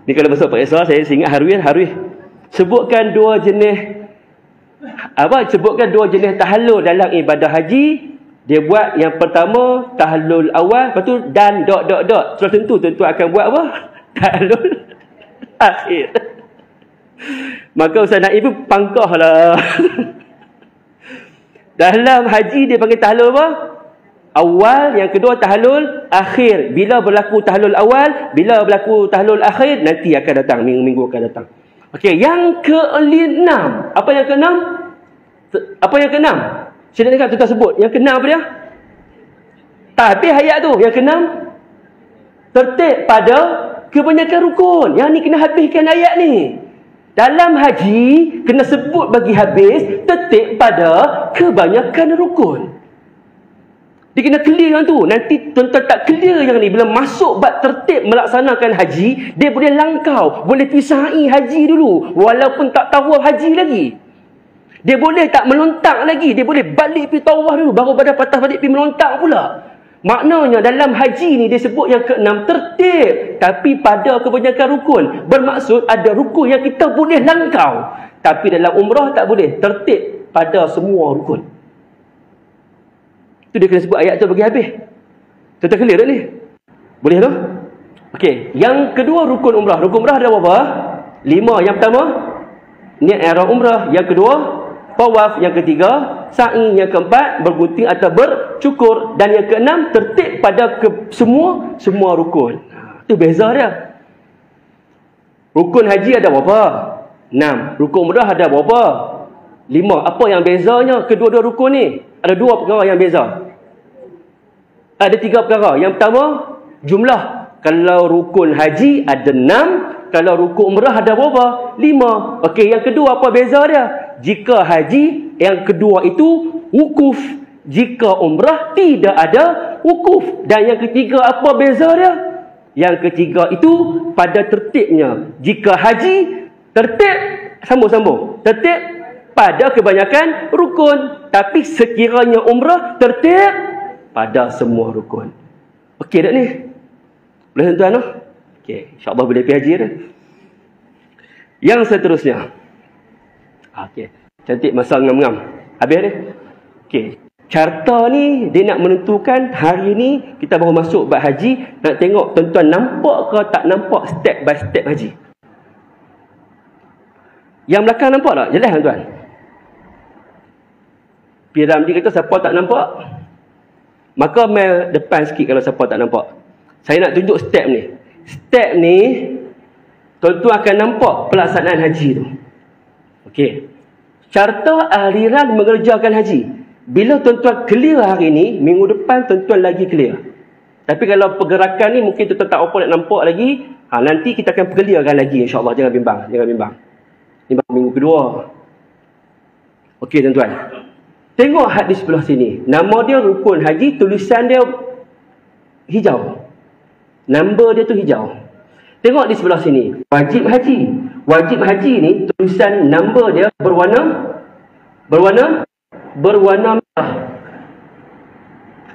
Ni kalau masuk Pak Isra, saya ingat Harwih. Sebutkan 2 jenis sebutkan 2 jenis tahlul dalam ibadah haji. Dia buat yang pertama tahlul awal, lepas tu dan ... Sudah tentu akan buat apa? Tahlul akhir. Maka Ustaz Naib pun pangkahlah. Dalam haji dia panggil tahlul apa? Awal, yang kedua tahlul akhir. Bila berlaku tahlul awal, bila berlaku tahlul akhir, nanti akan datang, minggu-minggu akan datang. Okey, yang ke-6. Apa yang ke-6? Saya nak dengar tuan sebut. Yang ke-6 apa dia? Tak habis ayat tu. Yang ke-6, tertib pada kebanyakan rukun. Yang ni kena habiskan ayat ni. Dalam haji, kena sebut bagi habis, tertib pada kebanyakan rukun. Dia kena clear yang tu. Nanti tuan-tuan tak clear yang ni, bila masuk bab tertib melaksanakan haji, dia boleh langkau, boleh pisai haji dulu, walaupun tak tawaf haji lagi. Dia boleh tak melontak lagi, dia boleh balik pergi tawaf dulu, baru pada patah balik pergi melontak pula. Maknanya dalam haji ni dia sebut yang ke-6 tertib, tapi pada kebanyakan rukun. Bermaksud ada rukun yang kita boleh langkau, tapi dalam umrah tak boleh. Tertib pada semua rukun. Tu dia kena sebut ayat tu bagi habis. Tuan-tuan clear tak ni? Boleh tu? Okey, yang kedua rukun umrah. Rukun umrah ada berapa? 5. Yang pertama, niat ihram umrah. Yang kedua, tawaf. Yang ketiga, sa'i. Yang keempat, bergunting atau bercukur. Dan yang keenam, tertib pada semua rukun. Itu beza dia. Rukun haji ada berapa? 6. Rukun umrah ada berapa? 5. Apa yang bezanya kedua-dua rukun ni? Ada 2 perkara yang beza. Ada 3 perkara. Yang pertama, jumlah. Kalau rukun haji ada 6, kalau rukun umrah ada berapa? 5. Okey, yang kedua apa beza dia? Jika haji, yang kedua itu wukuf. Jika umrah tidak ada wukuf. Dan yang ketiga apa beza dia? Yang ketiga itu pada tertibnya. Jika haji, tertib sambung-sambung. Tertib pada kebanyakan rukun. Tapi sekiranya umrah, tertib pada semua rukun. Okey tak ni? Boleh tuan-tuan no? Okey, insya-Allah boleh pergi haji dah. Yang seterusnya. Okey, cantik masa ngam-ngam. Habis dah. Okey, carta ni dia nak menentukan hari ni kita baru masuk bab haji, nak tengok tuan-tuan nampak ke tak nampak step by step haji. Yang belakang nampak tak? Jelas tuan-tuan? Piramidi kata siapa tak nampak? Maka mail depan sikit kalau siapa tak nampak. Saya nak tunjuk step ni. Step ni tuan-tuan akan nampak pelaksanaan haji tu. Okey. Carta aliran mengerjakan haji. Bila tuan-tuan clear hari ni, minggu depan tuan-tuan lagi clear. Tapi kalau pergerakan ni mungkin tuan-tuan tak apa nak nampak lagi, nanti kita akan clearkan lagi insya-Allah. Jangan bimbang, jangan bimbang. Ni baru minggu kedua. Okey tuan-tuan. Tengok hadis sebelah sini. Nama dia rukun haji, tulisan dia hijau. Number dia tu hijau. Tengok di sebelah sini. Wajib haji. Wajib haji ni tulisan number dia berwarna merah.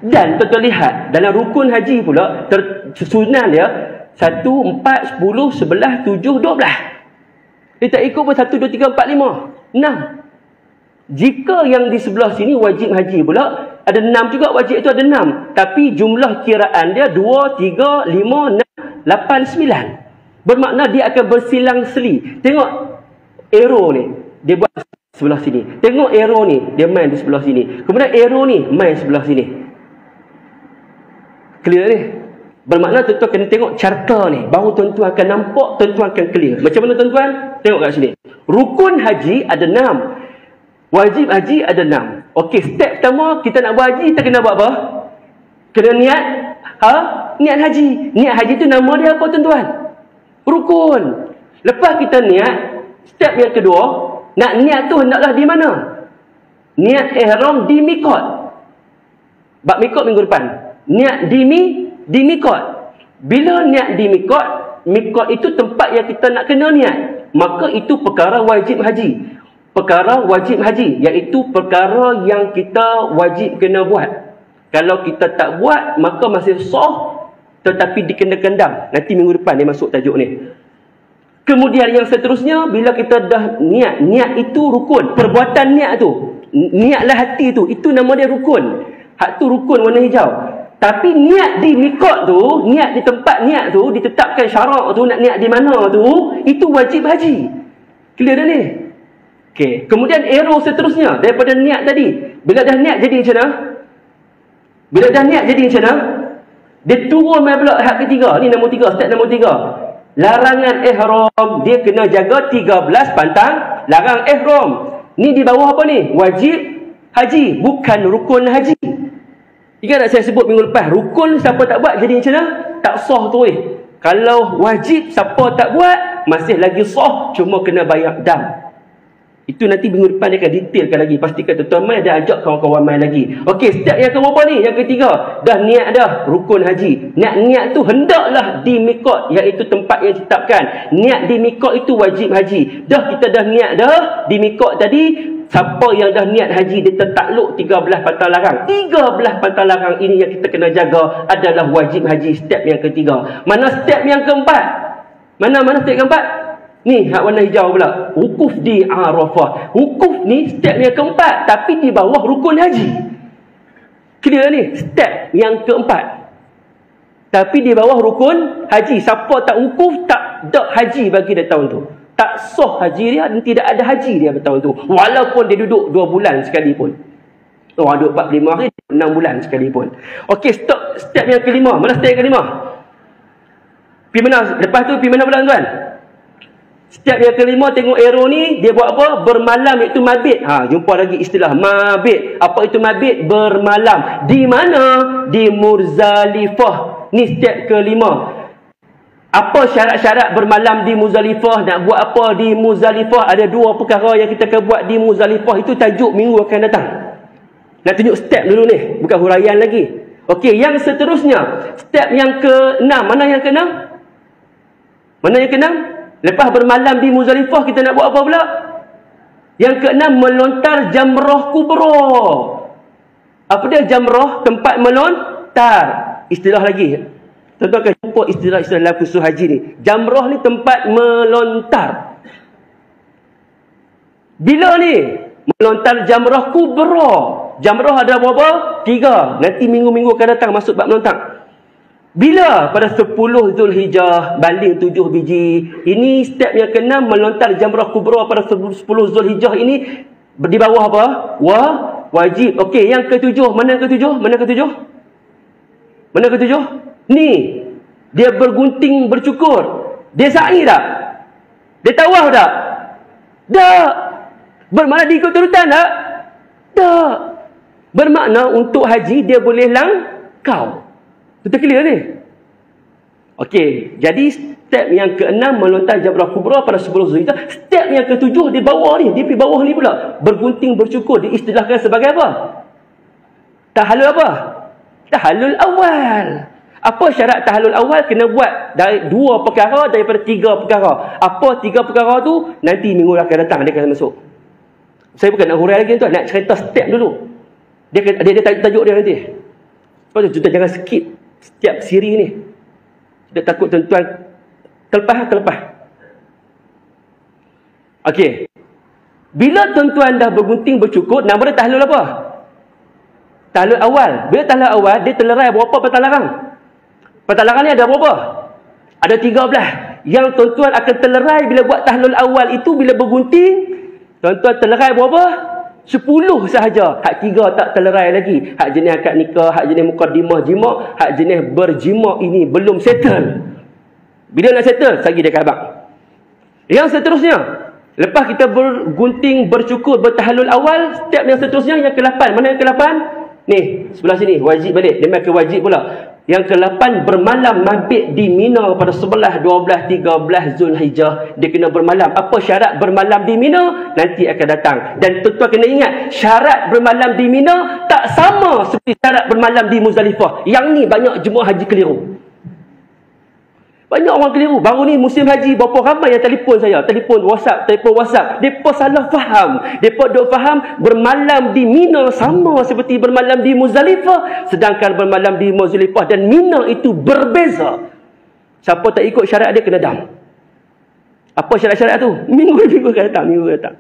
Dan tuan-tuan lihat dalam rukun haji pula susunan dia 1, 4, 10, 11, 7, 12. Dia tak ikut pun 1, 2, 3, 4, 5, 6. Jika yang di sebelah sini wajib haji pula ada 6 juga, wajib itu ada 6. Tapi jumlah kiraan dia 2, 3, 5, 6, 8, 9. Bermakna dia akan bersilang-seli. Tengok arrow ni, dia buat sebelah sini. Tengok arrow ni, dia main di sebelah sini. Kemudian arrow ni main sebelah sini. Clear ni? Bermakna tuan-tuan kena tengok carta ni. Baru tuan-tuan akan nampak, tuan-tuan akan clear. Macam mana tuan-tuan? Tengok kat sini. Rukun haji ada 6. Wajib haji ada 6. Okey, step pertama kita nak buat haji, kita kena buat apa? Kena niat. Niat haji. Niat haji tu nama dia apa tuan-tuan? Rukun. Lepas kita niat, step yang kedua, nak niat tu hendaklah di mana? Niat ihram di miqat. Bab miqat minggu depan. Niat di miqat. Bila niat di miqat, miqat itu tempat yang kita nak kena niat. Maka itu perkara wajib haji. Perkara wajib haji, iaitu perkara yang kita wajib kena buat. Kalau kita tak buat, maka masih sah tetapi dikena kendam. Nanti minggu depan dia masuk tajuk ni. Kemudian yang seterusnya, bila kita dah niat, niat itu rukun. Perbuatan niat tu, niatlah hati tu, itu nama dia rukun. Hak tu rukun warna hijau. Tapi niat di miqat tu, niat di tempat niat tu, ditetapkan syarak tu, nak niat di mana tu, itu wajib haji. Clear dah ni? Okey, kemudian arrow seterusnya daripada niat tadi. Bila dah niat jadi macam mana? Bila dah niat jadi macam mana? Dia turun mai pula hak ketiga. Ni nombor 3, step nombor 3. Larangan ihram, dia kena jaga 13 pantang larang ihram. Ni di bawah apa ni? Wajib haji, bukan rukun haji. Ingat tak saya sebut minggu lepas, rukun siapa tak buat jadi macam mana? Tak sah tu Kalau wajib siapa tak buat masih lagi sah, cuma kena bayar dam. Itu nanti minggu depan dia akan detailkan lagi. Pastikan tuan-tuan main, dia ajak kawan-kawan main lagi. Okey, step yang keberapa ni? Yang ketiga. Dah niat dah, rukun haji. Niat tu hendaklah di miqat, iaitu tempat yang ditetapkan. Niat di miqat itu wajib haji. Dah kita dah niat dah di miqat tadi. Siapa yang dah niat haji, dia tertakluk 13 pantang larang. 13 pantang larang ini yang kita kena jaga adalah wajib haji. Step yang ketiga. Mana step yang keempat? Mana step keempat? Ni hak warna hijau pula. Wukuf di Arafah. Wukuf ni step yang keempat, tapi di bawah rukun haji. Clear ni, step yang keempat. Tapi di bawah rukun haji. Siapa tak wukuf, tak ada haji bagi dia tahun tu. Tak sah haji dia dan tidak ada haji dia tahun tu. Walaupun dia duduk 2 bulan sekalipun. Orang duduk 45 hari, 6 bulan sekalipun. Okey, step yang kelima. Mana step yang kelima? Pergi mana? Lepas tu pergi mana pula tuan? Step yang kelima, tengok arrow ni, dia buat apa? Bermalam, iaitu mabit. Jumpa lagi istilah mabit. Apa itu mabit? Bermalam. Di mana? Di Muzdalifah. Ni step kelima. Apa syarat-syarat bermalam di Muzdalifah? Nak buat apa di Muzdalifah? Ada 2 perkara yang kita akan buat di Muzdalifah. Itu tajuk minggu akan datang. Nak tunjuk step dulu ni, bukan huraian lagi. Okey, yang seterusnya, step yang ke-6. Mana yang ke-6? Mana yang ke-6? Lepas bermalam di Muzdalifah, kita nak buat apa pula? Yang ke-6, melontar jamrah kubra. Apa dia jamrah? Tempat melontar. Istilah lagi. Tuan-tuan akan jumpa istilah-istilah dalam khusus haji ni. Jamrah ni tempat melontar. Bila ni? Melontar jamrah kubra. Jamrah ada berapa? 3. Nanti minggu-minggu akan datang masuk bab melontar. Bila? Pada 10 Zulhijjah banding 7 biji. Ini step yang ke-6, melontar jamrah kubra pada 10 Zulhijjah ini di bawah apa? Wajib. Okey, yang ke-7. Mana ke-7? Mana ke-7? Mana ke-7? Ni. Dia bergunting bercukur. Dia sa'i tak? Dia tawaf tak? Tak. Bermakna diikut turutan tak? Tak. Bermakna untuk haji dia boleh langkau. Betul clear ni? Okey, jadi step yang ke-6 melontar jamrah kubra pada 10 Zulhijjah. Step yang ke-7 di bawah ni, di bawah ni pula, bergunting bercukur, diistilahkan sebagai apa? Tahallul apa? Tahallul awal. Apa syarat tahallul awal? Kena buat dari 2 perkara daripada 3 perkara. Apa 3 perkara tu? Nanti minggu akan datang dia akan masuk. Saya bukan nak hurai lagi tuan, nak cerita step dulu. Dia tajuk dia nanti. Sebab tu tuan jangan skip setiap siri ni. Dia takut tuan-tuan terlepas. Okey. Bila tuan-tuan dah bergunting bercukur, nama dia tahlul apa? Tahlul awal. Bila tahlul awal, dia terlerai berapa petalarang? Petalarang ni ada berapa? Ada 13. Yang tuan-tuan akan terlerai bila buat tahlul awal itu, bila bergunting, tuan-tuan terlerai berapa? 10 sahaja. Hak 3 tak terlerai lagi. Hak jenis akad nikah, hak jenis muqaddimah jima', hak jenis berjima' ini belum settle. Bila nak settle, sagi dia khabak. Yang seterusnya, lepas kita bergunting, bercukur, bertahallul awal, step yang seterusnya yang ke-8. Mana yang ke-8? Ni, sebelah sini, wajib balik. Dia main ke wajib pula. Yang ke-8, bermalam mabit di Mina pada 11, 12, 13 Zulhijjah. Dia kena bermalam. Apa syarat bermalam di Mina? Nanti akan datang. Dan tuan-tuan kena ingat, syarat bermalam di Mina tak sama seperti syarat bermalam di Muzdalifah. Yang ni banyak jemaah haji keliru. Banyak orang keliru. Baru ni musim haji, berapa ramai yang telefon saya. Telefon WhatsApp. Mereka salah faham. Mereka duk faham bermalam di Mina sama seperti bermalam di Muzdalifah. Sedangkan bermalam di Muzdalifah dan Mina itu berbeza. Siapa tak ikut syarat dia kena dam. Apa syarat-syarat tu? Minggu akan datang.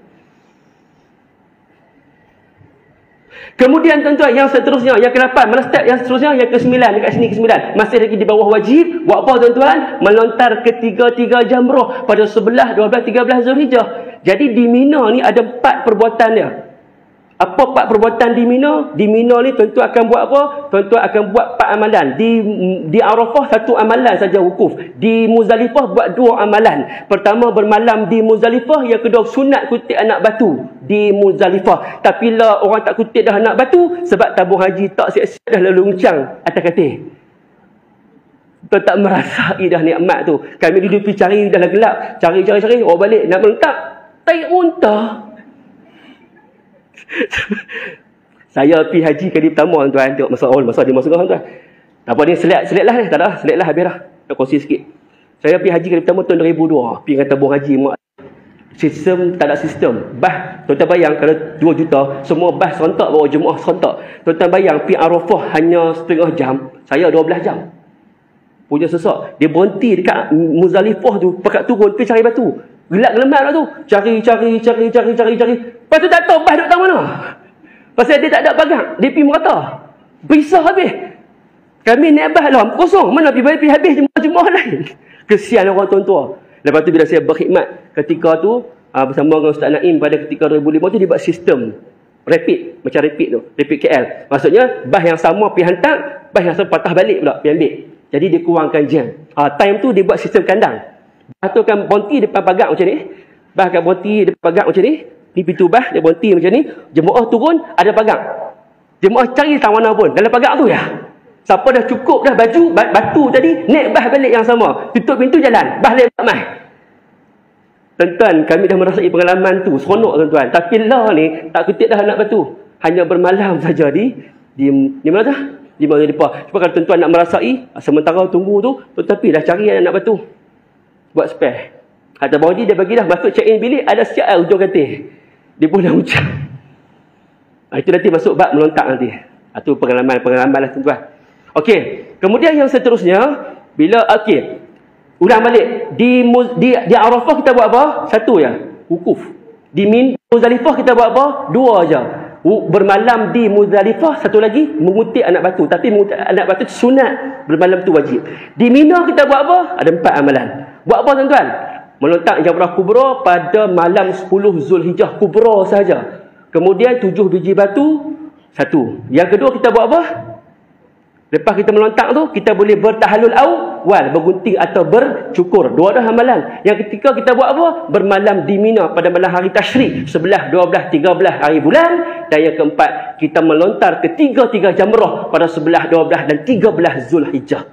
Kemudian tuan-tuan, yang seterusnya, yang ke-8, mana step yang seterusnya? Yang ke-9, dekat sini ke-9. Masih lagi di bawah wajib. Buat apa tuan-tuan? Melontar ketiga-tiga jamrah pada 11, 12, 13 Zulhijjah. Jadi di Mina ni ada 4 perbuatan dia. Apa 4 perbuatan di Mina? Di Mina ni tuan-tuan akan buat apa? Tuan-tuan akan buat 4 amalan. Di Arafah 1 amalan saja wukuf. Di Muzdalifah buat 2 amalan. Pertama bermalam di Muzdalifah, yang kedua sunat kutip anak batu di Muzdalifah. Tapi lah orang tak kutip dah anak batu sebab tabung haji tak siap-siap dah lalu uncang atas katil. Tuan tak merasai dah nikmat tu. Kami duduk pergi cari dah gelap. Cari. Orang balik nak melentang. Tai unta. Saya pergi haji kali pertama tuan. Tengok masa dia masuk tuan. Apa ni selit lah ni. Tak ada. Selit lah habis dah. Nak kongsi sikit. Saya pergi haji kali pertama tahun 2002. Pergi dengan tabung haji. Sistem, tak ada sistem. Bas, tuan-tuan bayang kalau 2 juta, semua bas serentak bawa jemaah serentak. Tuan-tuan bayang pergi Arafah hanya setengah jam. Saya 12 jam. Punya sesak. Dia berhenti dekat Muzdalifah tu. Pakat turun pergi cari batu. Gelap-gelemat lah tu. Cari. Lepas tu tak tahu bas duduk tang mana. Pasal dia tak ada pagang. Dia pergi merata. Bisa habis. Kami naik bas lah, kosong. Mana pergi habis jemaah lain. Kesian orang tua-tua. Lepas tu bila saya berkhidmat ketika tu, bersama dengan Ustaz Naim pada ketika 2005 tu, dia buat sistem rapid, macam rapid tu, rapid KL. Maksudnya bas yang sama pergi hantar, bas yang sama patah balik pula pergi ambil. Jadi dia kurangkan jam. Time tu dia buat sistem kandang. Bas tu kan bonti depan pagar macam ni. Bas kat bonti depan pagar macam ni. Ni pintu bas, dia bonti macam ni. Jemaah turun, ada pagar. Jemaah cari tak mana pun, dalam pagar tu ya. Siapa dah cukup dah baju, batu tadi, naik bas balik yang sama. Tutup pintu jalan, bas lain tak mai. Tuan-tuan, kami dah merasai pengalaman tu. Seronok tuan-tuan. Tapi lah ni, tak kutip dah anak batu. Hanya bermalam saja di mana dah? Di mana depan. Sebab kalau tuan-tuan nak merasai, sementara tunggu tu, tetapi dah cari anak batu. Buat spare. Kata bawah dia bagi dah masuk check-in bilik, ada siap lah hujung katil. Dia pun dah hujan. Itu nanti masuk bab melontak nanti. Itu pengalaman lah tuan-tuan. Okey. Kemudian yang seterusnya, bila, okey. Ulang balik. Di Arafah kita buat apa? Satu je. Wukuf. Di Muzdalifah kita buat apa? Dua je. Bermalam di Muzdalifah. Satu lagi, mengutip anak batu. Tapi mengutip anak batu sunat. Bermalam tu wajib. Di Mina kita buat apa? Ada 4 amalan. Buat apa tuan-tuan? Melontak Jamrah Kubra pada malam 10 Zulhijjah Kubra saja. Kemudian 7 biji batu. Satu. Yang kedua kita buat apa? Lepas kita melontak tu, kita boleh bertahalul awal, bergunting atau bercukur. Dua dah amalan. Yang ketiga kita buat apa? Bermalam di Mina pada malam hari Tashrik, 11, 12, 13 hari bulan. Dan yang keempat, kita melontar ketiga-tiga jamrah pada 11, 12 dan 13 Zulhijjah.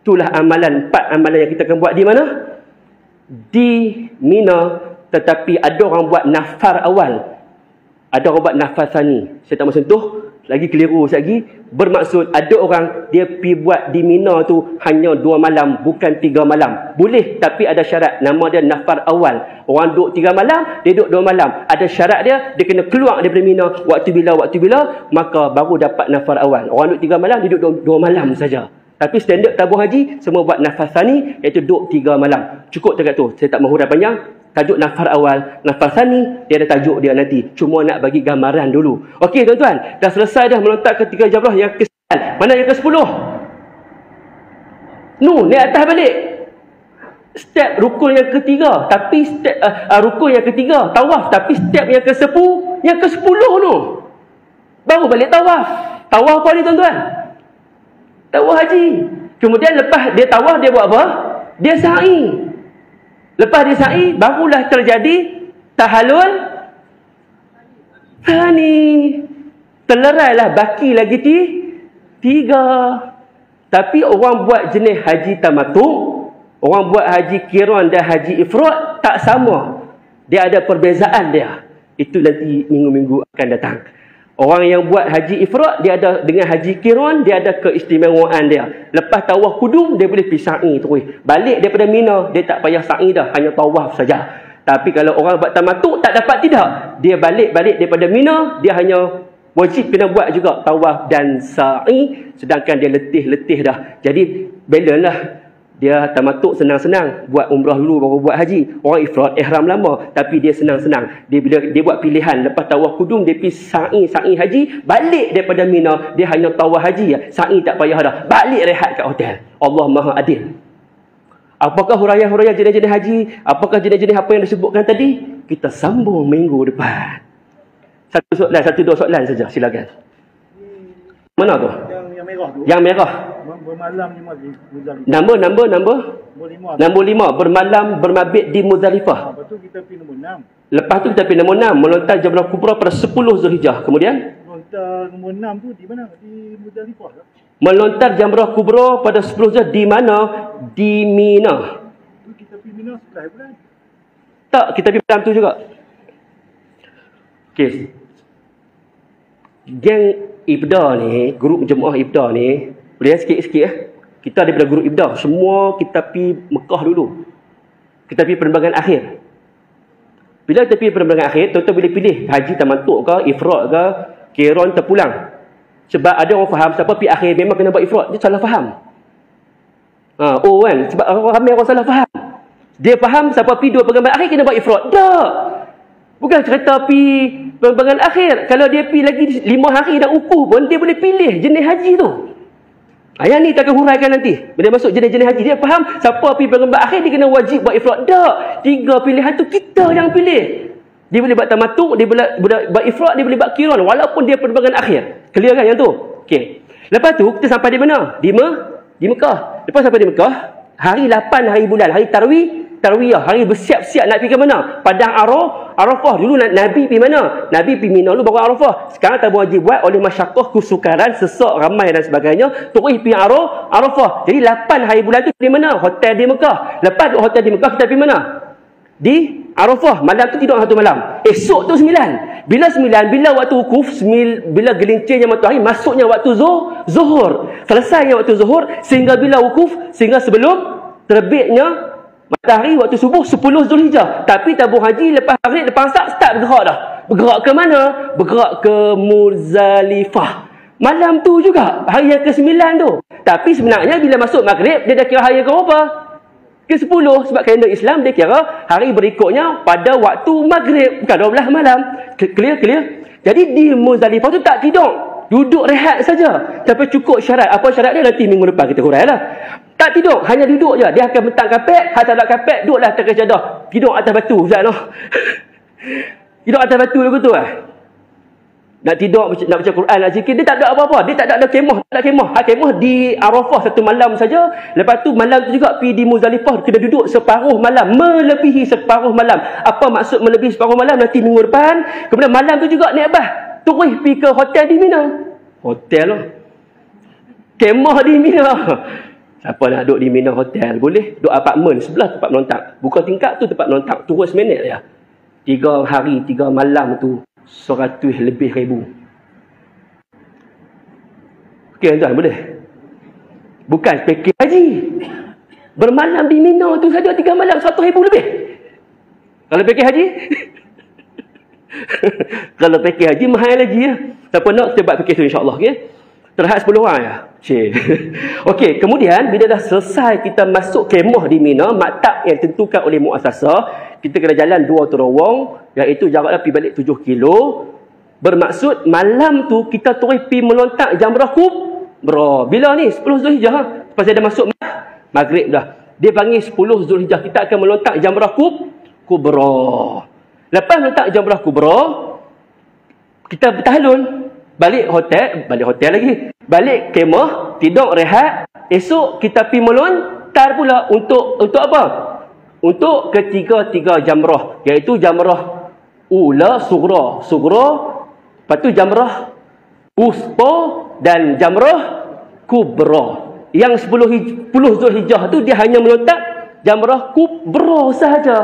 Itulah amalan, 4 amalan yang kita akan buat di mana? Di Mina. Tetapi ada orang buat nafar awal, ada orang buat nafar sani. Saya tak mau sentuh. Lagi keliru lagi. Bermaksud ada orang dia pergi buat di Mina tu hanya 2 malam, bukan 3 malam. Boleh, tapi ada syarat. Nama dia nafar awal. Orang duduk 3 malam, dia duduk 2 malam. Ada syarat dia kena keluar daripada Mina waktu bila, maka baru dapat nafar awal. Orang duduk 3 malam, dia duduk 2 malam saja. Tapi standard tabung haji semua buat nafar sani, iaitu duduk 3 malam. Cukup dekat tu. Saya tak mahu huraian panjang. Tajuk nafar awal, nafar sani, dia ada tajuk dia nanti. Cuma nak bagi gambaran dulu. Okey tuan-tuan, dah selesai dah melontar ketiga jamrah yang ke-9. Mana yang ke-10? Naik atas balik. Step rukun yang ketiga, tapi step rukun yang ketiga tawaf, tapi step yang ke-10 tu. Baru balik tawaf. Tawaf apa ni tuan-tuan? Tawaf haji. Kemudian lepas dia tawaf, dia buat apa? Dia sa'i. Lepas dia sa'i, barulah terjadi tahallul thani. Telerailah, baki lagi 3. Tapi orang buat jenis haji tamattu', orang buat haji qiran dan haji ifrad tak sama. Dia ada perbezaan dia. Itu nanti minggu-minggu akan datang. Orang yang buat haji ifrad, dia ada dengan haji qiran, dia ada keistimewaan dia. Lepas tawaf kudum, dia boleh pergi sa'i terus. Balik daripada Mina, dia tak payah sa'i dah, hanya tawaf saja. Tapi kalau orang buat tamattu' tak dapat tidak. Dia balik daripada Mina, dia hanya wajib kena buat juga tawaf dan sa'i, sedangkan dia letih dah. Jadi balance lah. Dia tamattu' senang-senang, buat umrah dulu baru buat haji. Orang ifrad ihram lama, tapi dia senang-senang. Dia buat pilihan, lepas tawaf kudum dia pergi sa'i haji, balik daripada Mina dia hanya tawaf haji, sa'i tak payah dah. Balik rehat kat hotel. Allah Maha Adil. Apakah huraian-huraian jenis-jenis haji? Apakah jenis-jenis apa yang disebutkan tadi? Kita sambung minggu depan. Satu dua soalan saja, silakan. Mana tu? Yang merah tu. Yang merah. Bermalam di Muzdalifah. Nombor 5. Bermalam bermabit di Muzdalifah. Lepas tu kita pergi nombor 6. Lepas tu kita pergi nombor 6. Melontar Jamrah Kubra pada 10 Zulhijjah. Kemudian? Melontar nombor 6 tu di mana? Di Muzdalifah ke? Melontar Jamrah Kubra pada 10 Zulhijjah di mana? Di Mina. Tu kita pergi Mina 11 bulan. Tak, kita pergi malam tu juga. Okey. Geng Ibda ni, grup jemaah Ibda ni, boleh sikit-sikit kita daripada grup Ibda, semua kita pergi Mekah dulu. Kita pergi penerbangan akhir. Bila kita pergi penerbangan akhir, tuan-tuan boleh pilih haji tamattu' ke, ifrad ke, qiran terpulang. Sebab ada orang faham siapa pergi akhir memang kena buat ifrad, dia salah faham. Kan, sebab ramai orang salah faham. Dia faham siapa pergi 2 penerbangan akhir kena buat ifrad. Tak. Bukan cerita pi penerbangan akhir. Kalau dia pi lagi 5 hari nak ukuf pun, dia boleh pilih jenis haji tu. Yang ni tak akan huraikan nanti. Bila masuk jenis-jenis haji, dia faham siapa pi penerbangan akhir dia kena wajib buat ifrad. Tak. 3 pilihan tu kita yang pilih. Dia boleh buat tamatuk, dia boleh buat ifrad, dia boleh buat qiran walaupun dia penerbangan akhir. Clear kan yang tu? Okey. Lepas tu kita sampai di mana? Di Mekah. Lepas sampai di Mekah, hari 8 hari bulan, hari Tarwiyah, hari bersiap-siap nak pergi ke mana? Padang Arafah. Dulu Nabi pergi mana? Nabi pergi Mina dulu baru Arafah. Sekarang tabung haji buat oleh masyarakat, kesukaran, sesak, ramai dan sebagainya. Terus pergi Arafah. Jadi 8 hari bulan tu di mana? Hotel di Mekah. Lepas hotel di Mekah kita pergi mana? Di Arafah. Malam tu tidur 1 malam. Esok tu 9. Bila 9, bila waktu wukuf, bila gelincirnya matahari, masuknya waktu zuhur. Selesainya waktu zuhur sehingga bila wukuf, sehingga sebelum terbitnya matahari waktu subuh 10 Zulhijjah. Tapi tabung haji lepas maghrib, lepas asar start bergerak dah. Bergerak ke mana? Bergerak ke Muzdalifah. Malam tu juga, hari yang ke-9 tu. Tapi sebenarnya bila masuk maghrib, dia dah kira hari yang ke-berapa? Ke-10. Sebab kalender Islam dia kira hari berikutnya pada waktu maghrib, bukan 12 malam. Clear? Jadi di Muzdalifah tu tak tidur. Duduk rehat saja. Tapi cukup syarat. Apa syarat dia? Nanti minggu depan kita hurailah. Tak tidur, hanya duduk je. Dia akan bentang kapet, tak ada kapet, duduklah atas kacadah. Tidur atas batu, Ustaz noh. Tidur atas batu lagu tu Nak tidur, nak baca Quran, nak zikir, dia tak ada apa-apa. Dia tak ada kemah, kemah di Arafah 1 malam saja. Lepas tu malam tu juga pergi di Muzdalifah, kena duduk separuh malam, melebihi separuh malam. Apa maksud melebihi separuh malam? Nanti minggu depan. Kemudian malam tu juga naik bas, terus pergi ke hotel di Mina. Hotel lah. Kemah di Mina. Siapa nak duduk di Mina Hotel? Boleh. Duduk apartmen sebelah tempat melontak. Buka tingkap tu tempat melontak. Turun seminit je. 3 hari, 3 malam tu 100 lebih ribu. Okey tuan, boleh? Bukan pakej haji. Bermalam di Mina tu saja 3 malam 100 ribu lebih. Kalau pakej haji? Kalau pakej haji mahal lagi ya. Siapa nak kita buat pakej tu insya-Allah, okey? Terhad 10 orang ya. Okey, kemudian bila dah selesai kita masuk kemah di Mina, maktab yang ditentukan oleh muassasah, kita kena jalan 2 terowong, iaitu jaraknya pergi balik 7 kilo. Bermaksud malam tu kita terus pergi melontak Jamrah Kubra. Bila ni? 10 Zulhijjah. Lepas dia masuk maghrib dah. Dia panggil 10 Zulhijjah kita akan melontak Jamrah Kubra. Lepas melontak Jamrah Kubra, kita bertahlun. Balik hotel lagi. Balik kemah, tidur rehat. Esok kita pergi melontar pula untuk apa? Untuk ketiga-tiga jamrah, iaitu jamrah ula, sughra, lepas tu jamrah wusta dan jamrah kubra. Yang 10 Zulhijjah tu dia hanya melontar jamrah kubra sahaja.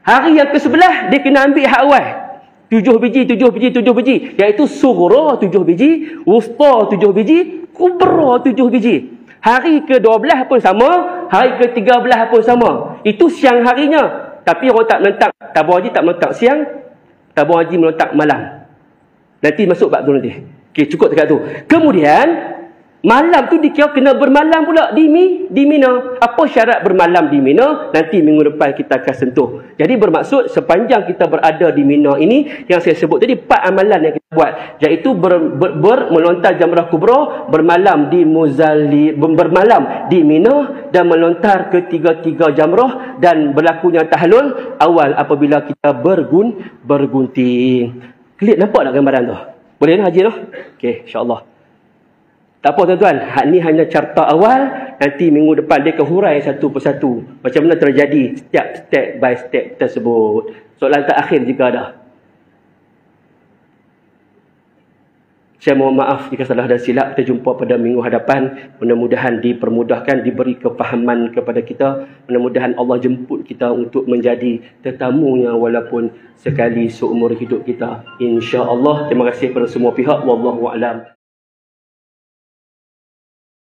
Hari yang ke-11 dia kena ambil hak awal. 7 biji, iaitu sughra 7 biji, wusta 7 biji, kubra 7 biji. Hari ke-12 pun sama, hari ke-13 pun sama. Itu siang harinya. Tapi orang tak melontak, tabung haji tak melontak siang, tabung haji melontak malam. Nanti masuk bab tu nanti. Okey, cukup dekat tu. Kemudian malam tu dikira kena bermalam pula di Mina. Apa syarat bermalam di Mina? Nanti minggu depan kita akan sentuh. Jadi bermaksud sepanjang kita berada di Mina ini, yang saya sebut tadi 4 amalan yang kita buat, iaitu melontar Jamrah Kubra, bermalam di bermalam di Mina dan melontar ketiga-tiga jamrah dan berlakunya tahlul awal apabila kita bergunting. Clear nampak tak gambaran tu? Boleh nak haji tu? Okey, insya-Allah. Tak apa tuan-tuan, hak ni hanya carta awal, nanti minggu depan dia kehurai satu persatu. Macam mana terjadi step by step tersebut. Soalan terakhir jika ada. Saya mohon maaf jika salah dan silap. Kita jumpa pada minggu hadapan. Mudah-mudahan dipermudahkan, diberi kefahaman kepada kita. Mudah-mudahan Allah jemput kita untuk menjadi tetamunya walaupun sekali seumur hidup kita. InsyaAllah. Terima kasih kepada semua pihak. Wallahu a'lam.